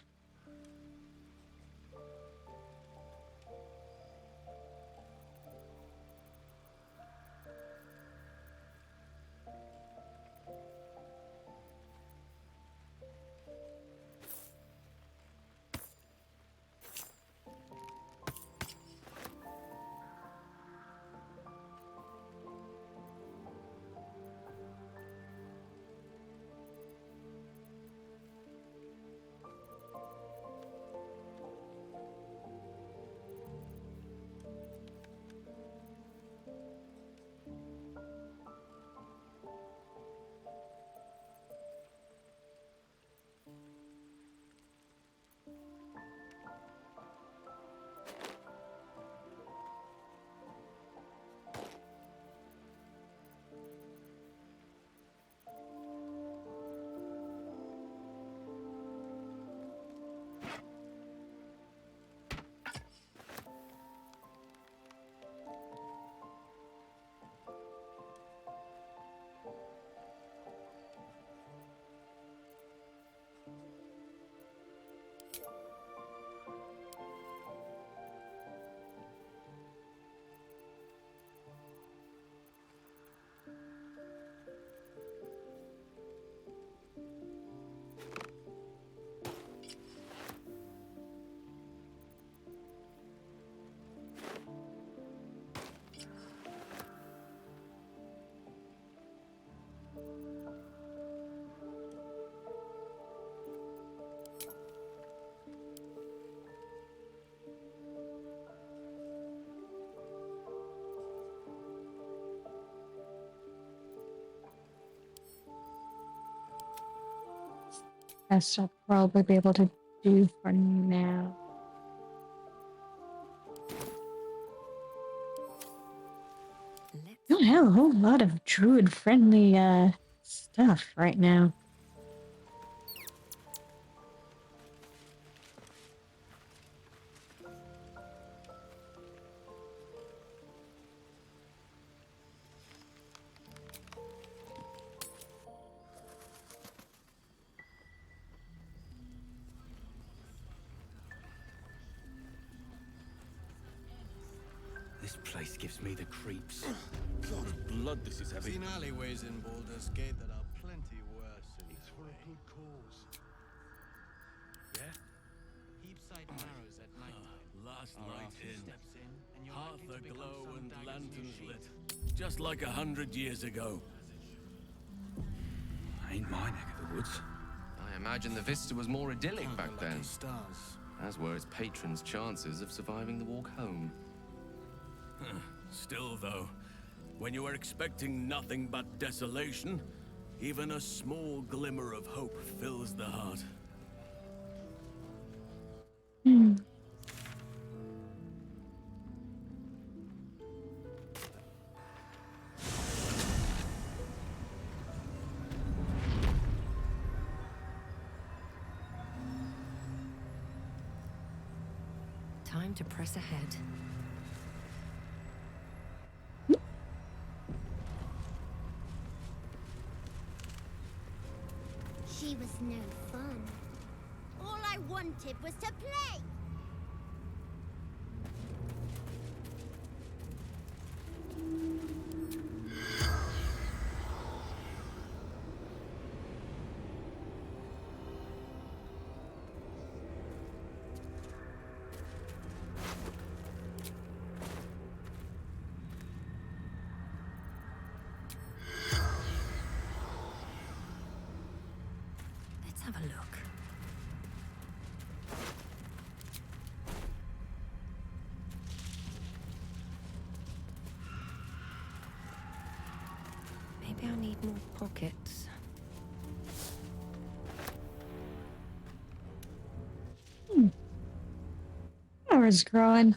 Best I'll probably be able to do for now. Don't have a whole lot of druid-friendly stuff right now. This place gives me the creeps. God, blood, this is heavy. Seen alleyways in Baldur's Gate that are plenty worse in its for a good cause. Yeah? Heapside narrows at night. Last Our night archer in. steps in, and you're Hearth likely to become aglow some and dagger's new lanterns sheep. lit. Just like 100 years ago. Ain't my neck of the woods. I imagine the vista was more idyllic back then. Stars. As were its patrons' chances of surviving the walk home. Still, though, when you are expecting nothing but desolation, even a small glimmer of hope fills the heart. Time to press ahead. She was no fun. All I wanted was to play. Let's have a look. Maybe I need more pockets. Flowers growing.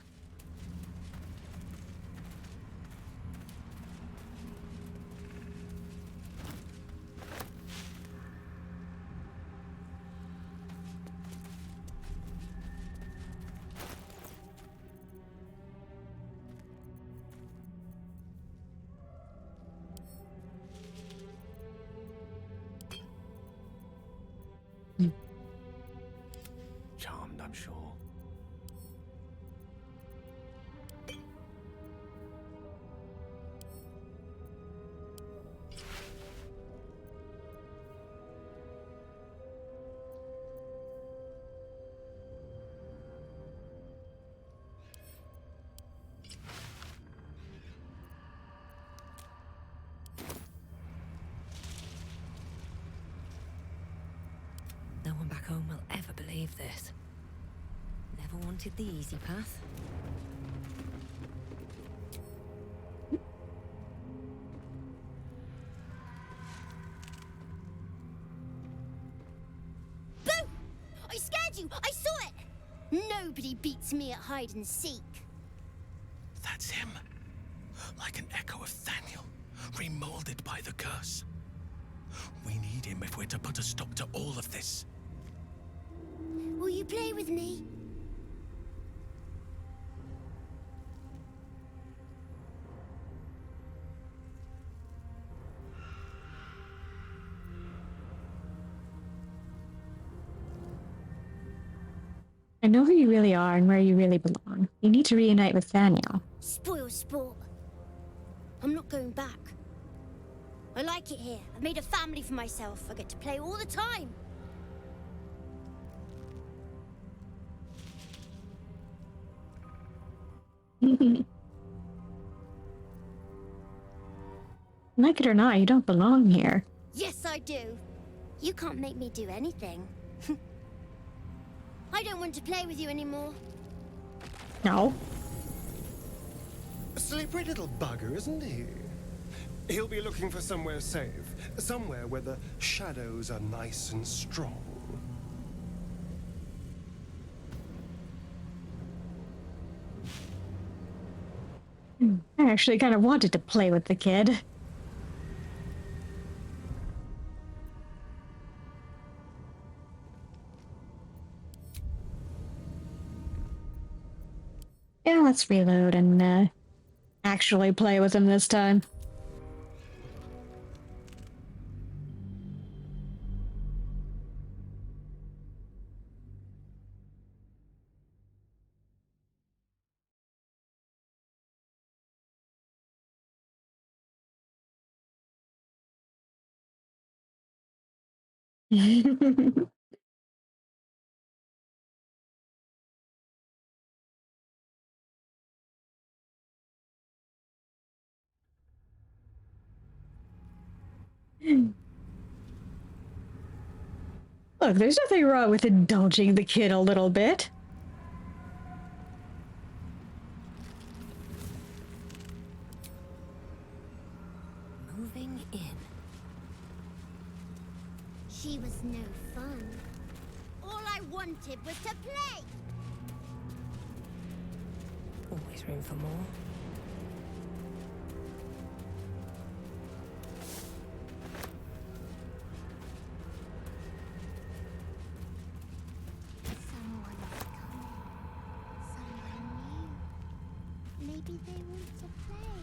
Charmed, I'm sure. No one back home will ever believe this. Never wanted the easy path. Boo! I scared you! I saw it! Nobody beats me at hide and seek. That's him. Like an echo of Thaniel, remolded by the curse. We need him if we're to put a stop to all of this. Will you play with me? I know who you really are and where you really belong. You need to reunite with Thaniel. Spoil sport. I'm not going back. I like it here. I've made a family for myself. I get to play all the time. Like it or not, you don't belong here. Yes, I do. You can't make me do anything. I don't want to play with you anymore. No. A slippery little bugger, isn't he? He'll be looking for somewhere safe. Somewhere where the shadows are nice and strong. actually kind of wanted to play with the kid. Yeah, let's reload and actually play with him this time. Look, there's nothing wrong with indulging the kid a little bit. Moving in. She was no fun. All I wanted was to play. Always room for more. Someone is coming. Someone new. Maybe they want to play.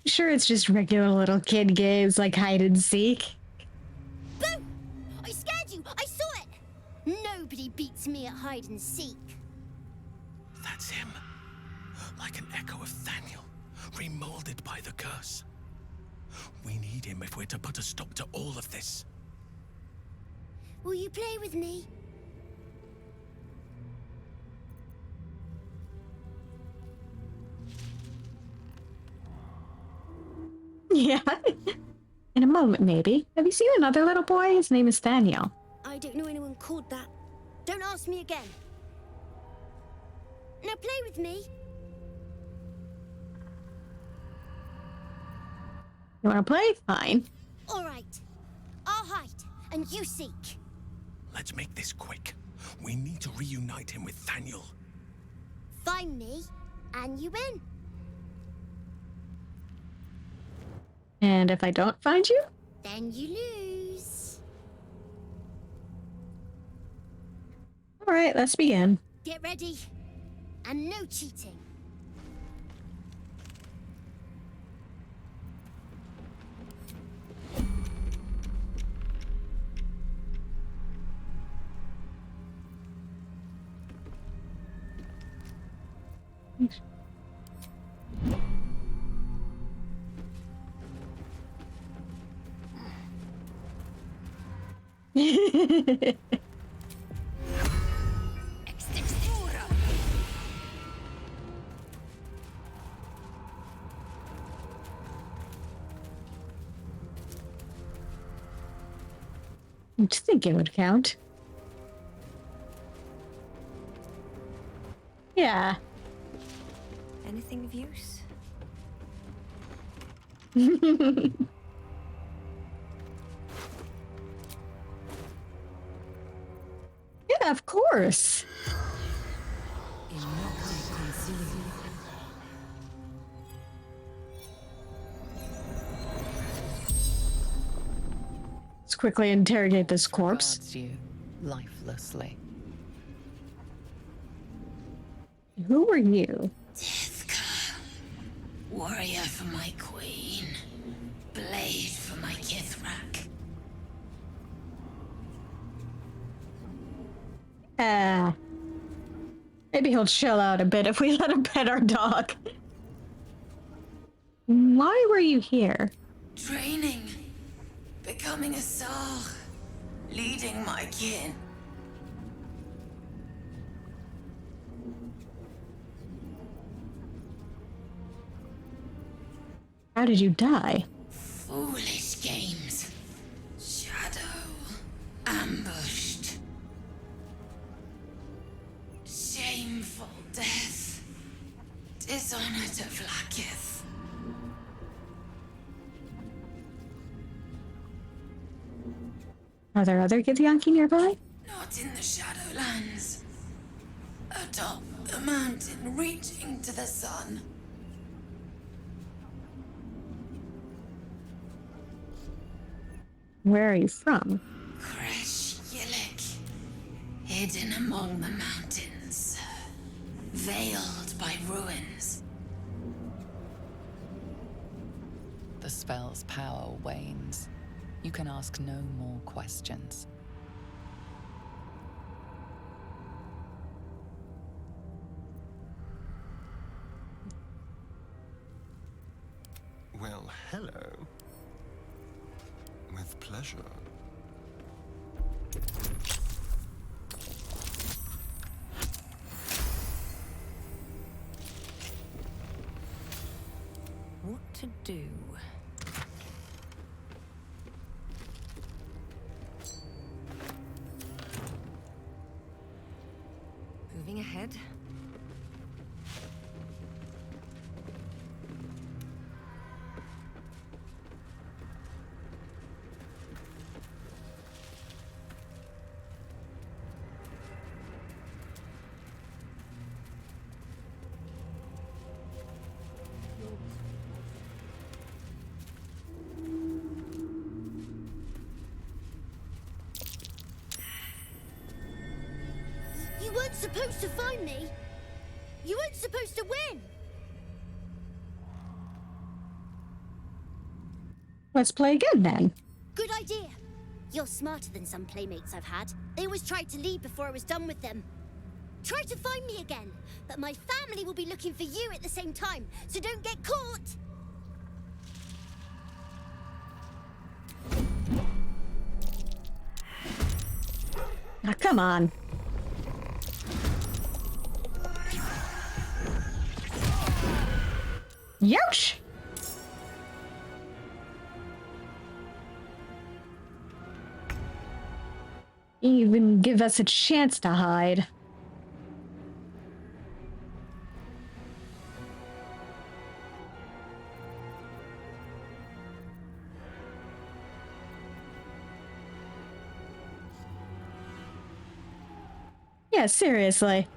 Sure, it's just regular little kid games like hide and seek. Boo! I scared you! I saw it! Nobody beats me at hide and seek. That's him. Like an echo of Thaniel, remolded by the curse. We need him if we're to put a stop to all of this. Will you play with me? Yeah. In a moment, maybe. Have you seen another little boy? His name is Thaniel. I don't know anyone called that. Don't ask me again. Now play with me. You want to play? Fine. All right. I'll hide, and you seek. Let's make this quick. We need to reunite him with Thaniel. Find me, and you win. And if I don't find you? Then you lose. All right, let's begin. Get ready. And no cheating. You'd think it would count. Yeah. Anything of use? Yeah, of course. Let's quickly interrogate this corpse. Guards you lifelessly. Who were you? Warrior for my queen. Blade for my Kithrak. Maybe he'll chill out a bit if we let him pet our dog. Why were you here? Training. Becoming a Sar. Leading my kin. How did you die? Foolish games. Shadow. Ambushed. Shameful. Sonnet of Lakith. Are there other Githyanki nearby? Not in the Shadowlands. Atop the mountain reaching to the sun. Where are you from? Kresh Yilik. Hidden among the mountains. Veiled by ruins. The spell's power wanes. You can ask no more questions. Well, hello. With pleasure. What to do? Moving ahead. You weren't supposed to find me. You weren't supposed to win. Let's play again then. Good idea. You're smarter than some playmates I've had. They always tried to leave before I was done with them. Try to find me again, but my family will be looking for you at the same time, so don't get caught. Ah, come on. Youch! Even give us a chance to hide. Yeah, seriously.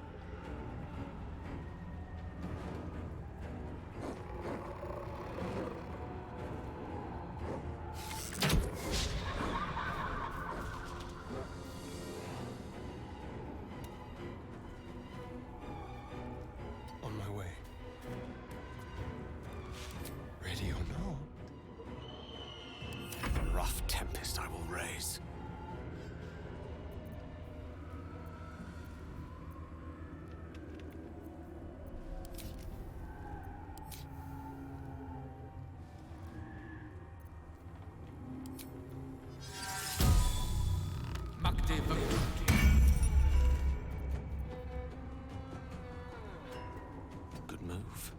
On my way. Ready or not? A rough tempest I will raise. Good move.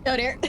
Oh dear.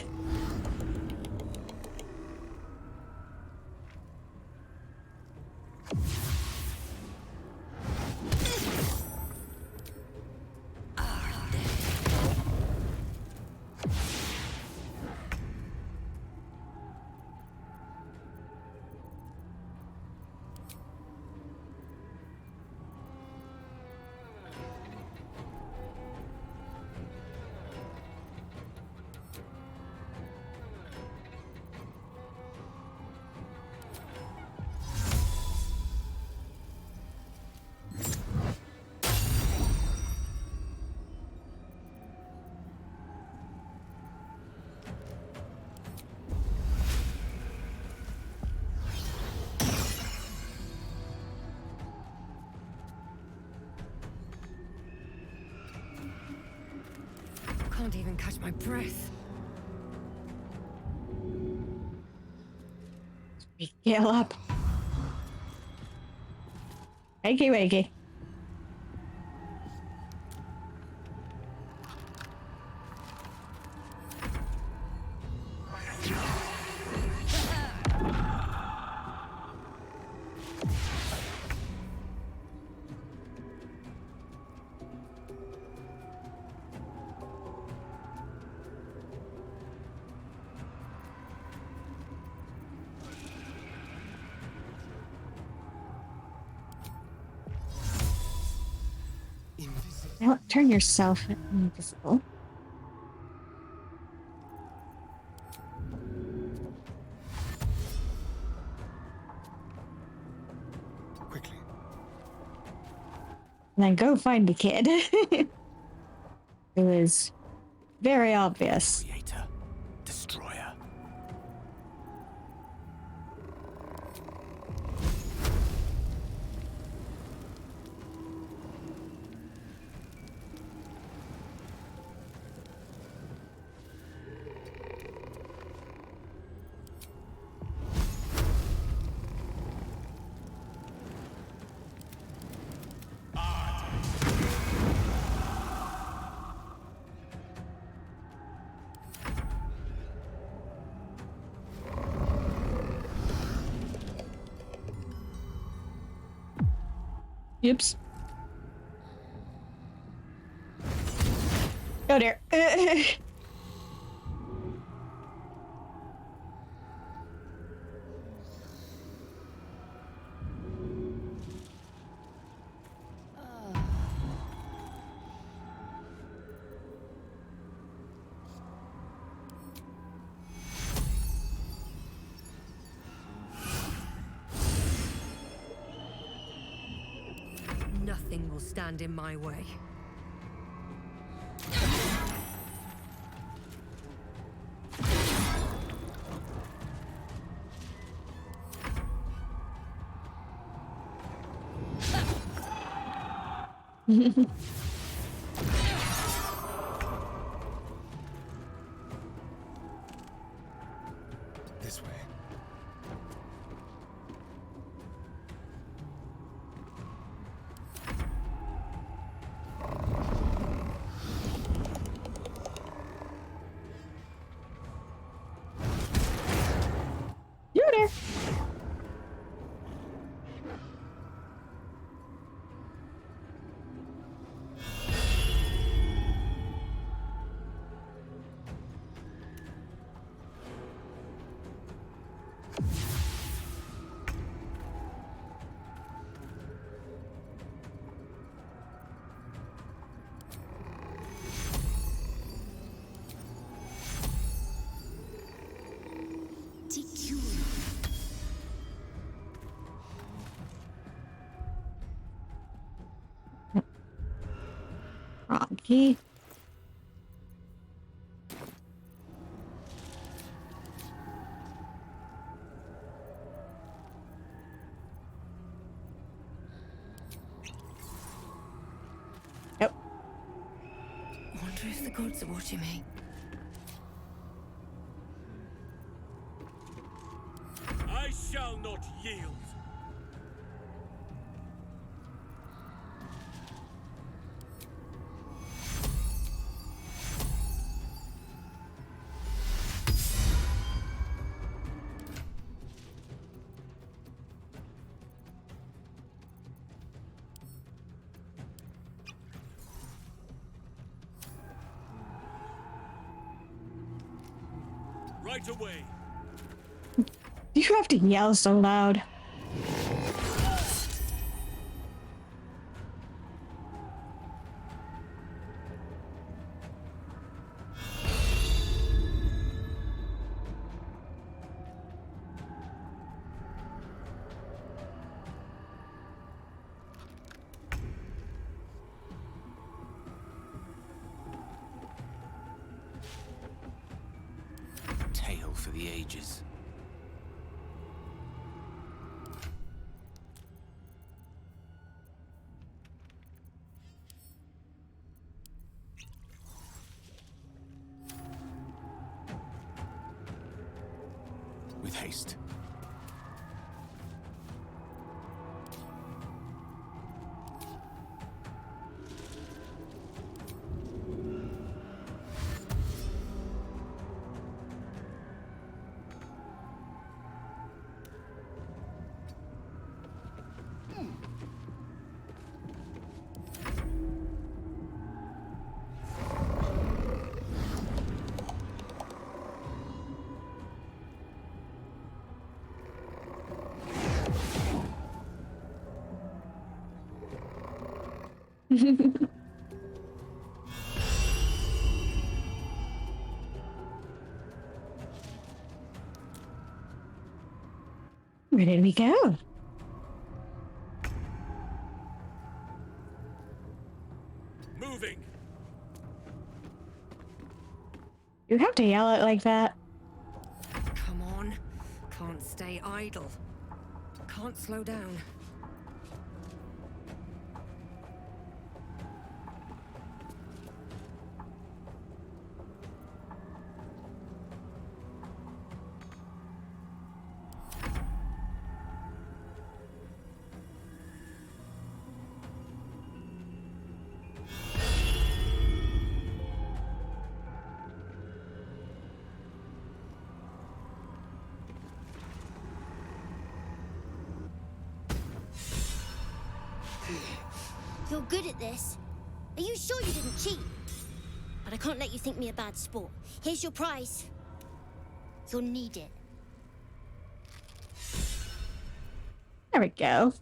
Can't even catch my breath. Scale up. Wakey wakey. Now turn yourself invisible. Quickly. And then go find the kid. It was very obvious. Creator, destroyer. Oops. Oh dear. Nothing will stand in my way. This way. You're there. Wrong key. Yep. Wonder if the gods are watching me. I shall not yield. Right away. You have to yell so loud. Tale for the ages. With haste. Where did we go? Moving. You have to yell it like that. Come on. Can't stay idle. Can't slow down. You're good at this. Are you sure you didn't cheat? But I can't let you think me a bad sport. Here's your prize. You'll need it. There we go.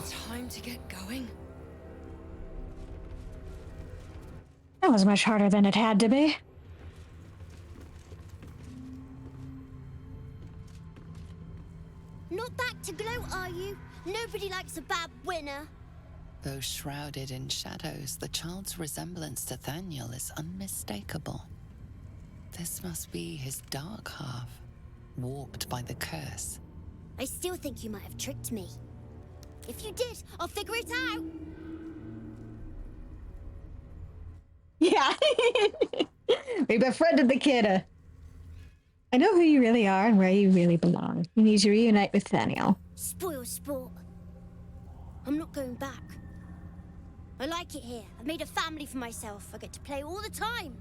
Time to get going. That was much harder than it had to be. Not back to gloat, are you? Nobody likes a bad winner. Though shrouded in shadows, the child's resemblance to Thaniel is unmistakable. This must be his dark half, warped by the curse. I still think you might have tricked me. If you did, I'll figure it out. Yeah. We befriended the kid. I know who you really are and where you really belong. You need to reunite with Thaniel. Spoil sport. I'm not going back. I like it here. I've made a family for myself. I get to play all the time.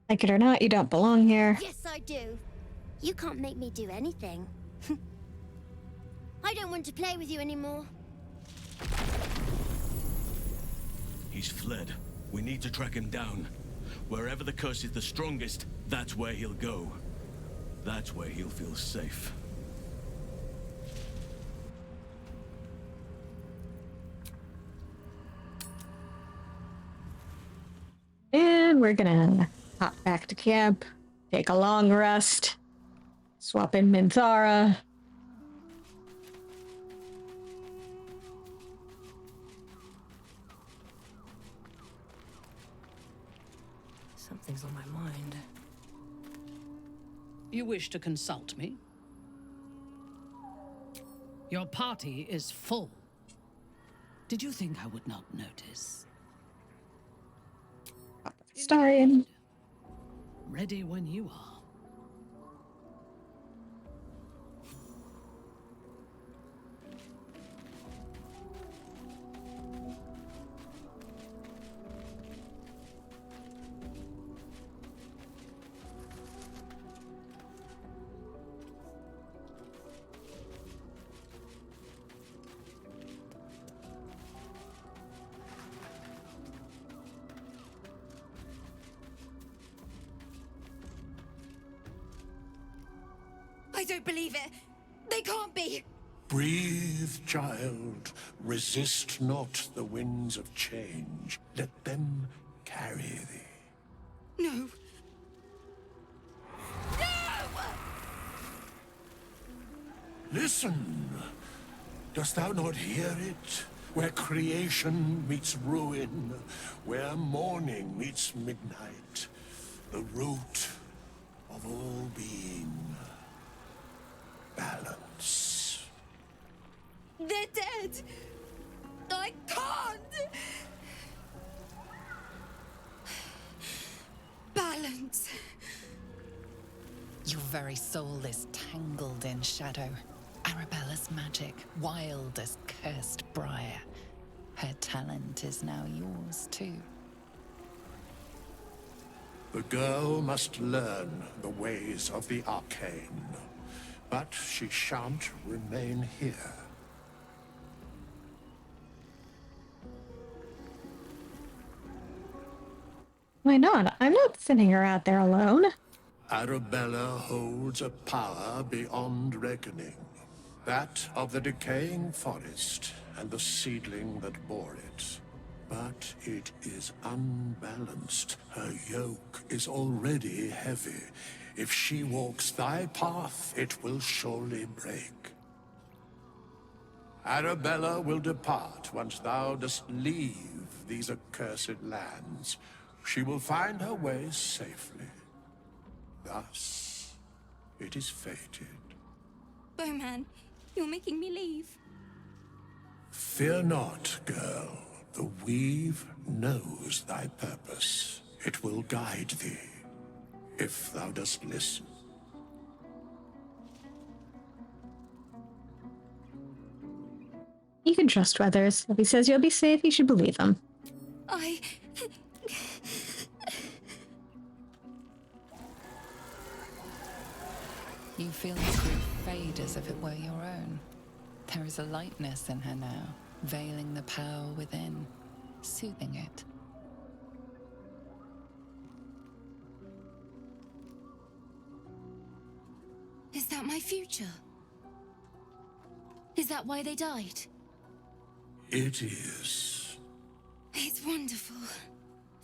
Like it or not, you don't belong here. Yes, I do. You can't make me do anything. I don't want to play with you anymore. He's fled. We need to track him down. Wherever the curse is the strongest, that's where he'll go. That's where he'll feel safe. And we're gonna hop back to camp, take a long rest, swap in Minthara. Something's on my mind. You wish to consult me? Your party is full. Did you think I would not notice? Starion. Ready when you are. I don't believe it. They can't be. Breathe, child. Resist not the winds of change. Let them carry thee. No. Listen. Dost thou not hear it? Where creation meets ruin, where morning meets midnight, the root of all being. Balance. They're dead. I can't. Balance. Your very soul is tangled in shadow. Arabella's magic, wild as cursed briar. Her talent is now yours too. The girl must learn the ways of the arcane, but she shan't remain here. Why not? I'm not sending her out there alone. Arabella holds a power beyond reckoning. That of the decaying forest and the seedling that bore it. But it is unbalanced. Her yoke is already heavy. If she walks thy path, it will surely break. Arabella will depart once thou dost leave these accursed lands. She will find her way safely. Thus, it is fated. Bowman, you're making me leave. Fear not, girl. The Weave knows thy purpose. It will guide thee, if thou dost listen. You can trust Weathers. If he says you'll be safe, you should believe him. You feel his grief fade as if it were your own. There is a lightness in her now, veiling the power within, soothing it. Is that my future? Is that why they died? It is. It's wonderful.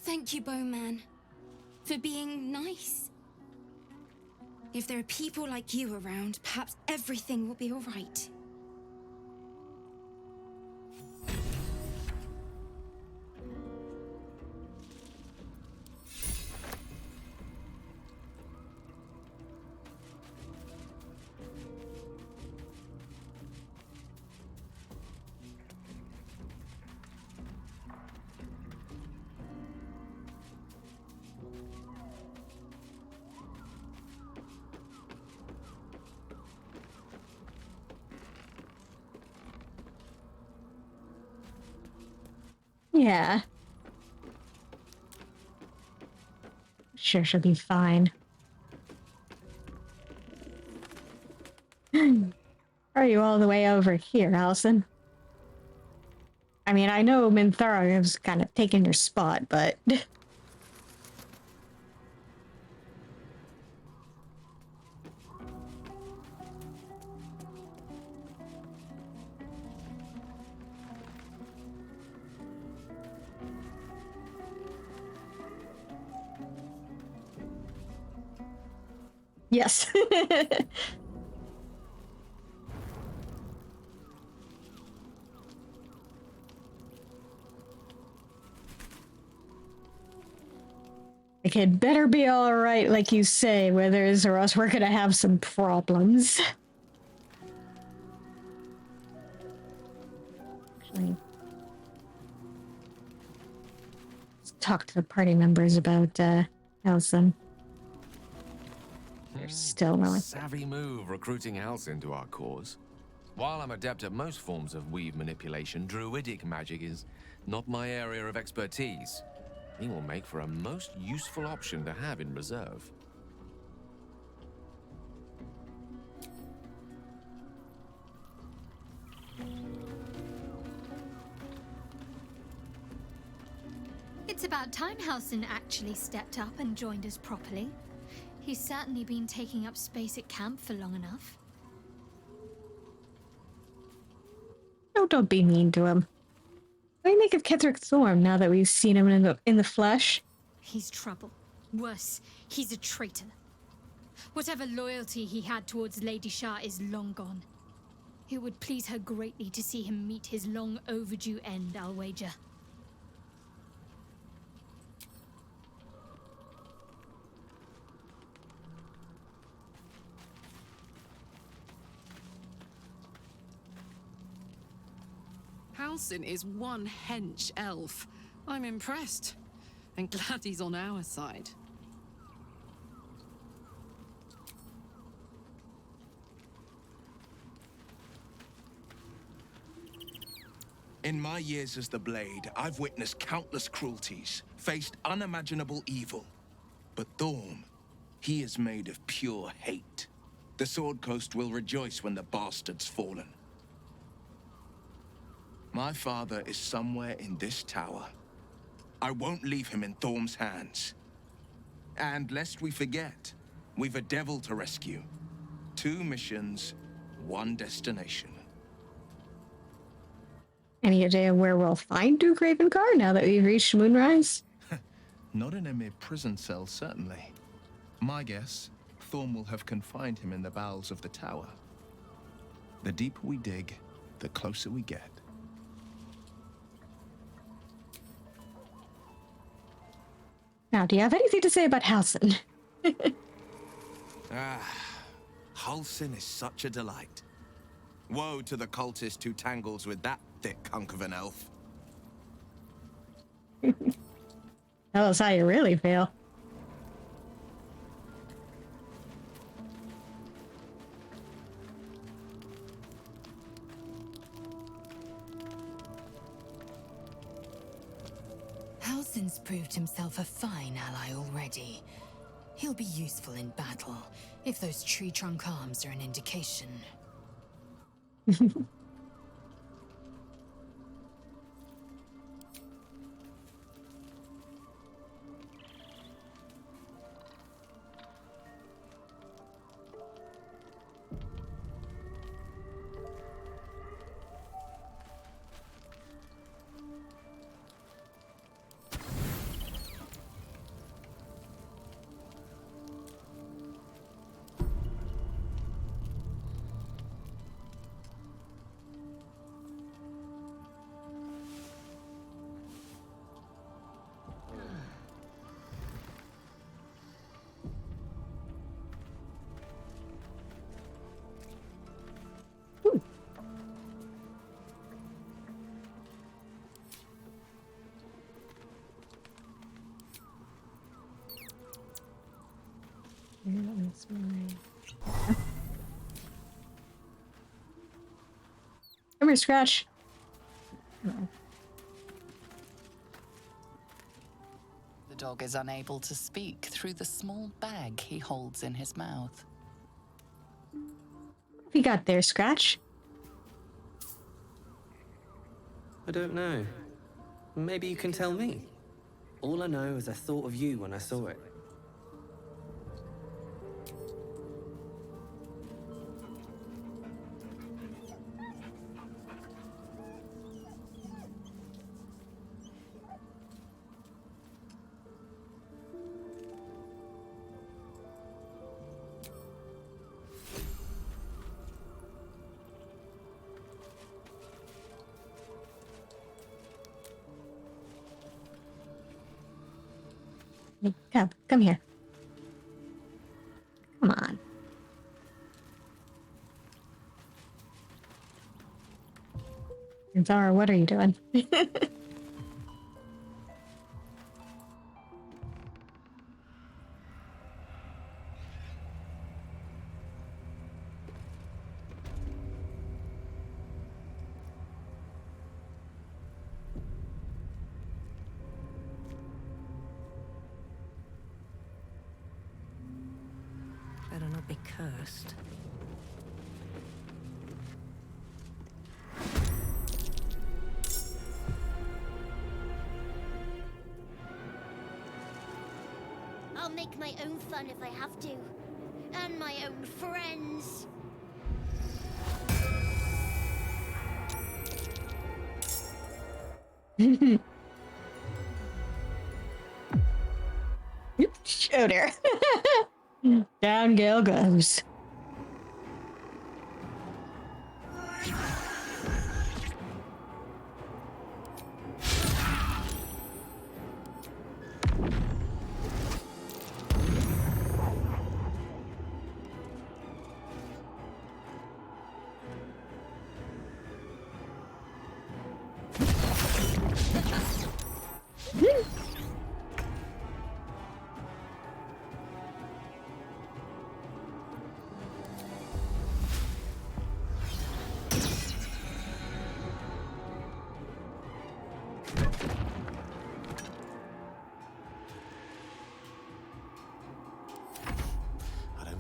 Thank you, Bowman, for being nice. If there are people like you around, perhaps everything will be all right. Yeah. Sure, she'll be fine. Are you all the way over here, Allison? I mean, I know Minthara has kind of taken your spot, but... Yes. Like, it better be alright, like you say, Withers, or else we're gonna have some problems. Actually, let's talk to the party members about, Allison. They're still really... Savvy move recruiting Halcyon to our cause. While I'm adept at most forms of weave manipulation, druidic magic is not my area of expertise. He will make for a most useful option to have in reserve. It's about time Halcyon actually stepped up and joined us properly. He's certainly been taking up space at camp for long enough. No, don't be mean to him. What do you make of Ketherick Thorm now that we've seen him in the flesh? He's trouble. Worse, he's a traitor. Whatever loyalty he had towards Lady Shah is long gone. It would please her greatly to see him meet his long overdue end, I'll wager. Halcyon is one hench elf. I'm impressed. And glad he's on our side. In my years as the Blade, I've witnessed countless cruelties, faced unimaginable evil. But Thorm, he is made of pure hate. The Sword Coast will rejoice when the bastard's fallen. My father is somewhere in this tower. I won't leave him in Thorm's hands. And lest we forget, we've a devil to rescue. 2 missions, one destination. Any idea where we'll find Duke Ravencar now that we've reached Moonrise? Not in a mere prison cell, certainly. My guess, Thorm will have confined him in the bowels of the tower. The deeper we dig, the closer we get. Now, do you have anything to say about Halsin? Halsin is such a delight. Woe to the cultist who tangles with that thick hunk of an elf. Tell us how you really feel. Halsin's proved himself a fine ally already. He'll be useful in battle, if those tree trunk arms are an indication. Come here, Scratch. The dog is unable to speak through the small bag he holds in his mouth. What have you got there, Scratch? I don't know. Maybe you can tell me. All I know is I thought of you when I saw it. Come here. Come on. Zara, what are you doing? Better not be cursed. I'll make my own fun if I have to. And my own friends. Oh dear. Down Gale goes.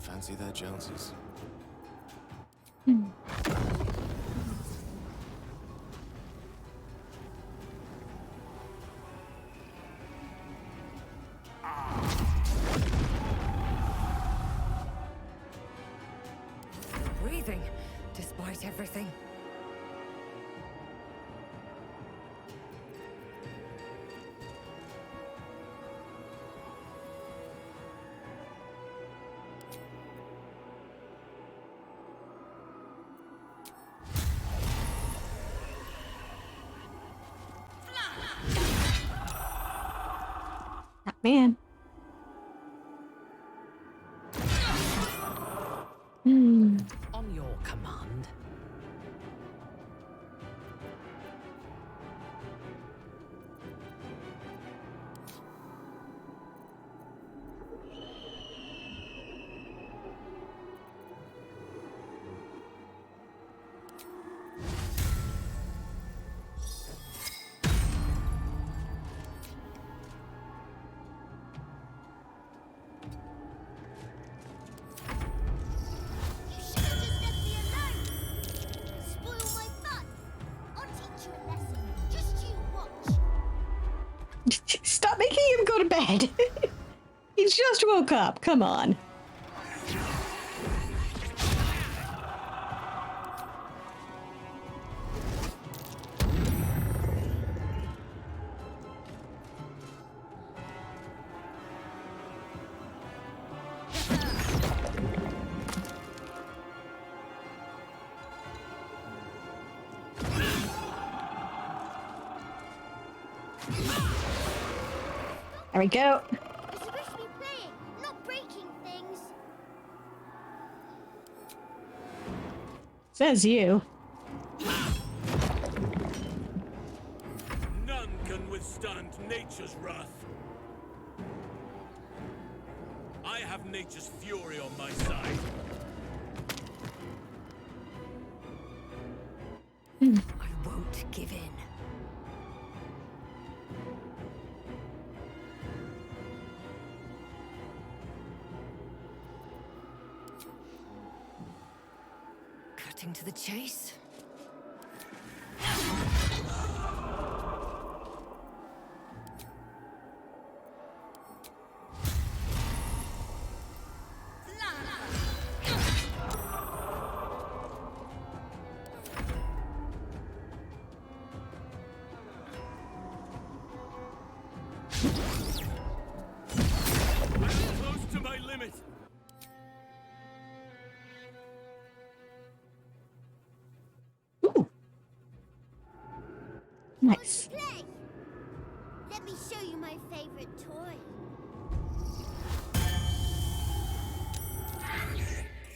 Fancy their chances. Breathing. thing. Man. Hmm. On your command. You should have just left me alone. Spoil my fun. I'll teach you a lesson. Just you watch. Stop making him go to bed. He just woke up. Come on. There we go. You're supposed to be playing, not breaking things. Says you. None can withstand nature's wrath. I have nature's fury on my side. I won't give in. Cutting to the chase. I'm close to my limit. Nice. Play. Let me show you my favorite toy.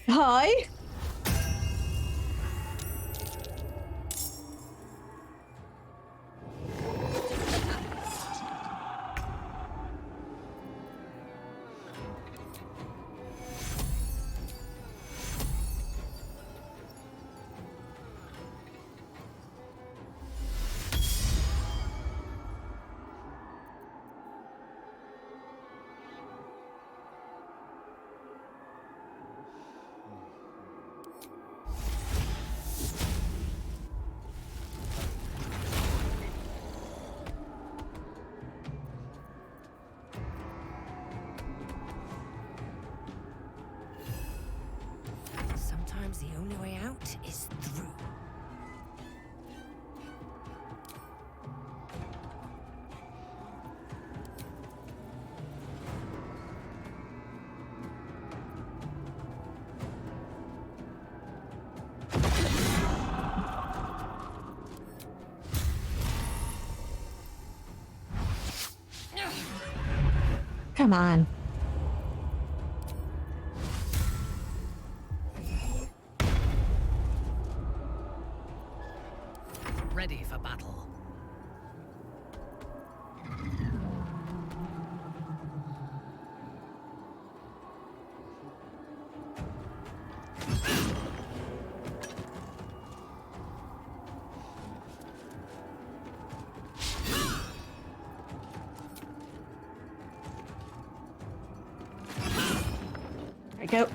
Hi. Sometimes the only way out is through. Come on. Ready for battle. There we go.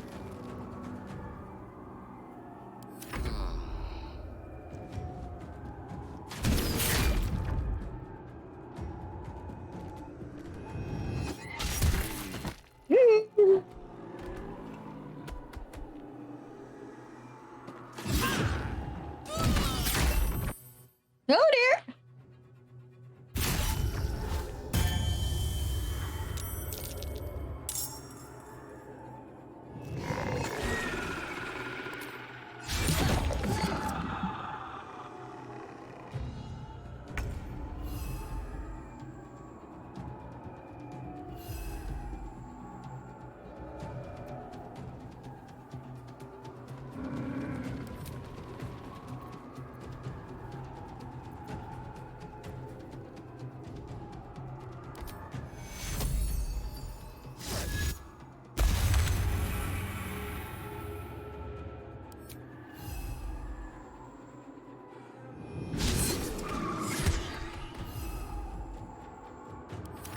Oh dear!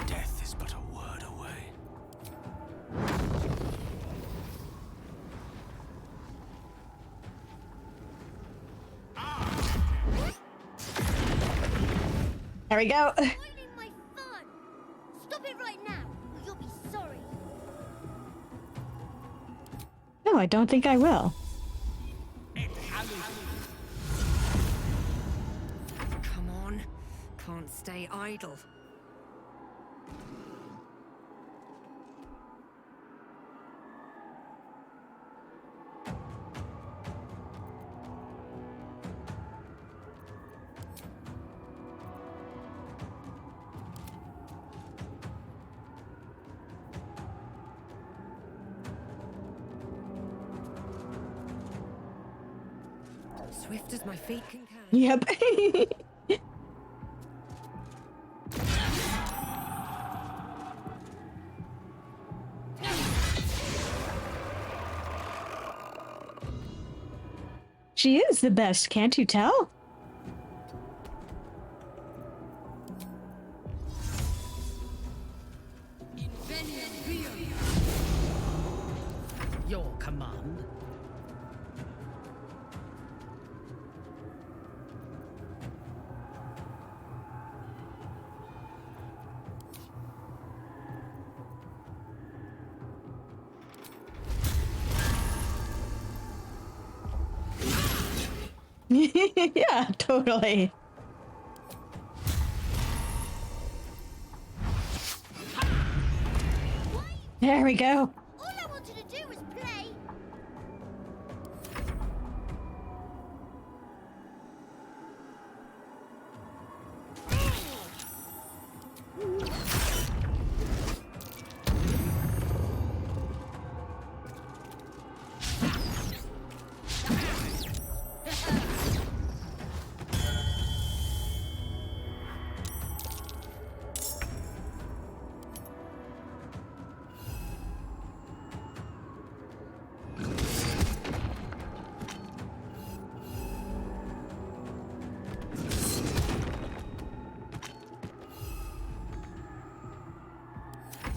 Death is but a word away. There we go. Spoiling my fun. Stop it right now, or you'll be sorry. No, I don't think I will. Come on. Can't stay idle. Swift as my feet can carry. Yep. She is the best, can't you tell? Your command. Yeah, totally. There we go. All I wanted to do was play.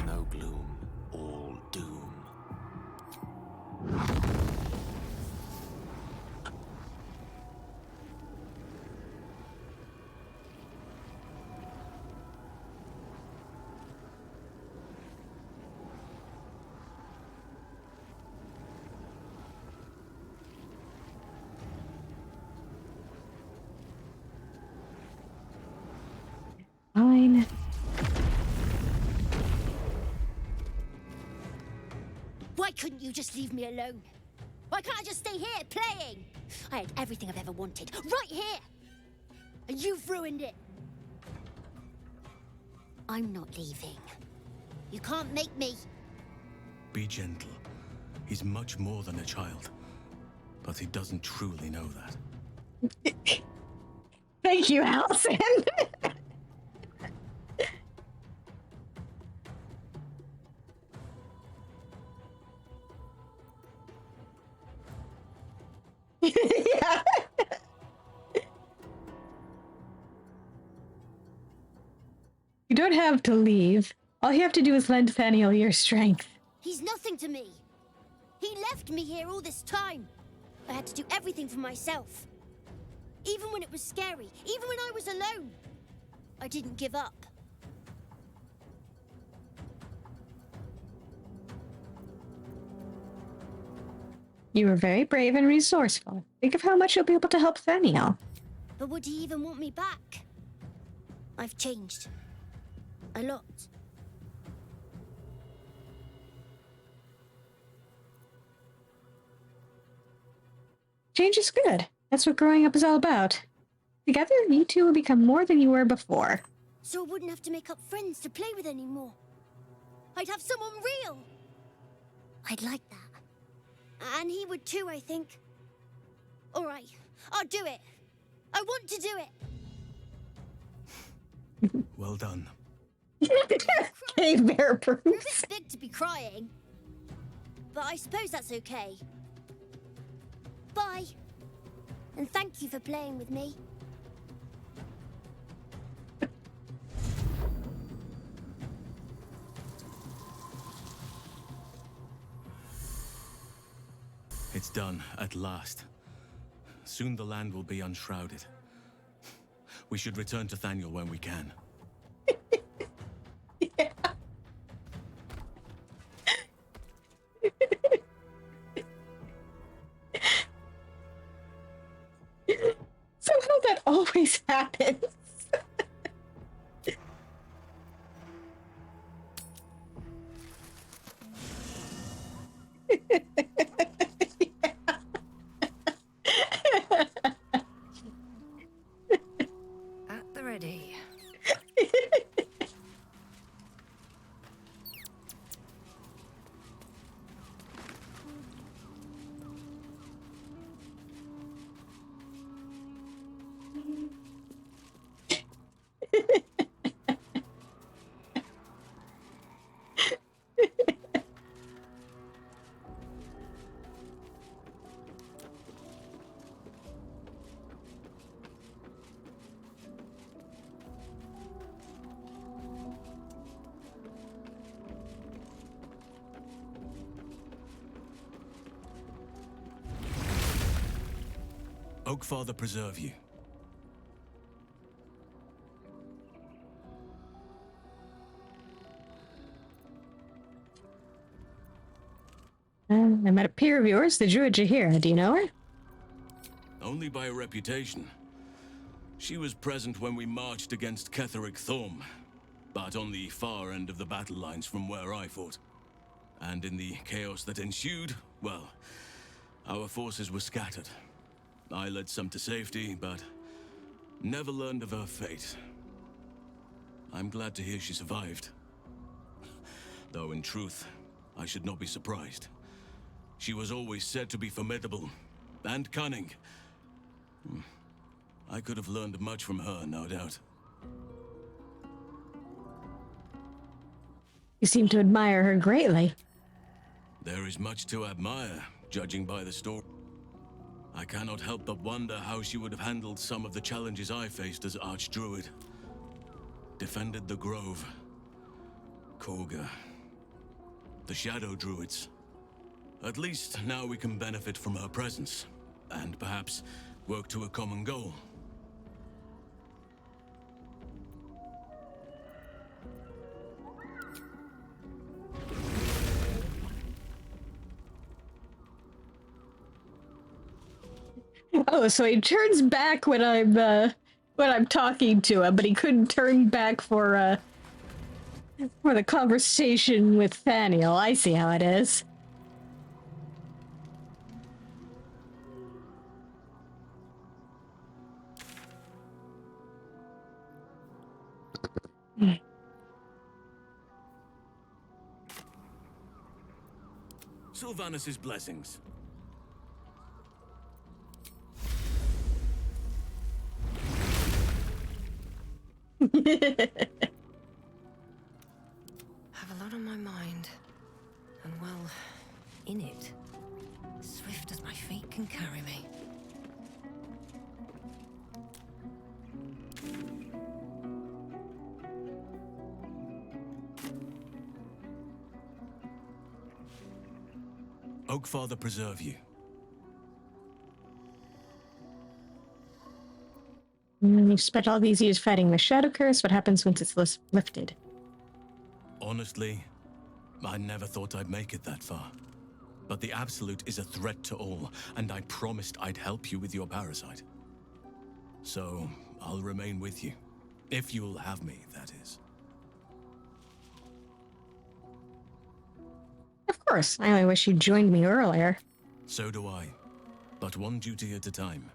No gloom, all doom. Fine. Why couldn't you just leave me alone? Why can't I just stay here playing? I had everything I've ever wanted, right here! And you've ruined it. I'm not leaving. You can't make me. Be gentle. He's much more than a child. But he doesn't truly know that. Thank you, Allison. Yeah. You don't have to leave. All you have to do is lend Thaniel your strength. He's nothing to me. He left me here all this time. I had to do everything for myself. Even when it was scary, even when I was alone. I didn't give up. You were very brave and resourceful. Think of how much you'll be able to help Thaniel. But would he even want me back? I've changed. A lot. Change is good. That's what growing up is all about. Together, you two will become more than you were before. So I wouldn't have to make up friends to play with anymore. I'd have someone real. I'd like that. And he would too, I think. All right, I'll do it. I want to do it. Well done. Cave bear You're a proofs. bit big to be crying. But I suppose that's okay. Bye. And thank you for playing with me. It's done, at last. Soon the land will be unshrouded. We should return to Thaniel when we can. Somehow that always happens. At the ready. Oakfather preserve you. I met a peer of yours, the Druid Jahira. Do you know her? Only by reputation. She was present when we marched against Ketheric Thorm, but on the far end of the battle lines from where I fought. And in the chaos that ensued, well, our forces were scattered. I led some to safety, but never learned of her fate. I'm glad to hear she survived. Though in truth, I should not be surprised. She was always said to be formidable and cunning. I could have learned much from her, no doubt. You seem to admire her greatly. There is much to admire, judging by the story. I cannot help but wonder how she would have handled some of the challenges I faced as Archdruid. Defended the Grove, Korga, the Shadow Druids. At least now we can benefit from her presence, and perhaps work to a common goal. Oh, so he turns back when I'm talking to him, but he couldn't turn back for the conversation with Thaniel. I see how it is. Sylvanus' blessings. Have a lot on my mind. And well, in it. Swift as my feet can carry me. Oakfather preserve you. You've spent all these years fighting the Shadow Curse. What happens once it's lifted? Honestly, I never thought I'd make it that far. But the Absolute is a threat to all, and I promised I'd help you with your parasite. So, I'll remain with you. If you'll have me, that is. Of course. I only wish you'd joined me earlier. So do I. But one duty at a time.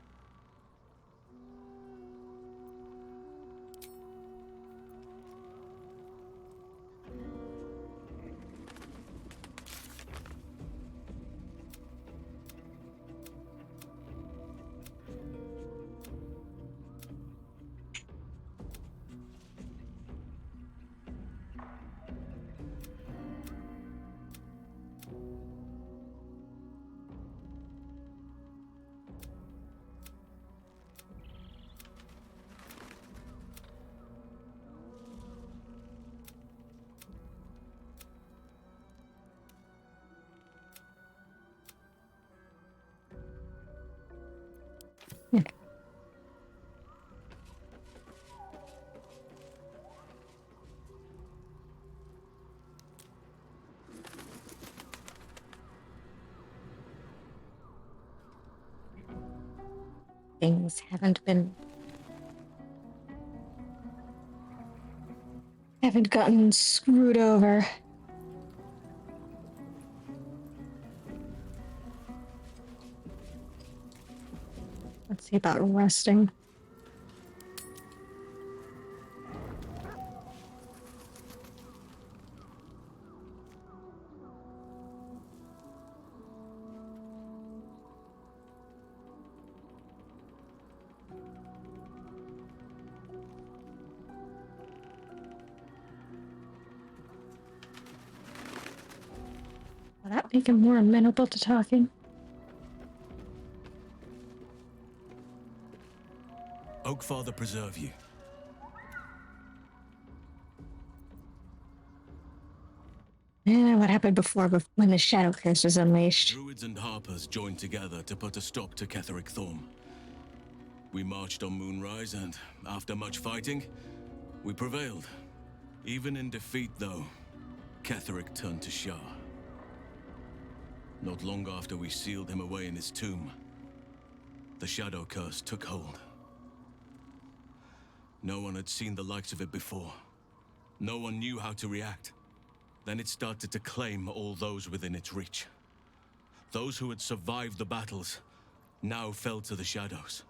Things haven't gotten screwed over. Let's see about resting. Will that make him more amenable to talking? Oakfather preserve you. What happened before when the Shadow Curse was unleashed? Druids and Harpers joined together to put a stop to Ketheric Thorm. We marched on Moonrise, and after much fighting, we prevailed. Even in defeat, though, Ketheric turned to Shah. Not long after we sealed him away in his tomb, the Shadow Curse took hold. No one had seen the likes of it before. No one knew how to react. Then it started to claim all those within its reach. Those who had survived the battles now fell to the shadows,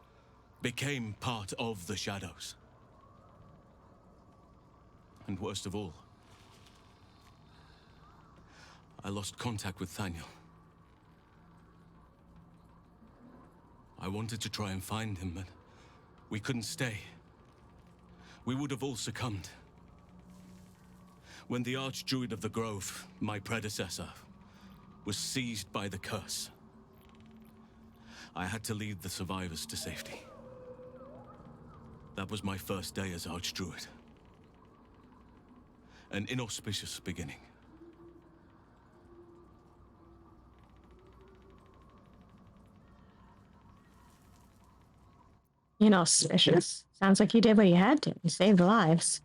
became part of the shadows. And worst of all, I lost contact with Thaniel. I wanted to try and find him, but we couldn't stay. We would have all succumbed. When the Archdruid of the Grove, my predecessor, was seized by the curse, I had to lead the survivors to safety. That was my first day as Archdruid. An inauspicious beginning. Inauspicious. Sounds like you did what you had to. You saved lives.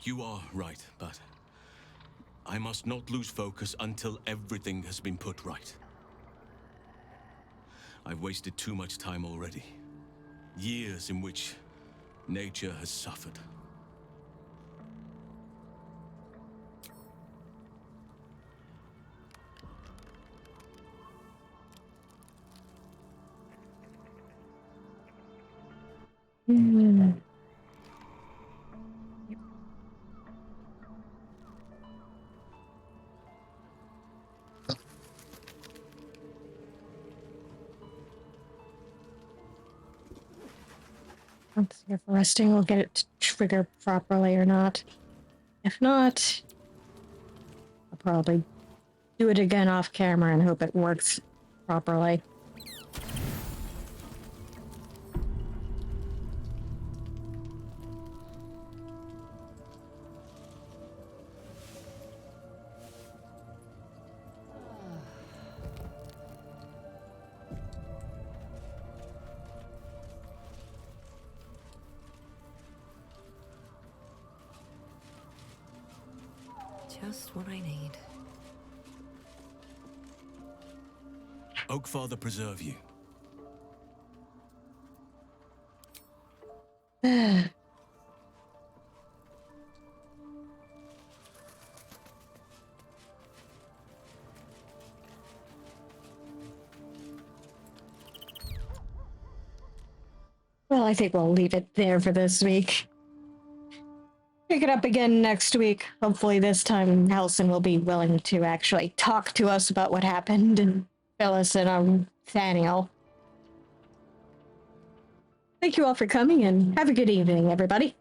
You are right, but I must not lose focus until everything has been put right. I've wasted too much time already. Years in which nature has suffered. Let's see if resting will get it to trigger properly or not. If not, I'll probably do it again off camera and hope it works properly. Just what I need. Oakfather preserve you. Well, I think we'll leave it there for this week. Pick it up again next week. Hopefully this time Halson will be willing to actually talk to us about what happened and fill us in on Thaniel. Thank you all for coming and have a good evening, everybody.